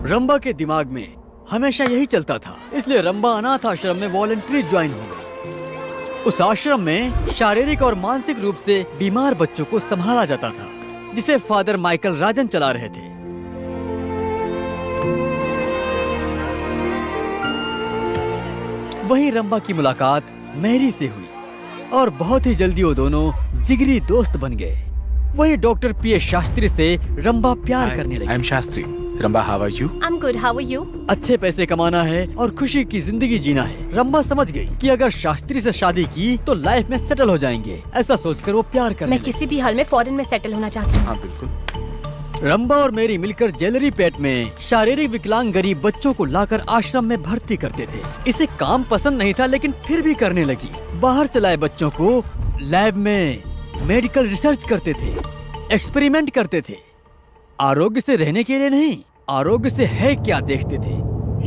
रंभा के दिमाग में हमेशा यही चलता था। इसलिए रंभा अनाथ आश्रम में वॉलंटरी ज्वाइन हो गई। उस आश्रम में शारीरिक और मानसिक रूप से बीमार बच्चों को संभाला जाता था, जिसे फादर माइकल राजन चला रहे थे। वहीं रंभा की मुलाकात मैरी से हुई और बहुत ही जल्दी वो दोनों जिगरी दोस्त बन गए। वहीं डॉक्टर पीएस शास्त्री से रंभा प्यार करने लगी। I am Shastri. Rambha, how are you? I am good, how are you? अच्छे पैसे कमाना है और खुशी की जिंदगी जीना है। रंभा समझ गई कि अगर शास्त्री से शादी की तो लाइफ में सेटल हो जाएंगे। ऐसा सोचकर वो प्यार करने मैं किसी भी हाल में फॉरेन में सेटल होना चाहती हूँ। हाँ बिल्कुल। रंभा और मेरी मिलकर ज्वेलरी पेट में शारीरिक विकलांग गरीब बच्चों को लाकर आश्रम में भर्ती करते थे। इसे काम पसंद नहीं था, लेकिन फिर भी करने लगी। बाहर से लाए बच्चों को लैब में मेडिकल रिसर्च करते थे, एक्सपेरिमेंट करते थे। आरोग्य से रहने के लिए नहीं, आरोग्य से है क्या देखते थे।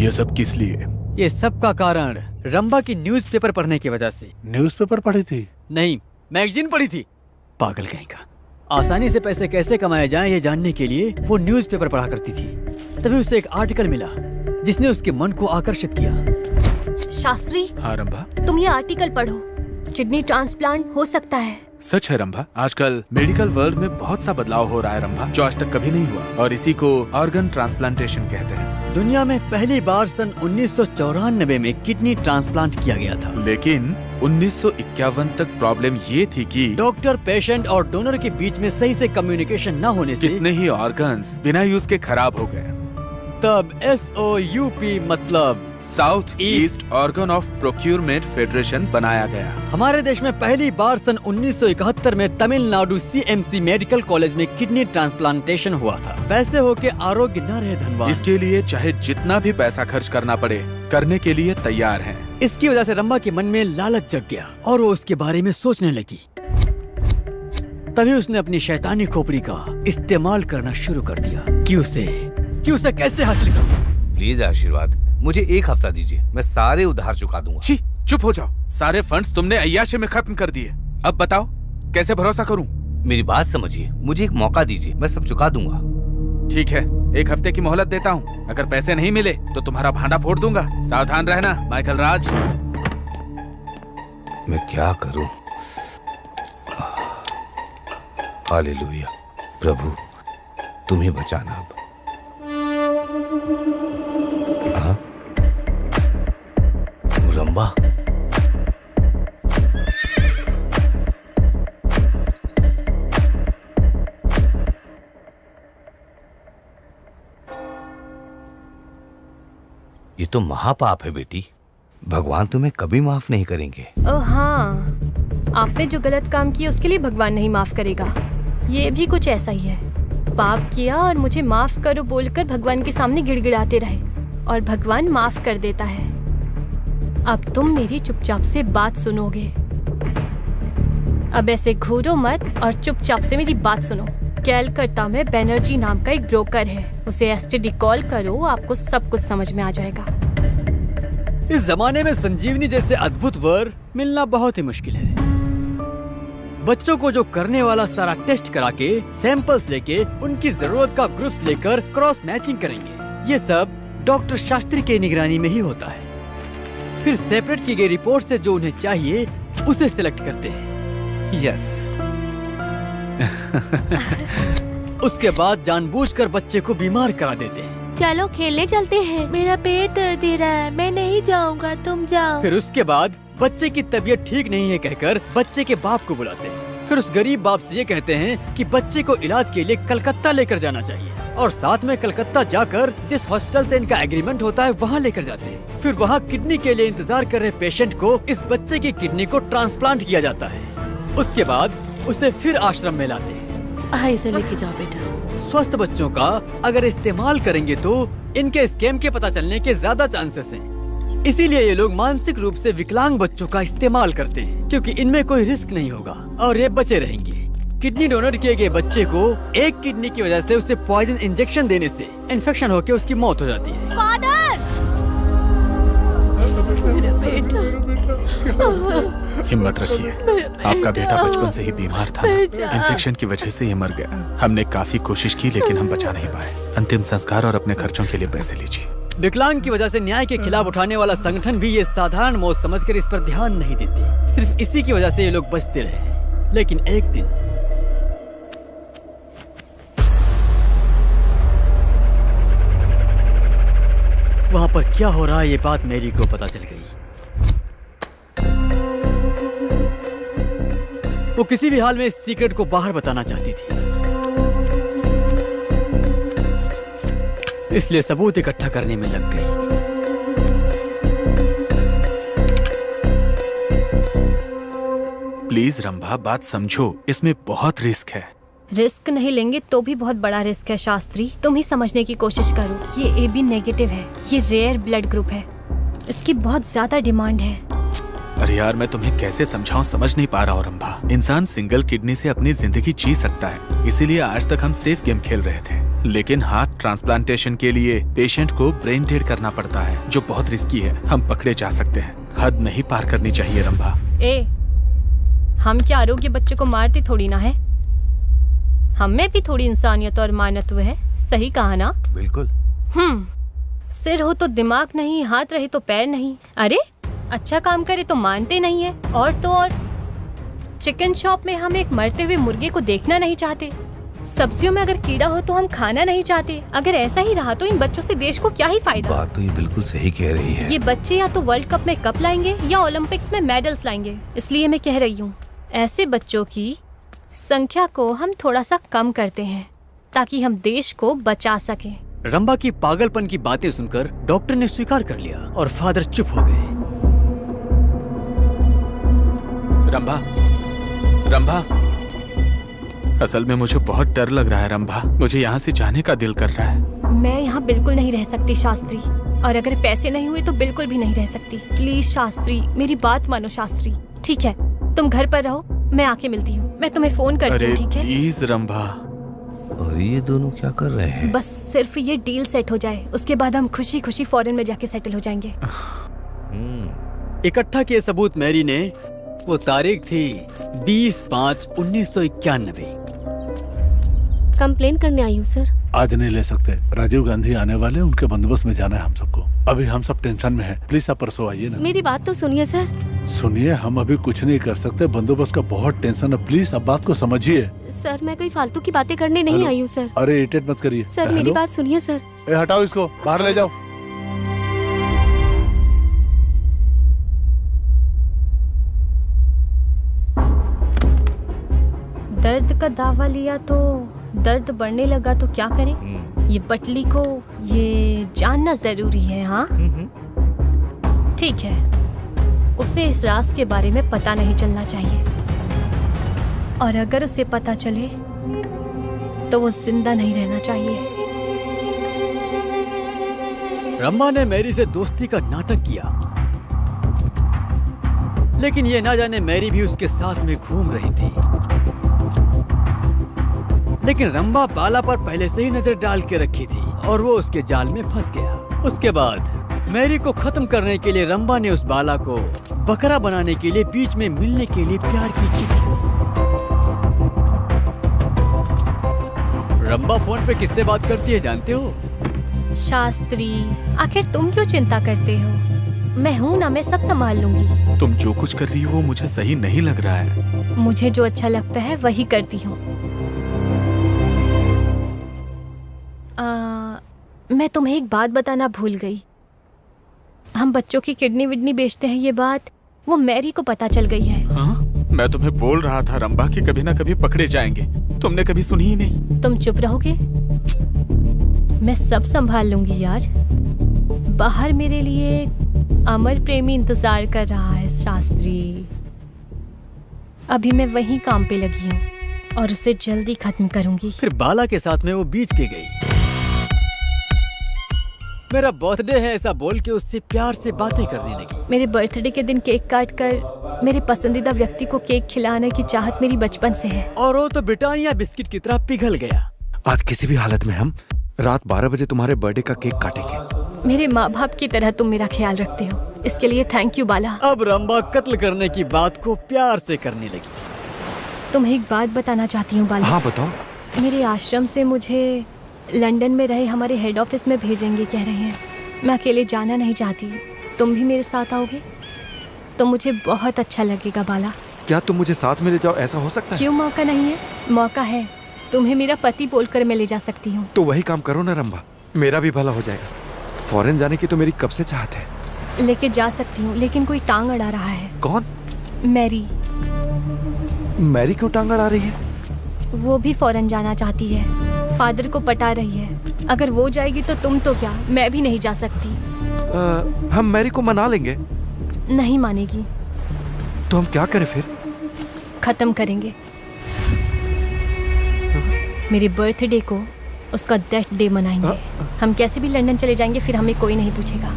ये सब किस लिए? ये सब का कारण रंभा की न्यूज़पेपर पढ़ने की वजह से। न्यूज़पेपर पढ़ी थी? नहीं, मैगजीन पढ़ी थी। पागल कहीं का। आसानी से पैसे कैसे कमाए जाएं ये जानने के लिए वो न्यूज़पेपर पढ़ा करती थी। तभी उसे एक आर्टिकल मिला जिसने उसके मन को आकर्षित किया। शास्त्री, हाँ रंभा, तुम ये आर्टिकल पढ़ो। किडनी ट्रांसप्लांट हो सकता है। सच है रंभा। आजकल मेडिकल वर्ल्ड में बहुत सा बदलाव हो रहा है रंभा, जो आज तक कभी नहीं हुआ, और इसी को ऑर्गन ट्रांसप्लांटेशन कहते हैं। दुनिया में पहली बार सन 1994 में किडनी ट्रांसप्लांट किया गया था। लेकिन 1951 तक प्रॉब्लम ये थी कि डॉक्टर, पेशेंट और डोनर के बीच में सही से कम्युनिकेशन न होने से कितने ही ऑर्गन्स बिना यूज के खराब हो गए। तब SOUP मतलब south east organ of procurement federation बनाया गया। हमारे देश में पहली बार सन 1971 में तमिलनाडु CMC मेडिकल कॉलेज में किडनी ट्रांसप्लांटेशन हुआ था। पैसे हो के आरोग्य न रहे धनवान। इसके लिए चाहे जितना भी पैसा खर्च करना पड़े, करने के लिए तैयार हैं। इसकी वजह से रंभा के मन में लालच जग गया और वो उसके बारे में सोचने लगी। तभी उसने अपनी शैतानी खोपड़ी का इस्तेमाल करना शुरू कर दिया कि उसे कैसे हासिल करूं। प्लीज आशीर्वाद, मुझे 1 हफ्ता दीजिए, मैं सारे उधार चुका दूंगा। छी, चुप हो जाओ। सारे फंड्स तुमने अय्याशी में खत्म कर दिए। अब बताओ कैसे भरोसा करूं? मेरी बात समझिए, मुझे एक मौका दीजिए, मैं सब चुका दूंगा। ठीक है, 1 हफ्ते की मोहलत देता हूँ। अगर पैसे नहीं मिले तो तुम्हारा भांडा फोड़ दूंगा। सावधान रहना माइकल राज। मैं क्या करूं? हालेलुया, प्रभु तुम ही बचाना। अब हाँ? रंभा, ये तो महापाप है बेटी, भगवान तुम्हें कभी माफ नहीं करेंगे। हाँ, आपने जो गलत काम किया उसके लिए भगवान नहीं माफ करेगा। ये भी कुछ ऐसा ही है। पाप किया और मुझे माफ करो बोलकर भगवान के सामने गिड़गिड़ाते रहे और भगवान माफ कर देता है। अब तुम मेरी चुपचाप से बात सुनोगे। अब ऐसे घूरो मत और चुपचाप से मेरी बात सुनो। कैलकाटा में बैनर्जी नाम का एक ब्रोकर है, उसे एसटीडी कॉल करो, आपको सब कुछ समझ में आ जाएगा। इस जमाने में संजीवनी जैसे अद्भुत वर मिलना बहुत ही मुश्किल है। बच्चों को जो करने वाला सारा टेस्ट करा के सैंपल्स लेके उनकी जरूरत का ग्रुप्स लेकर क्रॉस मैचिंग करेंगे। ये सब डॉक्टर शास्त्री के निगरानी में ही होता है। फिर सेपरेट की गई रिपोर्ट से जो उन्हें चाहिए उसे सिलेक्ट करते हैं। यस। उसके बाद जानबूझकर बच्चे को बीमार करा देते हैं। चलो खेलने चलते हैं। मेरा पेट दर्द दे रहा है, मैं नहीं जाऊंगा, तुम जाओ। फिर उसके बाद बच्चे की तबीयत ठीक नहीं है कहकर बच्चे के बाप को बुलाते हैं। फिर उस गरीब बाप से ये कहते हैं कि बच्चे को इलाज के लिए कलकत्ता लेकर जाना चाहिए और साथ में कलकत्ता जाकर जिस हॉस्पिटल से इनका एग्रीमेंट होता है वहाँ लेकर जाते हैं। फिर वहाँ किडनी के लिए इंतजार कर रहे पेशेंट को इस बच्चे की किडनी को ट्रांसप्लांट किया जाता है। उसके बाद उसे फिर आश्रम में लाते हैं। हाँ, इसे लेके जाओ बेटा। स्वस्थ बच्चों का अगर इस्तेमाल करेंगे तो इनके स्कैम के पता चलने के ज्यादा चांसेस हैं। इसीलिए ये लोग मानसिक रूप से विकलांग बच्चों का इस्तेमाल करते हैं क्योंकि इनमें कोई रिस्क नहीं होगा और ये बचे रहेंगे। किडनी डोनेट किए गए बच्चे को एक किडनी की वजह से उसे पॉइजन इंजेक्शन देने से इन्फेक्शन होकर उसकी मौत हो जाती है। फादर! मेरा बेटा, हिम्मत रखिए, आपका बेटा बचपन से ही बीमार था। इन्फेक्शन की वजह से ये मर गया। हमने काफी कोशिश की लेकिन हम बचा नहीं पाए। अंतिम संस्कार और अपने खर्चों के लिए पैसे लीजिए। विकलांग की वजह से न्याय के खिलाफ उठाने वाला संगठन भी ये साधारण मौत समझकर इस पर ध्यान नहीं देते। सिर्फ इसी की वजह से ये लोग बचते रहे। लेकिन एक दिन वहाँ पर क्या हो रहा है ये बात मैरी को पता चल गई। वो किसी भी हाल में इस सीक्रेट को बाहर बताना चाहती थी, इसलिए सबूत इकट्ठा करने में लग गई। प्लीज रंभा, बात समझो, इसमें बहुत रिस्क है। रिस्क नहीं लेंगे तो भी बहुत बड़ा रिस्क है शास्त्री, तुम ही समझने की कोशिश करो। ये AB नेगेटिव है, ये रेयर ब्लड ग्रुप है, इसकी बहुत ज्यादा डिमांड है। अरे यार, मैं तुम्हें कैसे समझाऊं, समझ नहीं पा रहा हूँ रंभा। इंसान सिंगल किडनी से अपनी जिंदगी जी सकता है, इसीलिए आज तक हम सेफ गेम खेल रहे थे। लेकिन हार्ट ट्रांसप्लांटेशन के लिए पेशेंट को ब्रेन डेड करना पड़ता है, जो बहुत रिस्की है। हम पकड़े जा सकते हैं, हद नहीं पार करनी चाहिए रंभा। हम क्या आरोग्य बच्चे को मारते थोड़ी ना है, हमें भी थोड़ी इंसानियत और मानवत्व है। सही कहा ना? बिल्कुल। सिर हो तो दिमाग नहीं, हाथ रहे तो पैर नहीं। अरे अच्छा काम करे तो मानते नहीं है। और तो और चिकन शॉप में हम एक मरते हुए मुर्गे को देखना नहीं चाहते। सब्जियों में अगर कीड़ा हो तो हम खाना नहीं चाहते। अगर ऐसा ही रहा तो इन बच्चों से देश को क्या ही फायदा। बात तो ये बिल्कुल सही कह रही है। ये बच्चे या तो वर्ल्ड कप में कप लाएंगे या ओलंपिक्स में मेडल्स लाएंगे। इसलिए मैं कह रही हूँ, ऐसे बच्चों की संख्या को हम थोड़ा सा कम करते हैं ताकि हम देश को बचा सकें। रंभा की पागलपन की बातें सुनकर डॉक्टर ने स्वीकार कर लिया और फादर चुप हो गए। रंभा, रंभा, असल में मुझे बहुत डर लग रहा है रंभा। मुझे यहाँ से जाने का दिल कर रहा है। मैं यहाँ बिल्कुल नहीं रह सकती शास्त्री, और अगर पैसे नहीं हुए तो बिल्कुल भी नहीं रह सकती। प्लीज शास्त्री, मेरी बात मानो शास्त्री। ठीक है, तुम घर पर रहो, मैं आके मिलती हूँ। मैं तुम्हें फोन करती हूँ, ठीक है? प्लीज रंभा। और ये दोनों क्या कर रहे हैं? बस सिर्फ ये डील सेट हो जाए, उसके बाद हम खुशी खुशी फॉरेन में जाके सेटल हो जाएंगे। इकट्ठा किए सबूत मैरी ने, वो तारीख थी 20/5/1991। कंप्लेन करने आई हूँ सर। आज नहीं ले सकते, राजीव गांधी आने वाले, उनके बंदोबस्त में जाना है हम सबको। अभी हम सब टेंशन में हैं। प्लीज आप परसों आइए ना। मेरी बात तो सुनिए सर। सुनिए, हम अभी कुछ नहीं कर सकते, बंदोबस्त का बहुत टेंशन है। प्लीज अब बात को समझिए। सर मैं कोई फालतू की बातें करने नहीं आई हूँ सर। अरे इरिटेट मत करिए सर मेरी हेलो? बात सुनिए सर। हटाओ इसको, बाहर ले जाओ। दर्द का दावा लिया तो दर्द बढ़ने लगा तो क्या करें? ये पटली को ये जानना जरूरी है। हाँ ठीक है, उसे इस राज के बारे में पता नहीं चलना चाहिए, और अगर उसे पता चले तो वो जिंदा नहीं रहना चाहिए। रंभा ने मैरी से दोस्ती का नाटक किया, लेकिन ये ना जाने मैरी भी उसके साथ में घूम रही थी। लेकिन रंभा बाला पर पहले से ही नजर डाल के रखी थी और वो उसके जाल में फंस गया। उसके बाद मैरी को खत्म करने के लिए रंभा ने उस बाला को बकरा बनाने के लिए बीच में मिलने के लिए प्यार की चिट्ठी। रंभा फोन पे किससे बात करती है जानते हो? शास्त्री, आखिर तुम क्यों चिंता करते हो? मैं हूँ ना, मैं सब संभाल लूंगी। तुम जो कुछ कर रही हो वो मुझे सही नहीं लग रहा है। मुझे जो अच्छा लगता है वही करती हूँ। मैं तुम्हें एक बात बताना भूल गई। हम बच्चों की किडनी विडनी बेचते हैं, ये बात वो मैरी को पता चल गई है। हाँ? मैं तुम्हें बोल रहा था रंभा कि कभी ना कभी पकड़े जाएंगे, तुमने कभी सुनी ही नहीं। तुम चुप रहोगे? मैं सब संभाल लूंगी यार। बाहर मेरे लिए अमर प्रेमी इंतजार कर रहा है शास्त्री। अभी मैं वहीं काम पे लगी हूँ और उसे जल्दी खत्म करूंगी। फिर बाला के साथ में वो बीच पे गई। मेरा बर्थडे है ऐसा बोल के उससे प्यार से बातें करने लगी। मेरे बर्थडे के दिन केक काट कर मेरे पसंदीदा व्यक्ति को केक खिलाने की चाहत मेरी बचपन से है। और वो तो ब्रिटानिया बिस्किट की तरह पिघल गया। आज किसी भी हालत में हम रात 12 बजे तुम्हारे बर्थडे का केक काटेंगे। मेरे माँ बाप की तरह तुम मेरा ख्याल रखते हो, इसके लिए थैंक यू बाला। अब रंभा कत्ल करने की बात को प्यार से करने लगी। तुम्हें एक बात बताना चाहती हूँ बाला। हाँ बताओ। मेरे आश्रम से मुझे लंदन में रहे हमारे हेड ऑफिस में भेजेंगे कह रहे हैं। मैं अकेले जाना नहीं चाहती, तुम भी मेरे साथ आओगे तो मुझे बहुत अच्छा लगेगा बाला। क्या तुम मुझे साथ में ले जाओ, ऐसा हो सकता है? क्यों मौका नहीं है? मौका है। तुम्हें मेरा पति बोलकर मैं ले जा सकती हूँ। तो वही काम करो ना रंभा, मेरा भी भला हो जाएगा। फॉरेन जाने की तो मेरी कब से चाहत है। लेके जा सकती हूँ, लेकिन कोई टांग अड़ा रहा है। कौन? मैरी। मैरी क्यों टांग अड़ा रही है? वो भी फॉरेन जाना चाहती है, फादर को पटा रही है। अगर वो जाएगी तो तुम तो क्या, मैं भी नहीं जा सकती। हम मैरी को मना लेंगे। नहीं मानेगी। तो हम क्या करें फिर? खत्म करेंगे। मेरे बर्थडे को उसका डेथ डे मनाएंगे। हम कैसे भी लंदन चले जाएंगे, फिर हमें कोई नहीं पूछेगा।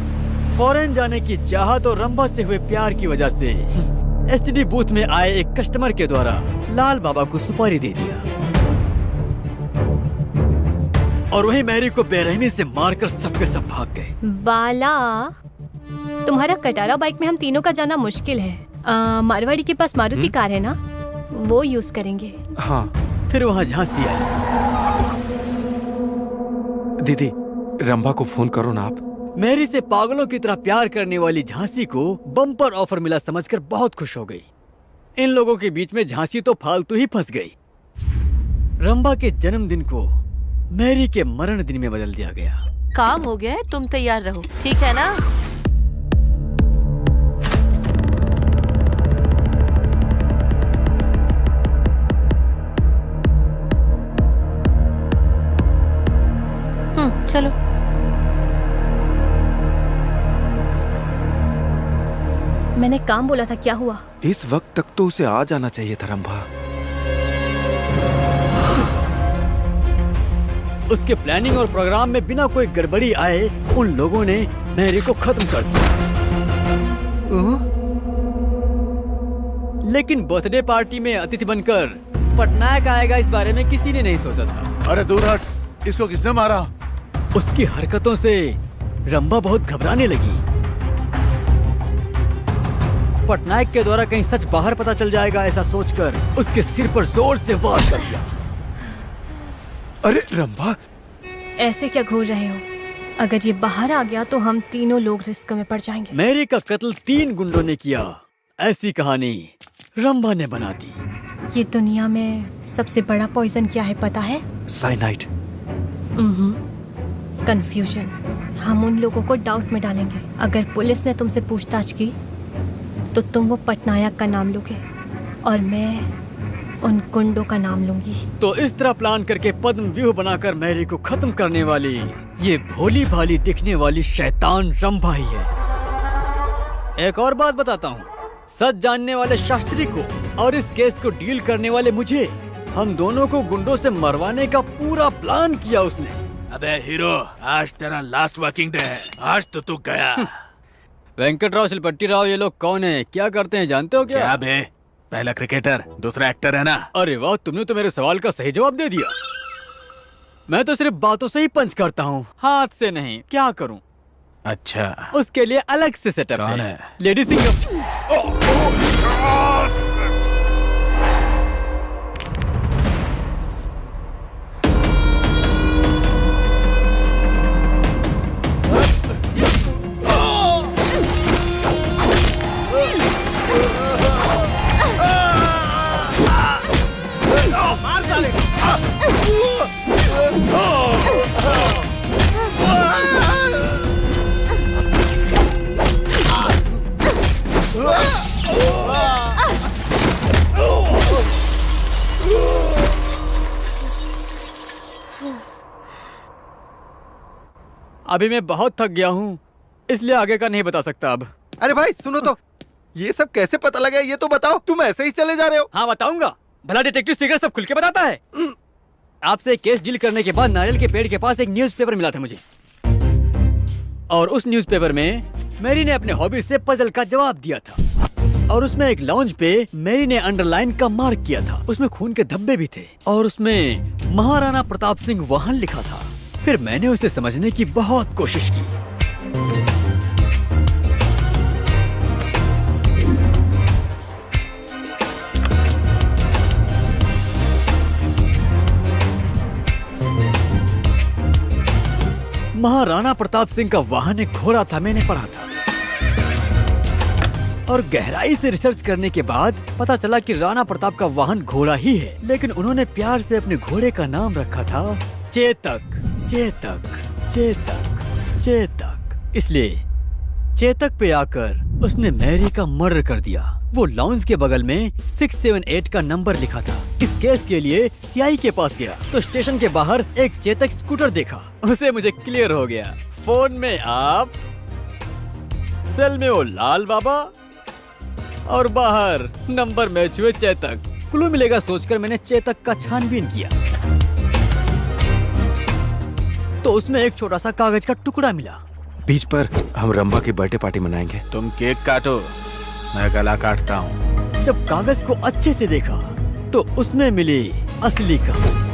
फॉरेन जाने की चाहत और रंभा से हुए प्यार की वजह से एसटीडी बूथ में आए एक कस्टमर के द्वारा लाल बाबा को सुपारी दे दिया और वही मैरी को बेरहमी से मारकर सबके सब भाग गए। बाला, तुम्हारा कटारा बाइक में हम तीनों का जाना मुश्किल है। मारवाड़ी के पास मारुति कार है ना, वो यूज करेंगे। हाँ। फिर वहाँ झांसी आई। दीदी, रंभा को फोन करो ना आप। मैरी से पागलों की तरह प्यार करने वाली झांसी को बम्पर ऑफर मिला समझकर बहुत खुश हो गई। इन लोगों के बीच में झांसी तो फालतू ही फंस गई। रंभा के जन्मदिन को मैरी के मरण दिन में बदल दिया गया। काम हो गया है, तुम तैयार रहो, ठीक है ना? चलो। मैंने काम बोला था, क्या हुआ? इस वक्त तक तो उसे आ जाना चाहिए था रंभा। उसके प्लानिंग और प्रोग्राम में बिना कोई गड़बड़ी आए उन लोगों ने मैरी को खत्म कर दिया। लेकिन बर्थडे पार्टी में अतिथि बनकर पटनायक आएगा, इस बारे में किसी ने नहीं सोचा था। अरे दूर हट, इसको किसने मारा? उसकी हरकतों से रंभा बहुत घबराने लगी। पटनायक के द्वारा कहीं सच बाहर पता चल जाएगा ऐसा सोचकर उसके सिर पर जोर से वार कर दिया। अरे रंभा, ऐसे क्या घूर रहे हो? अगर ये बाहर आ गया तो हम तीनों लोग रिस्क में पड़ जाएंगे। मैरी का कत्ल 3 गुंडों ने किया, ऐसी कहानी रंभा ने बना दी। ये दुनिया में सबसे बड़ा पॉइजन क्या है पता है? साइनाइड। कंफ्यूजन। हम उन लोगों को डाउट में डालेंगे। अगर पुलिस ने तुमसे पूछताछ की तो तुम वो पटनायक का नाम लोगे और मैं उन गुंडों का नाम लूंगी। तो इस तरह प्लान करके पद्म व्यूह बनाकर मैरी को खत्म करने वाली ये भोली भाली दिखने वाली शैतान रंभा ही है। एक और बात बताता हूँ, सच जानने वाले शास्त्री को और इस केस को डील करने वाले मुझे, हम दोनों को गुंडों से मरवाने का पूरा प्लान किया उसने। अबे हीरो, आज तेरा लास्ट वर्किंग डे है, आज तो तू गया। वेंकट राव, शिलपट्टी राव, ये लोग कौन है, क्या करते हैं, जानते हो क्या? क्या बे, पहला क्रिकेटर दूसरा एक्टर है ना? अरे वाह, तुमने तो मेरे सवाल का सही जवाब दे दिया। मैं तो सिर्फ बातों से ही पंच करता हूँ, हाथ से नहीं। क्या करूँ? अच्छा, उसके लिए अलग से सेटअप कौन है? Lady singer. अभी मैं बहुत थक गया हूँ, इसलिए आगे का नहीं बता सकता अब। अरे भाई सुनो तो, ये सब कैसे पता लगा ये तो बताओ। तुम ऐसे ही चले जा रहे हो? हाँ बताऊंगा, भला डिटेक्टिव सीक्रेट सब खुल के बताता है। आपसे केस डील करने के बाद नारियल के पेड़ के पास एक न्यूज़पेपर मिला था मुझे, और उस न्यूज़पेपर में मैरी ने अपने हॉबी से पजल का जवाब दिया था, और उसमें एक लाउंज पे मैरी ने अंडरलाइन का मार्क किया था। उसमें खून के धब्बे भी थे, और उसमें महाराणा प्रताप सिंह वाहन लिखा था। फिर मैंने उसे समझने की बहुत कोशिश की। महाराणा प्रताप सिंह का वाहन एक घोड़ा था, मैंने पढ़ा था। और गहराई से रिसर्च करने के बाद पता चला कि राणा प्रताप का वाहन घोड़ा ही है, लेकिन उन्होंने प्यार से अपने घोड़े का नाम रखा था चेतक। चेतक, चेतक, चेतक। इसलिए चेतक पे आकर उसने मैरी का मर्डर कर दिया। वो लाउंज के बगल में 678 का नंबर लिखा था। इस केस के लिए सीआई के पास गया तो स्टेशन के बाहर एक चेतक स्कूटर देखा। उसे मुझे क्लियर हो गया। फोन में आप, सेल में वो लाल बाबा, और बाहर नंबर मैच हुए चेतक। क्लू मिलेगा सोचकर मैंने चेतक का छानबीन किया तो उसमें एक छोटा सा कागज का टुकड़ा मिला। बीच पर हम रंभा की बर्थडे पार्टी मनाएंगे। तुम केक काटो, मैं गला काटता हूँ। जब कागज को अच्छे से देखा तो उसमें मिली असली कहानी।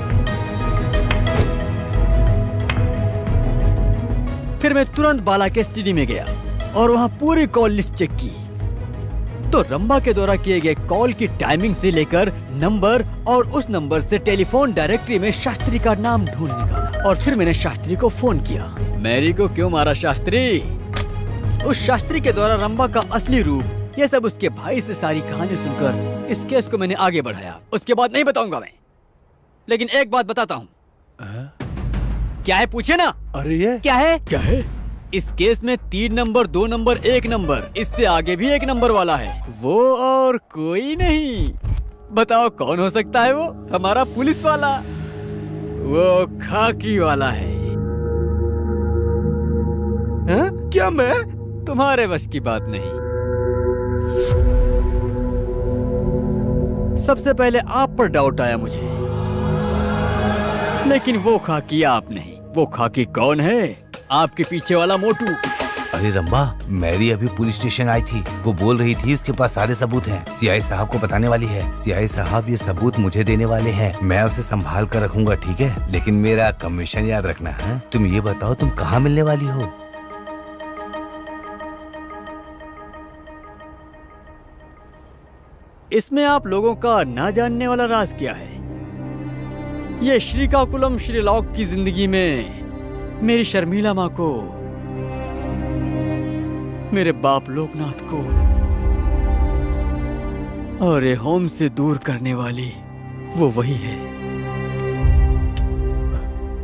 फिर मैं तुरंत बाला के स्टडी में गया और वहाँ पूरी कॉल लिस्ट चेक की तो रंभा के द्वारा किए गए कॉल की टाइमिंग से लेकर नंबर और उस नंबर से टेलीफोन डायरेक्टरी में शास्त्री का नाम ढूंढ निकाला। और फिर मैंने शास्त्री को फोन किया। मैरी को क्यों मारा शास्त्री? उस शास्त्री के द्वारा रंभा का असली रूप, ये सब उसके भाई से सारी कहानी सुनकर इस केस को मैंने आगे बढ़ाया। उसके बाद नहीं बताऊंगा मैं, लेकिन एक बात बताता हूँ। क्या है पूछिए ना। अरे ये क्या है? क्या है? इस केस में 3 नंबर, 2 नंबर, 1 नंबर, इससे आगे भी 1 नंबर वाला है। वो और कोई नहीं। बताओ कौन हो सकता है वो? हमारा पुलिस वाला, वो खाकी वाला है। क्या मैं? तुम्हारे वश की बात नहीं। सबसे पहले आप पर डाउट आया मुझे, लेकिन वो खाकी आप नहीं। वो खाकी कौन है? आपके पीछे वाला मोटू। अरे रंभा, मैरी अभी पुलिस स्टेशन आई थी। वो बोल रही थी उसके पास सारे सबूत हैं। सीआई साहब को बताने वाली है। सीआई साहब ये सबूत मुझे देने वाले हैं। मैं उसे संभाल कर रखूंगा, ठीक है? लेकिन मेरा कमीशन याद रखना है। तुम ये बताओ, तुम कहाँ मिलने वाली हो? इसमें आप लोगों का ना जानने वाला राज क्या है? ये श्रीकाकुलम श्रीलॉक की जिंदगी में मेरी शर्मिला माँ को, मेरे बाप लोकनाथ को और ये होम से दूर करने वाली वो वही है।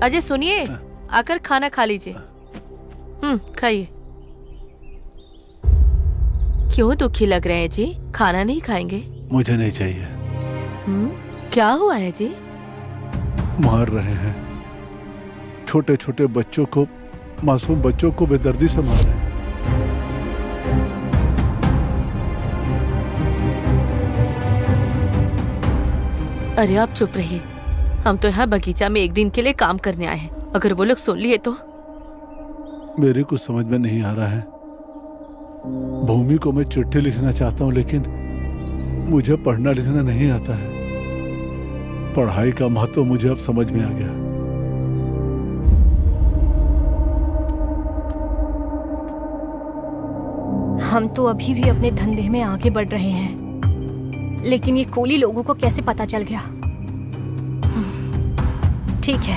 अजय सुनिए, आकर खाना खा लीजिए। खाइए। क्यों दुखी लग रहे हैं जी? खाना नहीं खाएंगे? मुझे नहीं चाहिए। क्या हुआ है जी? मार रहे हैं छोटे छोटे बच्चों को, मासूम बच्चों को बेदर्दी से मार रहे हैं। अरे आप चुप रहिए। हम तो यहाँ बगीचा में एक दिन के लिए काम करने आए हैं। अगर वो लोग सुन लिए तो? मेरे को समझ में नहीं आ रहा है भूमि को मैं चिट्ठी लिखना चाहता हूँ, लेकिन मुझे पढ़ना लिखना नहीं आता है। पढ़ाई का महत्व मुझे अब समझ में आ गया। हम तो अभी भी अपने धंधे में आगे बढ़ रहे हैं, लेकिन ये कोली लोगों को कैसे पता चल गया? ठीक है,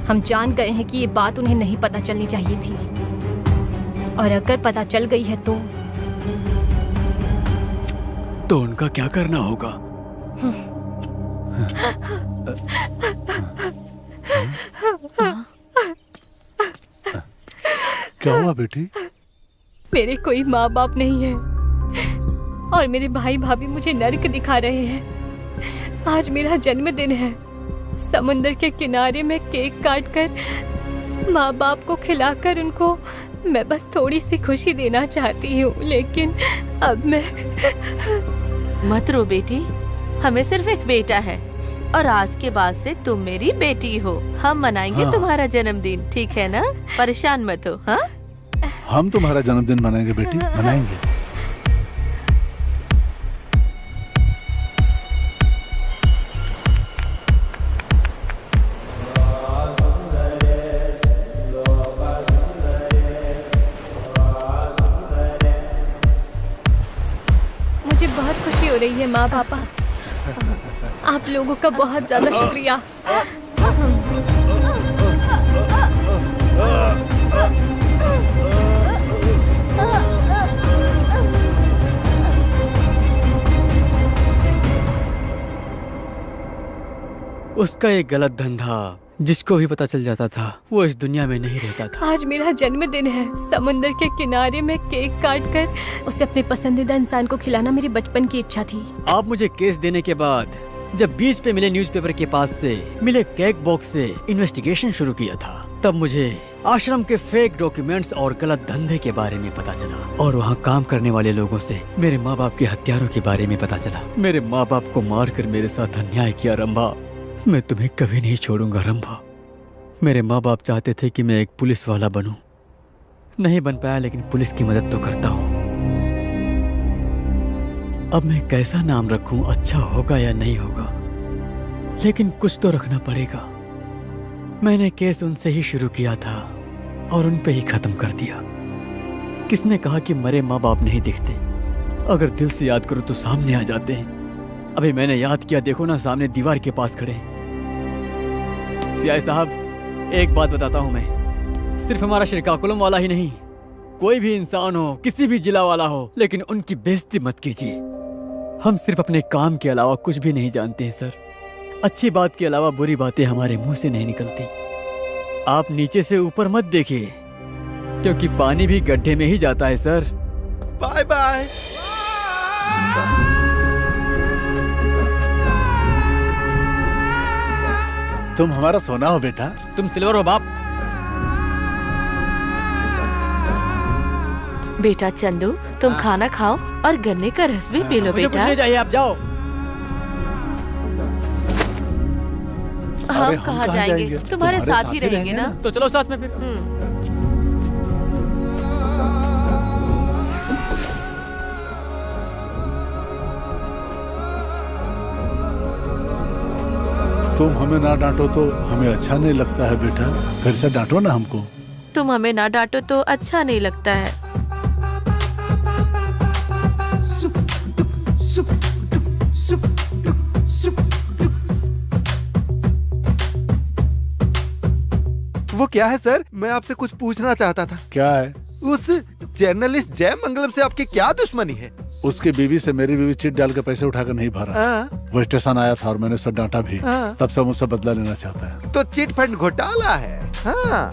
हम जान गए हैं कि ये बात उन्हें नहीं पता चलनी चाहिए थी, और अगर पता चल गई है तो उनका क्या करना होगा? क्या हुआ बेटी? मेरे कोई माँ बाप नहीं है और मेरे भाई भाभी मुझे नर्क दिखा रहे हैं। आज मेरा जन्मदिन है। समुंदर के किनारे में केक काटकर माँ बाप को खिलाकर उनको मैं बस थोड़ी सी खुशी देना चाहती हूँ, लेकिन अब मैं मत रो बेटी, हमें सिर्फ एक बेटा है और आज के बाद से तुम मेरी बेटी हो। हम मनाएंगे तुम्हारा जन्मदिन, ठीक है ना? परेशान मत हो। हाँ, हम तुम्हारा जन्मदिन मनाएंगे बेटी, मनाएंगे। मुझे बहुत खुशी हो रही है माँ पापा। आप लोगों का बहुत ज्यादा शुक्रिया। उसका एक गलत धंधा जिसको भी पता चल जाता था वो इस दुनिया में नहीं रहता था। आज मेरा जन्मदिन है। समुंदर के किनारे में केक काटकर उसे अपने पसंदीदा इंसान को खिलाना मेरी बचपन की इच्छा थी। आप मुझे केस देने के बाद जब बीच पे मिले न्यूज़पेपर के पास से मिले केक बॉक्स से इन्वेस्टिगेशन शुरू किया था, तब मुझे आश्रम के फेक डॉक्यूमेंट्स और गलत धंधे के बारे में पता चला, और वहाँ काम करने वाले लोगों से मेरे माँ बाप के हत्यारों के बारे में पता चला। मेरे माँ बाप को मारकर मेरे साथ अन्याय किया। रंभा, मैं तुम्हें कभी नहीं छोड़ूंगा रंभा। मेरे माँ बाप चाहते थे कि मैं एक पुलिस वाला बनूं, नहीं बन पाया, लेकिन पुलिस की मदद तो करता हूँ। अब मैं कैसा नाम रखूं, अच्छा होगा या नहीं होगा, लेकिन कुछ तो रखना पड़ेगा। मैंने केस उनसे ही शुरू किया था और उन पे ही खत्म कर दिया। किसने कहा कि मरे माँ बाप नहीं दिखते? अगर दिल से याद करो तो सामने आ जाते हैं। अभी मैंने याद किया, देखो ना, सामने दीवार के पास खड़े। सीआई साहब, एक बात बताता हूं मैं, सिर्फ हमारा श्रीकाकुलम वाला ही नहीं, कोई भी इंसान हो, किसी भी जिला वाला हो, लेकिन उनकी बेइज्जती मत कीजिए। हम सिर्फ अपने काम के अलावा कुछ भी नहीं जानते हैं सर। अच्छी बात के अलावा बुरी बातें हमारे मुंह से नहीं निकलती। आप नीचे से ऊपर मत देखिए, क्योंकि पानी भी गड्ढे में ही जाता है सर। Bye bye. तुम हमारा सोना हो बेटा। तुम सिल्वर हो बाप। बेटा चंदू, तुम खाना खाओ और गन्ने का रस भी पी लो मुझे कुछ बेटा। नहीं चाहिए, आप जाओ। हम कहाँ जाएंगे? तुम्हारे साथ ही रहेंगे ना। तो चलो साथ में फिर। तुम हमें ना डांटो तो हमें अच्छा नहीं लगता है बेटा, फिर से डांटो ना हमको। तुम हमें ना डांटो तो अच्छा नहीं लगता है। वो क्या है सर? मैं आपसे कुछ पूछना चाहता था। क्या है? उस जर्नलिस्ट जय मंगलम से आपकी क्या दुश्मनी है? उसकी बीवी से मेरी बीवी चिट डाल के पैसे उठाकर नहीं भरा। हाँ। वो स्टेशन आया था और मैंने उसे डांटा भी। हाँ। तब से मुझसे बदला लेना चाहता है। तो चिट फंड घोटाला है। हाँ।